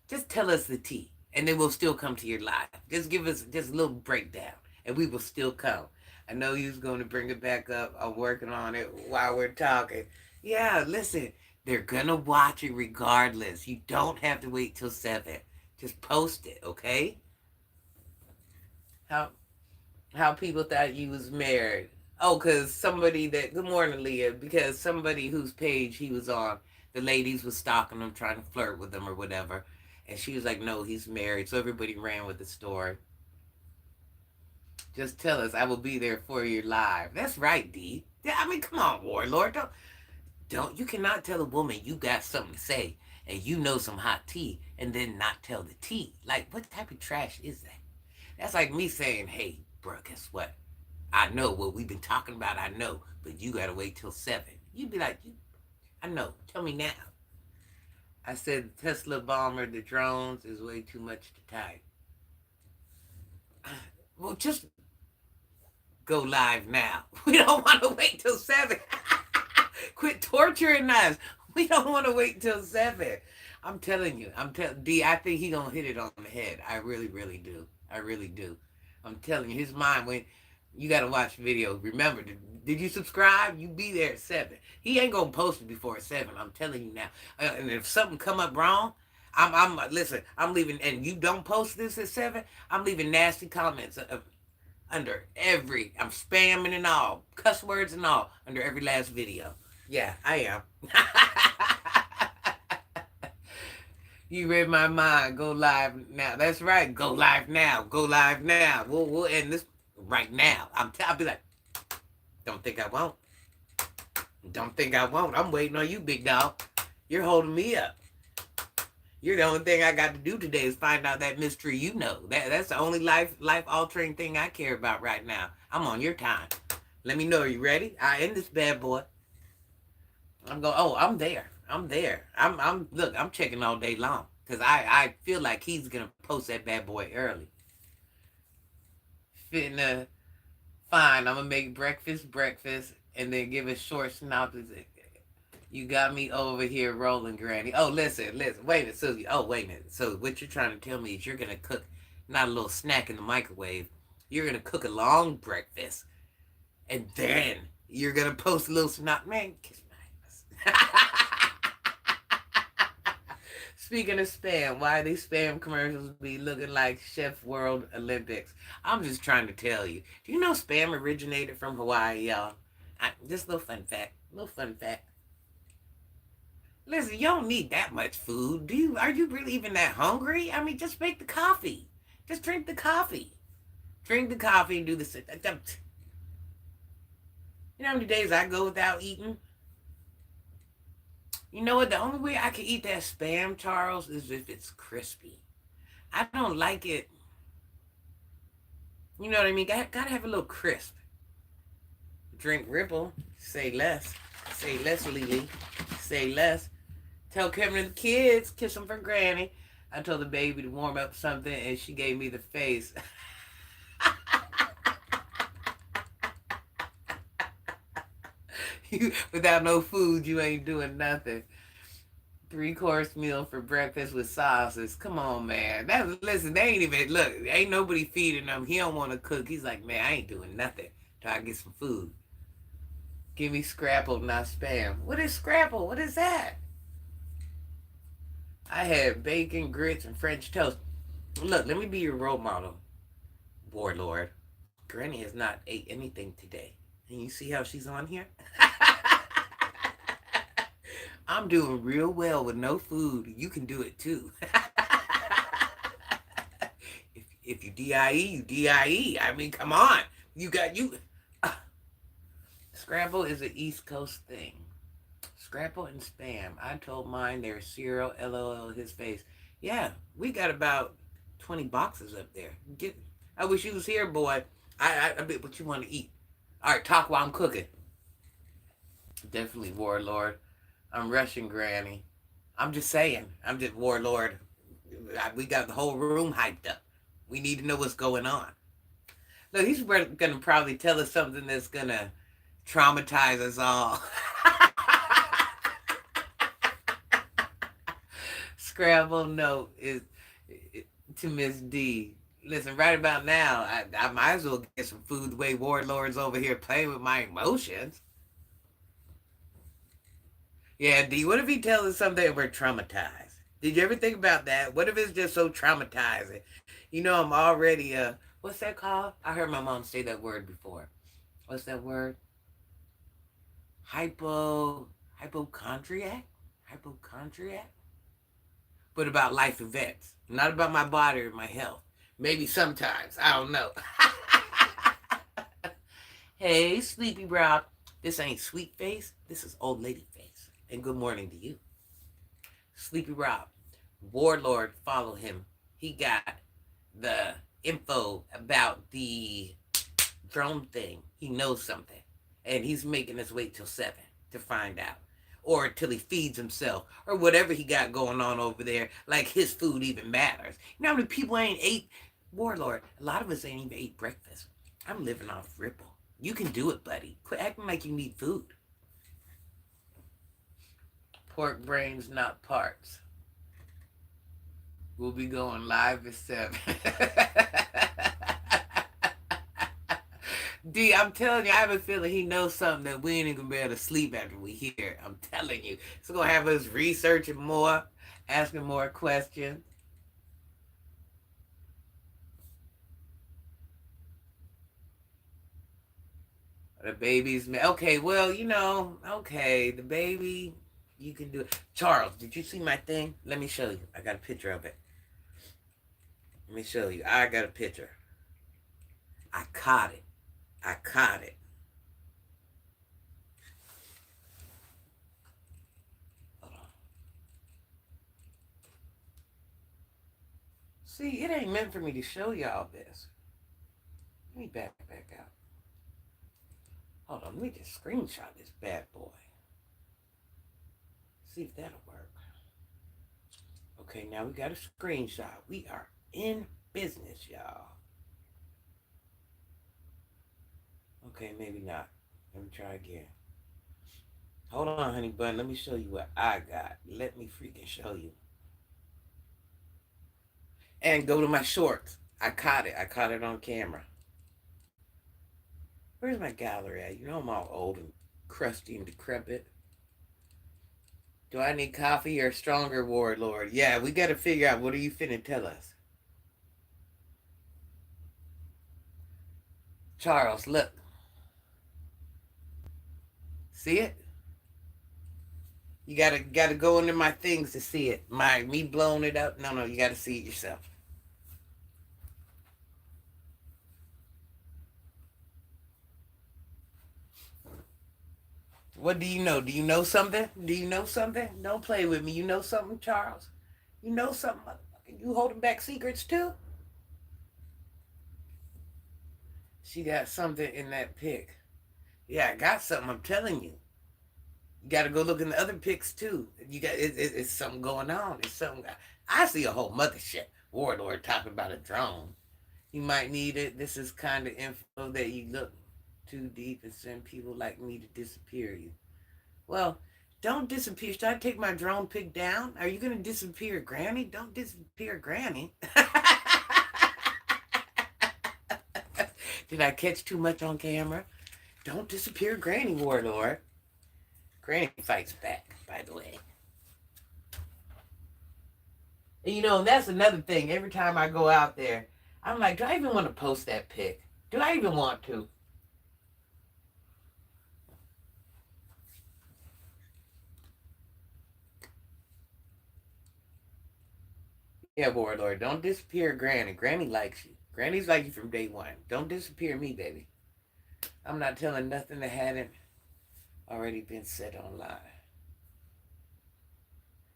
just tell us the tea, and then we'll still come to your live. Just give us just a little breakdown, and we will still come. I know you's going to bring it back up. I'm working on it while we're talking. Yeah, listen, they're gonna watch it regardless. You don't have to wait till 7. Just post it, okay? How how people thought you was married. Oh, because somebody that, good morning, Leah, because somebody whose page he was on, the ladies was stalking him, trying to flirt with him or whatever. And she was like, no, he's married. So everybody ran with the story. Just tell us, I will be there for you live. That's right, D. Yeah, I mean, come on, Warlord. You cannot tell a woman you got something to say and you know some hot tea and then not tell the tea. Like, what type of trash is that? That's like me saying, hey, bro, guess what? I know what we've been talking about. I know, but you gotta wait till 7. You'd be like, I know. Tell me now. I said the Tesla bomber, the drones is way too much to type. Well, just go live now. We don't want to wait till 7. Quit torturing us. We don't want to wait till 7. I'm telling you. D, I think he gonna hit it on the head. I really, really do. I really do. I'm telling you, his mind went. You got to watch the video. Remember, did you subscribe? You be there at 7. He ain't gonna post it before 7. I'm telling you now. And if something come up wrong, listen. I'm leaving, and you don't post this at 7. I'm leaving nasty comments under every. I'm spamming and all, cuss words and all under every last video. Yeah, I am. You read my mind. Go live now. That's right. Go live now. Go live now. We'll end this right now. I'll be like, don't think I won't. Don't think I won't. I'm waiting on you, big dog. You're holding me up. You're the only thing I got to do today is find out that mystery you know. That's the only life altering thing I care about right now. I'm on your time. Let me know. Are you ready? I end this bad boy. I'm going. Oh, I'm there. I'm there. Look, I'm checking all day long because I feel like he's gonna post that bad boy early. Fitna, fine. I'm gonna make breakfast, and then give a short synopsis. You got me over here rolling, Granny. Oh, listen. Wait a minute, Susie. Oh, wait a minute. So what you're trying to tell me is you're gonna cook not a little snack in the microwave. You're gonna cook a long breakfast, and then you're gonna post a little snap. Man, kiss my ass. Speaking of spam, why these spam commercials be looking like Chef World Olympics? I'm just trying to tell you. Do you know spam originated from Hawaii, y'all? Just a little fun fact. Listen, you don't need that much food. Are you really even that hungry? I mean, just make the coffee. Just drink the coffee. Drink the coffee and do the... You know how many days I go without eating? You know what? The only way I can eat that spam, Charles, is if it's crispy. I don't like it. You know what I mean? Gotta have a little crisp. Drink Ripple. Say less. Say less, Lily. Say less. Tell Kevin and the kids, kiss them for Granny. I told the baby to warm up something, and she gave me the face. Without no food, you ain't doing nothing. 3-course meal for breakfast with sauces. Come on, man. Listen, they ain't even, look, ain't nobody feeding them. He don't want to cook. He's like, man, I ain't doing nothing till I get some food. Give me Scrapple, not spam. What is Scrapple? What is that? I had bacon, grits, and French toast. Look, let me be your role model, Warlord. Granny has not ate anything today. And you see how she's on here? I'm doing real well with no food. You can do it too. if you DIE, you DIE. I mean, come on. Scrabble is an East Coast thing. Scrapple and spam. I told mine they're cereal. LOL. His face. Yeah, we got about 20 boxes up there. Get. I wish you was here, boy. I bet what you want to eat. All right, talk while I'm cooking. Definitely Warlord. I'm rushing Granny. I'm just saying. I'm just Warlord. We got the whole room hyped up. We need to know what's going on. Look, he's going to probably tell us something that's going to traumatize us all. Scramble note is to Miss D. Listen, right about now, I might as well get some food the way Warlord's over here playing with my emotions. Yeah, D, what if he tells us something and we're traumatized? Did you ever think about that? What if it's just so traumatizing? You know, I'm already, what's that called? I heard my mom say that word before. What's that word? Hypochondriac? Hypochondriac? But about life events, not about my body or my health. Maybe sometimes. I don't know. Hey, Sleepy Brow. This ain't sweet face. This is old lady face. And good morning to you. Sleepy Rob. Warlord, follow him. He got the info about the drone thing. He knows something. And he's making us wait till 7 to find out. Or until he feeds himself. Or whatever he got going on over there. Like his food even matters. You know how many people ain't ate? Warlord, a lot of us ain't even ate breakfast. I'm living off Ripple. You can do it, buddy. Quit acting like you need food. Pork brains, not parts. We'll be going live at 7. D, I'm telling you, I have a feeling he knows something that we ain't even gonna be able to sleep after we hear. I'm telling you. It's gonna have us researching more, asking more questions. The baby's okay. Well, you know, okay, the baby, you can do it. Charles, did you see my thing? Let me show you. I got a picture of it. Let me show you. I got a picture. I caught it. I caught it. Hold on. See, it ain't meant for me to show y'all this. Let me back out. Hold on, let me just screenshot this bad boy. See if that'll work. Okay, now we got a screenshot. We are in business, y'all. Okay, maybe not. Let me try again. Hold on, honey bun. Let me show you what I got. Let me freaking show you. And go to my shorts. I caught it. I caught it on camera. Where's my gallery at? You know I'm all old and crusty and decrepit. Do I need coffee or stronger, Warlord? Yeah, we got to figure out what are you finna tell us. Charles, look. See it? You gotta go into my things to see it. Me blowing it up. No, you gotta see it yourself. What do you know? Do you know something? Do you know something? Don't play with me. You know something, Charles? You know something, motherfucker? You holding back secrets too? She got something in that pic. Yeah, I got something. I'm telling you. You got to go look in the other pics too. You got it's something going on. It's something. I see a whole mothership. Warlord talking about a drone. You might need it. This is kind of info that you look too deep and send people like me to disappear you. Well, don't disappear. Should I take my drone pic down? Are you going to disappear Granny? Don't disappear Granny. Did I catch too much on camera? Don't disappear Granny, Warlord. Granny fights back, by the way. And you know, that's another thing. Every time I go out there, I'm like, do I even want to post that pic? Do I even want to? Yeah, Warlord, don't disappear Granny. Granny likes you. Granny's like you from day one. Don't disappear me, baby. I'm not telling nothing that hadn't already been set online.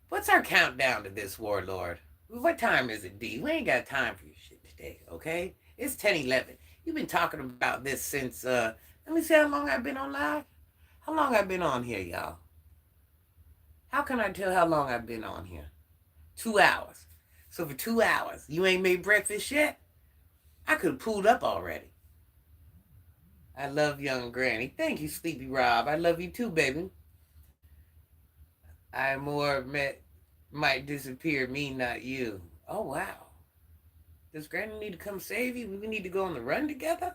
What's our countdown to this, Warlord? What time is it, D? We ain't got time for your shit today, okay? It's 10:11. You've been talking about this since, let me see how long I've been on live. How long I've been on here, y'all? How can I tell how long I've been on here? 2 hours. So for 2 hours, you ain't made breakfast yet? I could have pulled up already. I love young granny. Thank you, Sleepy Rob. I love you too, baby. I more met might disappear, me, not you. Oh, wow. Does granny need to come save you? We need to go on the run together?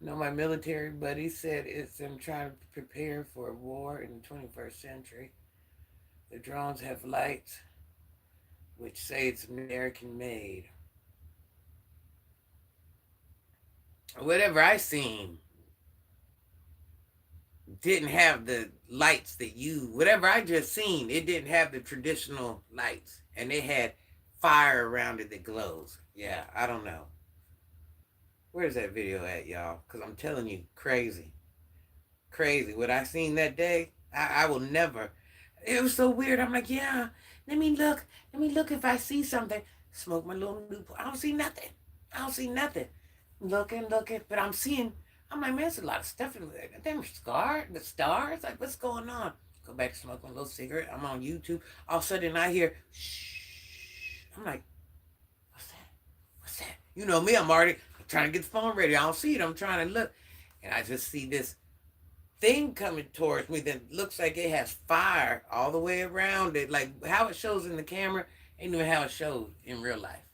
No, my military buddy said it's them trying to prepare for a war in the 21st century. The drones have lights, which say it's American made. Whatever I seen didn't have the lights that whatever I just seen, it didn't have the traditional lights. And it had fire around it that glows. Yeah, I don't know. Where's that video at, y'all? Because I'm telling you, crazy. Crazy. What I seen that day, I will never. It was so weird. I'm like, yeah, let me look. Let me look if I see something. Smoke my little Newport. I don't see nothing. I don't see nothing. Looking. But I'm seeing, I'm like, man, there's a lot of stuff in there. Them the stars. Like, what's going on? Go back to smoke my little cigarette. I'm on YouTube. All of a sudden, I hear, shh. I'm like, what's that? What's that? You know me, I'm already trying to get the phone ready. I don't see it. I'm trying to look. And I just see this thing coming towards me that looks like it has fire all the way around it. Like how it shows in the camera ain't even how it shows in real life.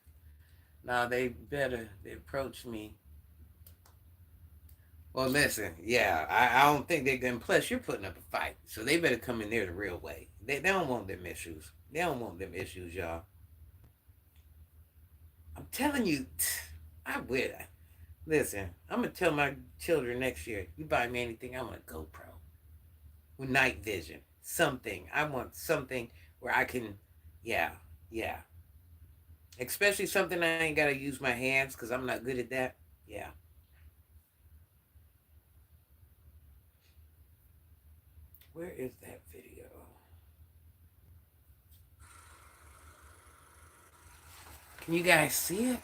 Now they approach me. Well, listen, yeah, I don't think they're gonna. Plus, you're putting up a fight, so they better come in there the real way. They don't want them issues. They don't want them issues, y'all. I'm telling you, I will. Listen, I'm gonna tell my children next year, you buy me anything, I want a GoPro with night vision, something. I want something where I can, yeah. Especially something I ain't gotta use my hands because I'm not good at that. Yeah. Where is that video? Can you guys see it?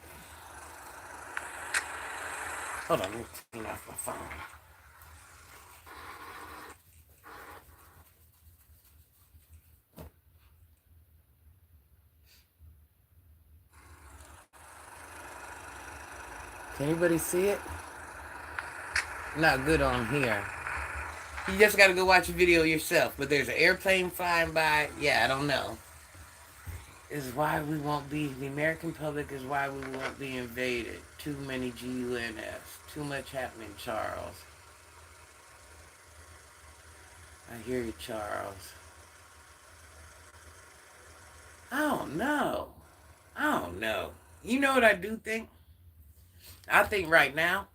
Hold on, let me turn off my phone. Can anybody see it? Not good on here. You just gotta go watch the video yourself. But there's an airplane flying by. Yeah, I don't know. Is why we won't be, the American public is why we won't be invaded. Too many GUNS. Too much happening, Charles. I hear you, Charles. I don't know. You know what I do think? I think right now,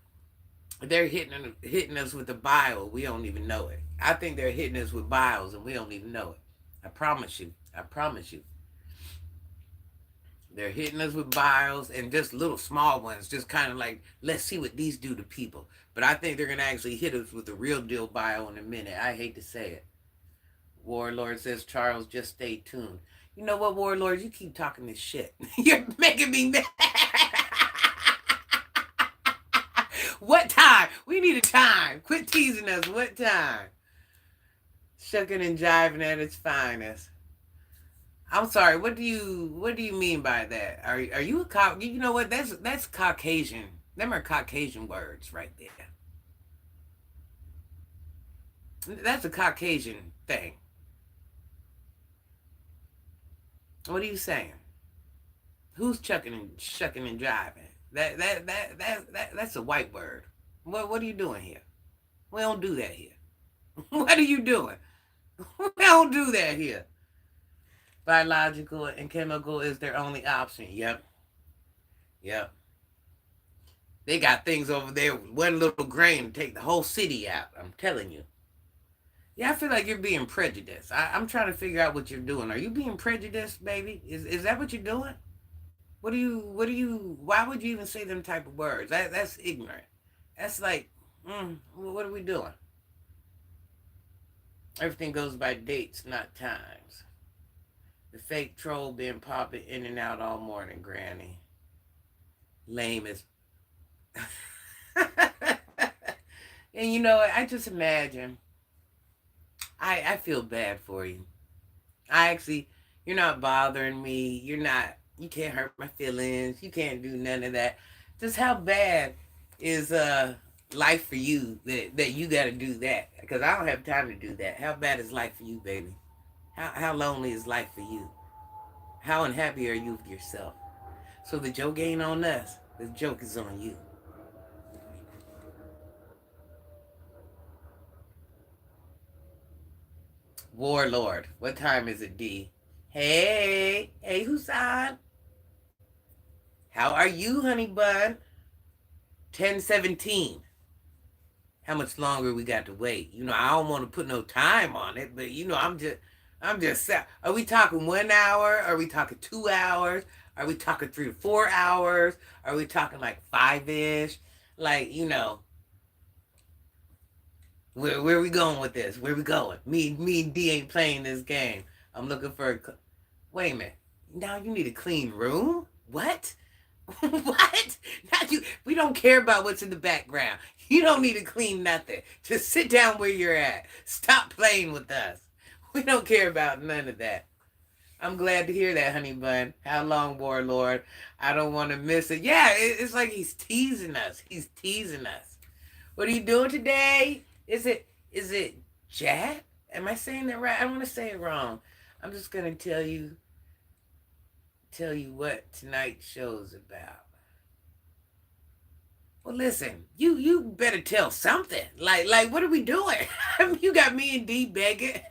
they're hitting us with the bile. We don't even know it. I think they're hitting us with biles and we don't even know it. I promise you. They're hitting us with biles and just little small ones, just kind of like, let's see what these do to people. But I think they're going to actually hit us with the real deal bile in a minute. I hate to say it. Warlord says, Charles, just stay tuned. You know what, Warlord? You keep talking this shit. You're making me mad. What time? We need a time. Quit teasing us. What time? Shucking and jiving at its finest. I'm sorry. What do you mean by that? Are you a you know what? That's Caucasian. Them are Caucasian words right there. That's a Caucasian thing. What are you saying? Who's shucking and jiving? That's a white word. What are you doing here? We don't do that here. What are you doing? We don't do that here. Biological and chemical is their only option. Yep. They got things over there with one little grain to take the whole city out. I'm telling you. Yeah, I feel like you're being prejudiced. I'm trying to figure out what you're doing. Are you being prejudiced, baby? Is that what you're doing? Why would you even say them type of words? That's ignorant. That's like, what are we doing? Everything goes by dates, not times. The fake troll been popping in and out all morning, Granny. Lame as... And you know what? I just imagine. I feel bad for you. I actually, you're not bothering me. You can't hurt my feelings. You can't do none of that. Just how bad is life for you that you got to do that? Because I don't have time to do that. How bad is life for you, baby? How lonely is life for you? How unhappy are you with yourself? So the joke ain't on us. The joke is on you. Warlord. What time is it, D? Hey, Husan. How are you, honey bun? 10:17. How much longer we got to wait? I don't want to put no time on it, but I'm just sad. Are we talking 1 hour? Are we talking 2 hours? Are we talking 3 to 4 hours? Are we talking like five-ish? Like, where are we going with this? Where are we going? Me and D ain't playing this game. I'm looking for wait a minute. Now you need a clean room? What? What? Not you. We don't care about what's in the background. You don't need to clean nothing. Just sit down where you're at. Stop playing with us. We don't care about none of that. I'm glad to hear that, honey bun. How long, Warlord? I don't want to miss it. Yeah, it's like he's teasing us. He's teasing us. What are you doing today? Is it Jack? Am I saying that right? I don't want to say it wrong. I'm just gonna tell you what tonight's show's about. Well, listen, you better tell something. Like what are we doing? You got me and D begging.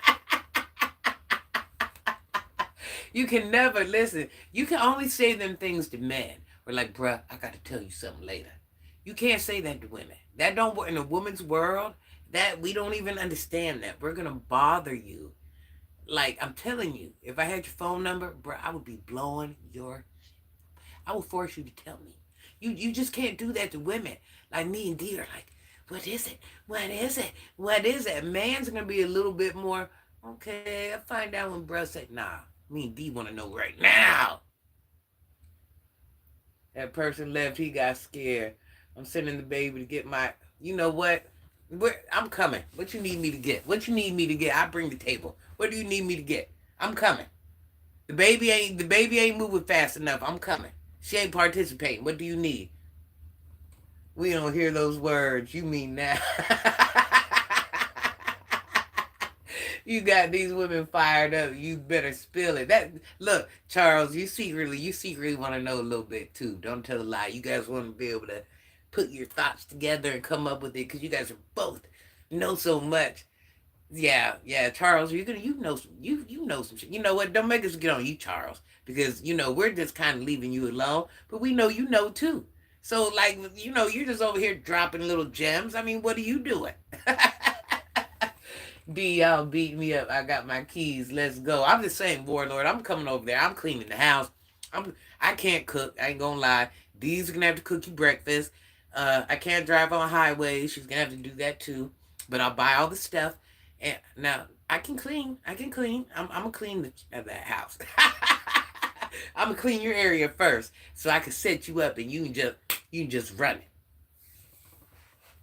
You can never listen. You can only say them things to men. We're like, bruh, I got to tell you something later. You can't say that to women. That don't work in a woman's world. That we don't even understand that. We're gonna bother you. Like I'm telling you, if I had your phone number, bruh, I would be blowing your. I will force you to tell me. You just can't do that to women. Like me and D are like, what is it? What is it? What is it? Man's gonna be a little bit more, okay, I'll find out when bruh said, nah, me and D wanna know right now. That person left, he got scared. I'm sending the baby to get my, you know what? I'm coming. What you need me to get? What you need me to get? I bring the table. What do you need me to get? I'm coming. The baby ain't moving fast enough. I'm coming. She ain't participating. What do you need? We don't hear those words. You mean now? You got these women fired up. You better spill it. That look, Charles. You secretly want to know a little bit too. Don't tell a lie. You guys want to be able to put your thoughts together and come up with it because you guys are both know so much. Yeah, Charles, you know some shit. You know what? Don't make us get on you, Charles, because we're just kind of leaving you alone, but we know you know too. So like you're just over here dropping little gems. I mean, what are you doing? D, y'all beat me up. I got my keys. Let's go. I'm just saying, Warlord. I'm coming over there. I'm cleaning the house. I can't cook. I ain't gonna lie. D's gonna have to cook you breakfast. I can't drive on highways. She's gonna have to do that too. But I'll buy all the stuff. And now I can clean. I can clean. I'm gonna clean that house. I'm gonna clean your area first, so I can set you up, and you can just run it.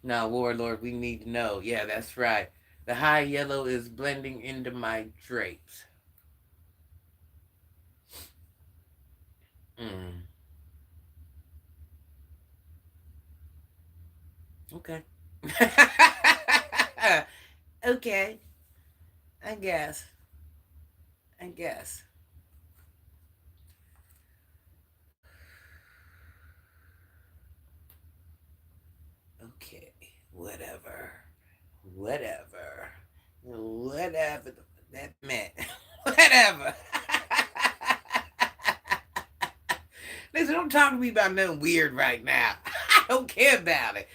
Now, Warlord, we need to know. Yeah, that's right. The high yellow is blending into my drapes. Mm. Okay. Okay. I guess. I guess. Okay. Whatever. Whatever. Whatever that meant. Whatever. Listen, don't talk to me about nothing weird right now. I don't care about it.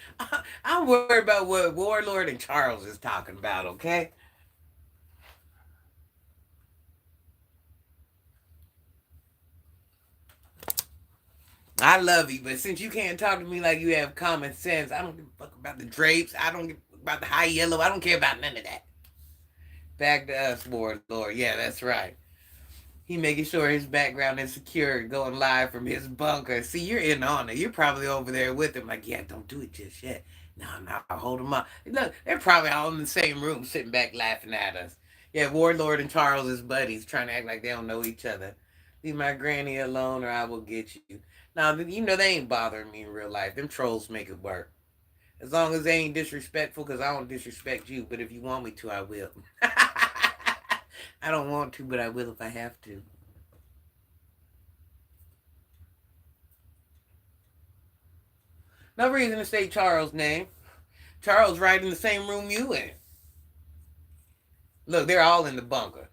I'm worried about what Warlord and Charles is talking about, okay? I love you, but since you can't talk to me like you have common sense, I don't give a fuck about the drapes. I don't give a fuck about the high yellow. I don't care about none of that. Back to us, Lord. Yeah, that's right. He making sure his background is secure, going live from his bunker. See, you're in on it. You're probably over there with him, like, yeah, don't do it just yet. No, no, hold him up. Look, they're probably all in the same room, sitting back laughing at us. Yeah, Warlord and Charles is buddies, trying to act like they don't know each other. Leave my granny alone, or I will get you. Now, you know they ain't bothering me in real life. Them trolls make it work. As long as they ain't disrespectful, because I don't disrespect you. But if you want me to, I will. I don't want to, but I will if I have to. No reason to say Charles' name. Charles right in the same room you in. Look, they're all in the bunker.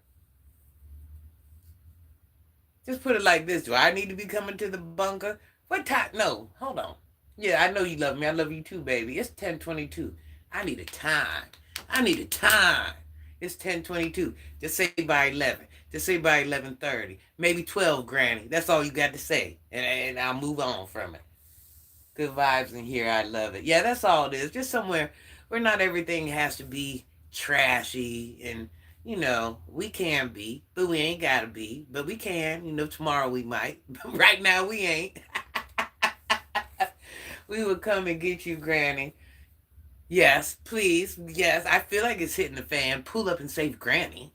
Just put it like this. Do I need to be coming to the bunker? What time? No, hold on. Yeah, I know you love me. I love you too, baby. It's 10:22. I need a time. I need a time. It's 10:22. Just say by 11. Just say by 11:30. Maybe 12, Granny. That's all you got to say. And I'll move on from it. Good vibes in here. I love it. Yeah, that's all it is. Just somewhere where not everything has to be trashy and we can be, but we ain't gotta be. But we can, tomorrow we might. But right now we ain't. We would come and get you, Granny. Yes, please. Yes, I feel like it's hitting the fan. Pull up and save Granny.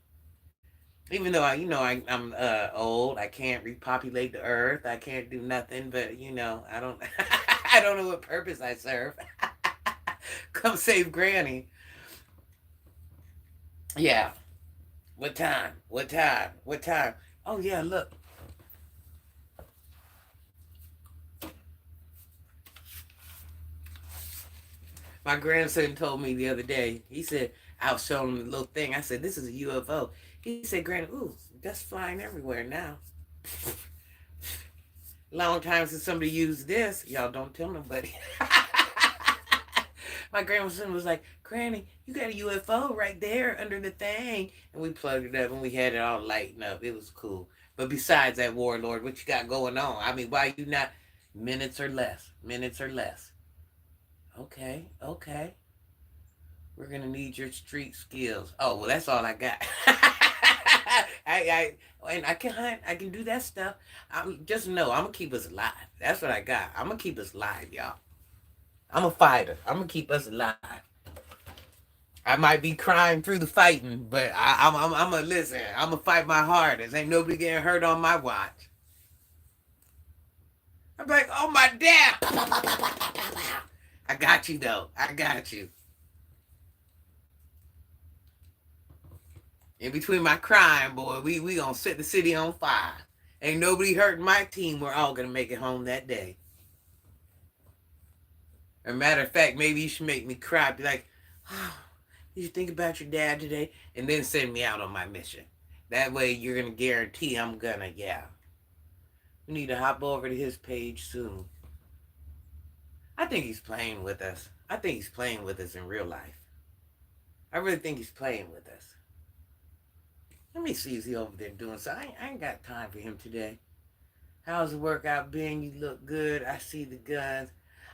Even though I'm old, I can't repopulate the earth. I can't do nothing. But I don't. I don't know what purpose I serve. Come save Granny. Yeah. What time? What time? What time? Oh yeah, look. My grandson told me the other day. He said I was showing him the little thing. I said this is a UFO. He said, "Granny, ooh, that's flying everywhere now." Long time since somebody used this. Y'all don't tell nobody. My grandson was like, "Granny, you got a UFO right there under the thing." And we plugged it up and we had it all lighting up. It was cool. But besides that, Warlord, what you got going on? I mean, why you not minutes or less? Minutes or less. Okay, okay. We're gonna need your street skills. Oh, well, that's all I got. And I can hunt. I can do that stuff. Just know I'm gonna keep us alive. That's what I got. I'm gonna keep us alive, y'all. I'm a fighter. I'm gonna keep us alive. I might be crying through the fighting, but I'm gonna listen. I'm gonna fight my hardest. Ain't nobody getting hurt on my watch. I'm like, oh my dad. I got you though. I got you. In between my crying, boy, we gonna set the city on fire. Ain't nobody hurting my team. We're all gonna make it home that day. As a matter of fact, maybe you should make me cry. Be like, oh, did you think about your dad today? And then send me out on my mission. That way you're gonna guarantee I'm gonna, yeah. We need to hop over to his page soon. I think he's playing with us. I think he's playing with us in real life. I really think he's playing with us. Let me see if he's over there doing something. I ain't got time for him today. How's the workout been? You look good. I see the guns.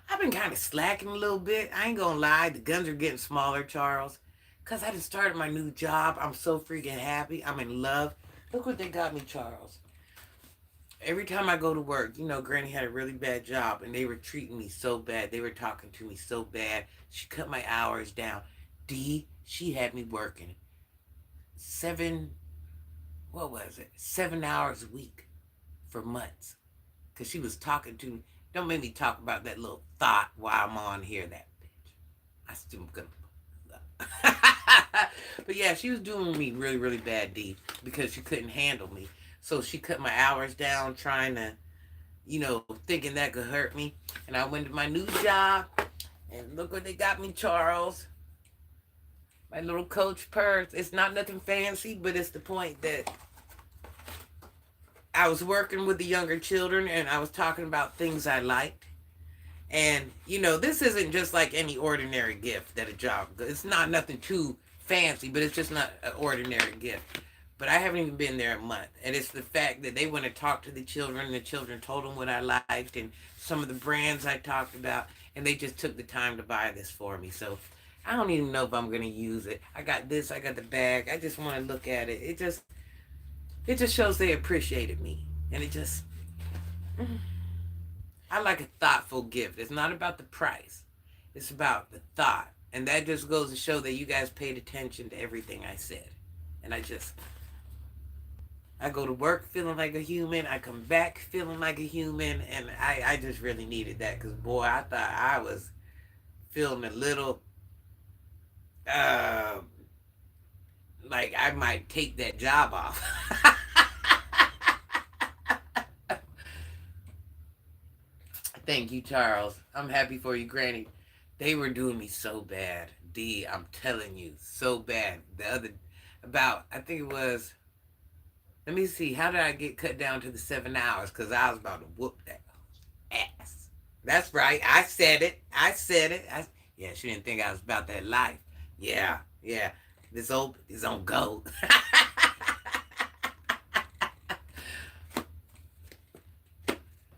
I've been kind of slacking a little bit. I ain't gonna lie. The guns are getting smaller, Charles. Because I just started my new job. I'm so freaking happy. I'm in love. Look what they got me, Charles. Every time I go to work, Granny had a really bad job and they were treating me so bad. They were talking to me so bad. She cut my hours down. She had me working 7 hours a week for months. Because she was talking to me. Don't make me talk about that little thought while I'm on here, that bitch. I still gonna. But yeah, she was doing me really, really bad, D, because she couldn't handle me. So she cut my hours down, trying to, thinking that could hurt me. And I went to my new job, and look what they got me, Charles. My little Coach purse. It's not nothing fancy, but it's the point that I was working with the younger children, and I was talking about things I liked. And, this isn't just like any ordinary gift that a job, it's not nothing too fancy, but it's just not an ordinary gift. But I haven't even been there a month. And it's the fact that they went to talk to the children, and the children told them what I liked and some of the brands I talked about, and they just took the time to buy this for me. So I don't even know if I'm gonna use it. I got this, I got the bag. I just want to look at it. It just shows they appreciated me. And it just I like a thoughtful gift. It's not about the price. It's about the thought. And that just goes to show that you guys paid attention to everything I said. And I go to work feeling like a human. I come back feeling like a human. And I just really needed that because, boy, I thought I was feeling a little uh, like I might take that job off. Thank you, Charles. I'm happy for you, Granny. They were doing me so bad. D, I'm telling you, so bad. I think it was, let me see, how did I get cut down to the 7 hours? Because I was about to whoop that ass. That's right. I said it. Yeah, she didn't think I was about that life. Yeah, yeah. This old is on go.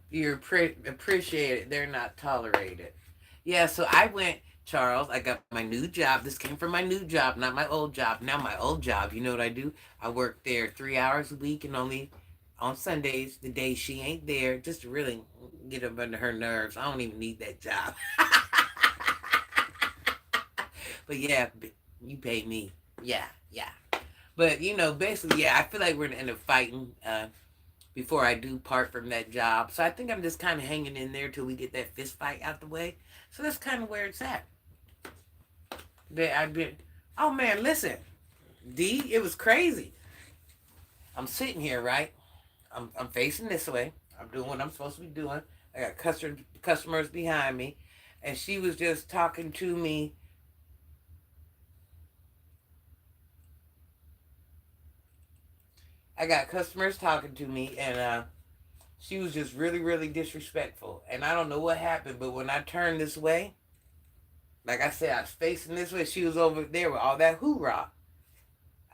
You're appreciated. They're not tolerated. Yeah, so I went, Charles, I got my new job. This came from my new job, not my old job. Now my old job, you know what I do? I work there 3 hours a week and only on Sundays, the day she ain't there, just to really get up under her nerves. I don't even need that job. But yeah, you pay me. Yeah, yeah. But basically, yeah, I feel like we're gonna end up fighting before I do part from that job. So I think I'm just kind of hanging in there till we get that fist fight out the way. So that's kind of where it's at. That I've been. Oh man, listen, D, it was crazy. I'm sitting here, right? I'm facing this way. I'm doing what I'm supposed to be doing. I got customers behind me, and she was just talking to me. I got customers talking to me, and she was just really, really disrespectful. And I don't know what happened, but when I turned this way, like I said, I was facing this way. She was over there with all that hoorah.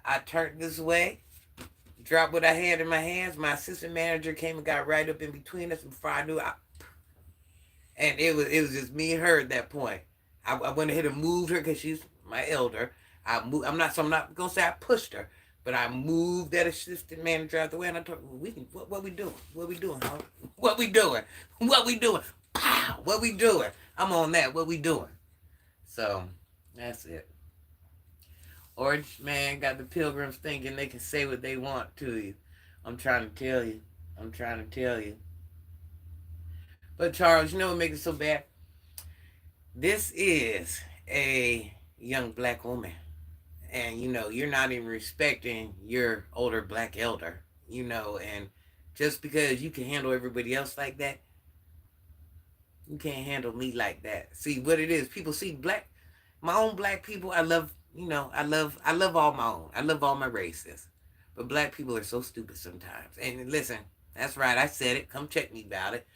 I turned this way, dropped what I had in my hands. My assistant manager came and got right up in between us before I knew. And it was just me and her at that point. I went ahead and moved her because she's my elder. I'm not gonna say I pushed her, but I moved that assistant manager out the way, and I told her, what we doing? What we doing, huh? What we doing? What we doing? Pow! What we doing? I'm on that. What we doing? So that's it. Orange man got the pilgrims thinking they can say what they want to you. I'm trying to tell you. I'm trying to tell you. But Charles, you know what makes it so bad? This is a young black woman. And you're not even respecting your older black elder, and just because you can handle everybody else like that, you can't handle me like that. See what it is, people see my own black people. I love, I love all my own. I love all my races. But black people are so stupid sometimes. And listen, that's right, I said it. Come check me about it.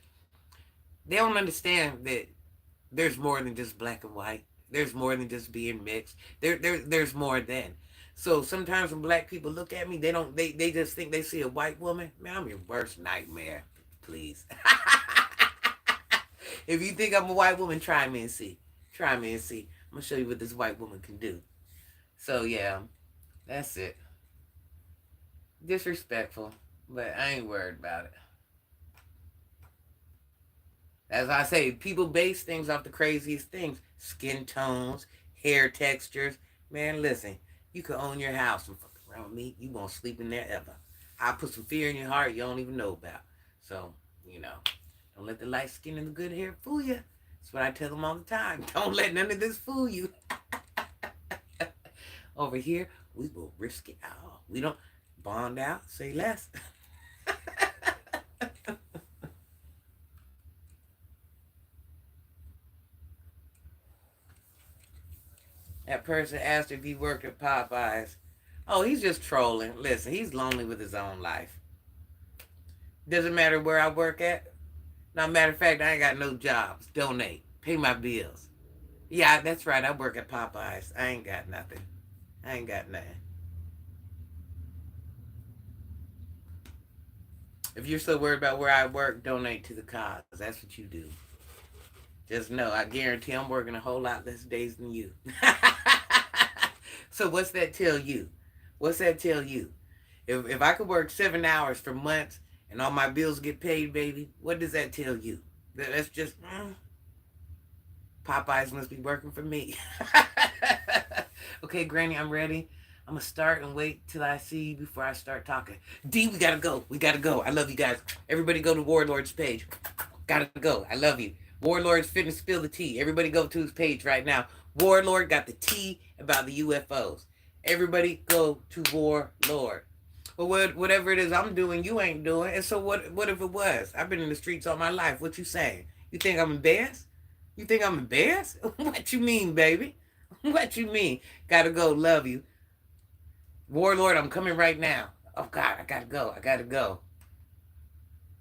They don't understand that there's more than just black and white. There's more than just being mixed. There's more than. So sometimes when black people look at me, they just think they see a white woman. Man, I'm your worst nightmare. Please. If you think I'm a white woman, try me and see. Try me and see. I'm gonna show you what this white woman can do. So yeah, that's it. Disrespectful, but I ain't worried about it. As I say, people base things off the craziest things. Skin tones, hair textures. Man, listen, you could own your house and fuck around with me. You won't sleep in there ever. I'll put some fear in your heart you don't even know about. So, don't let the light skin and the good hair fool you. That's what I tell them all the time. Don't let none of this fool you. Over here, we will risk it all. We don't bond out, say less. That person asked if he worked at Popeyes. Oh, he's just trolling. Listen, he's lonely with his own life. Doesn't matter where I work at. Now, matter of fact, I ain't got no jobs. Donate. Pay my bills. Yeah, that's right. I work at Popeyes. I ain't got nothing. I ain't got nothing. If you're so worried about where I work, donate to the cause. That's what you do. Just know, I guarantee I'm working a whole lot less days than you. So what's that tell you? What's that tell you? If I could work 7 hours for months and all my bills get paid, baby, what does that tell you? That's just Popeyes must be working for me. Okay, Granny, I'm ready. I'm gonna start and wait till I see you before I start talking. D, we gotta go. We gotta go. I love you guys. Everybody go to Warlord's page. Gotta go. I love you. Warlord's Fitness Spill the Tea. Everybody go to his page right now. Warlord got the tea about the UFOs. Everybody go to Warlord. Well, whatever it is I'm doing, you ain't doing. And so what if it was? I've been in the streets all my life. What you saying? You think I'm embarrassed? You think I'm embarrassed? What you mean, baby? What you mean? Gotta go. Love you. Warlord, I'm coming right now. Oh, God, I gotta go. I gotta go.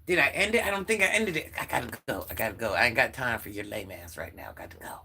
Did I end it? I don't think I ended it. I gotta go. I gotta go. I ain't got time for your lame ass right now. I got to go.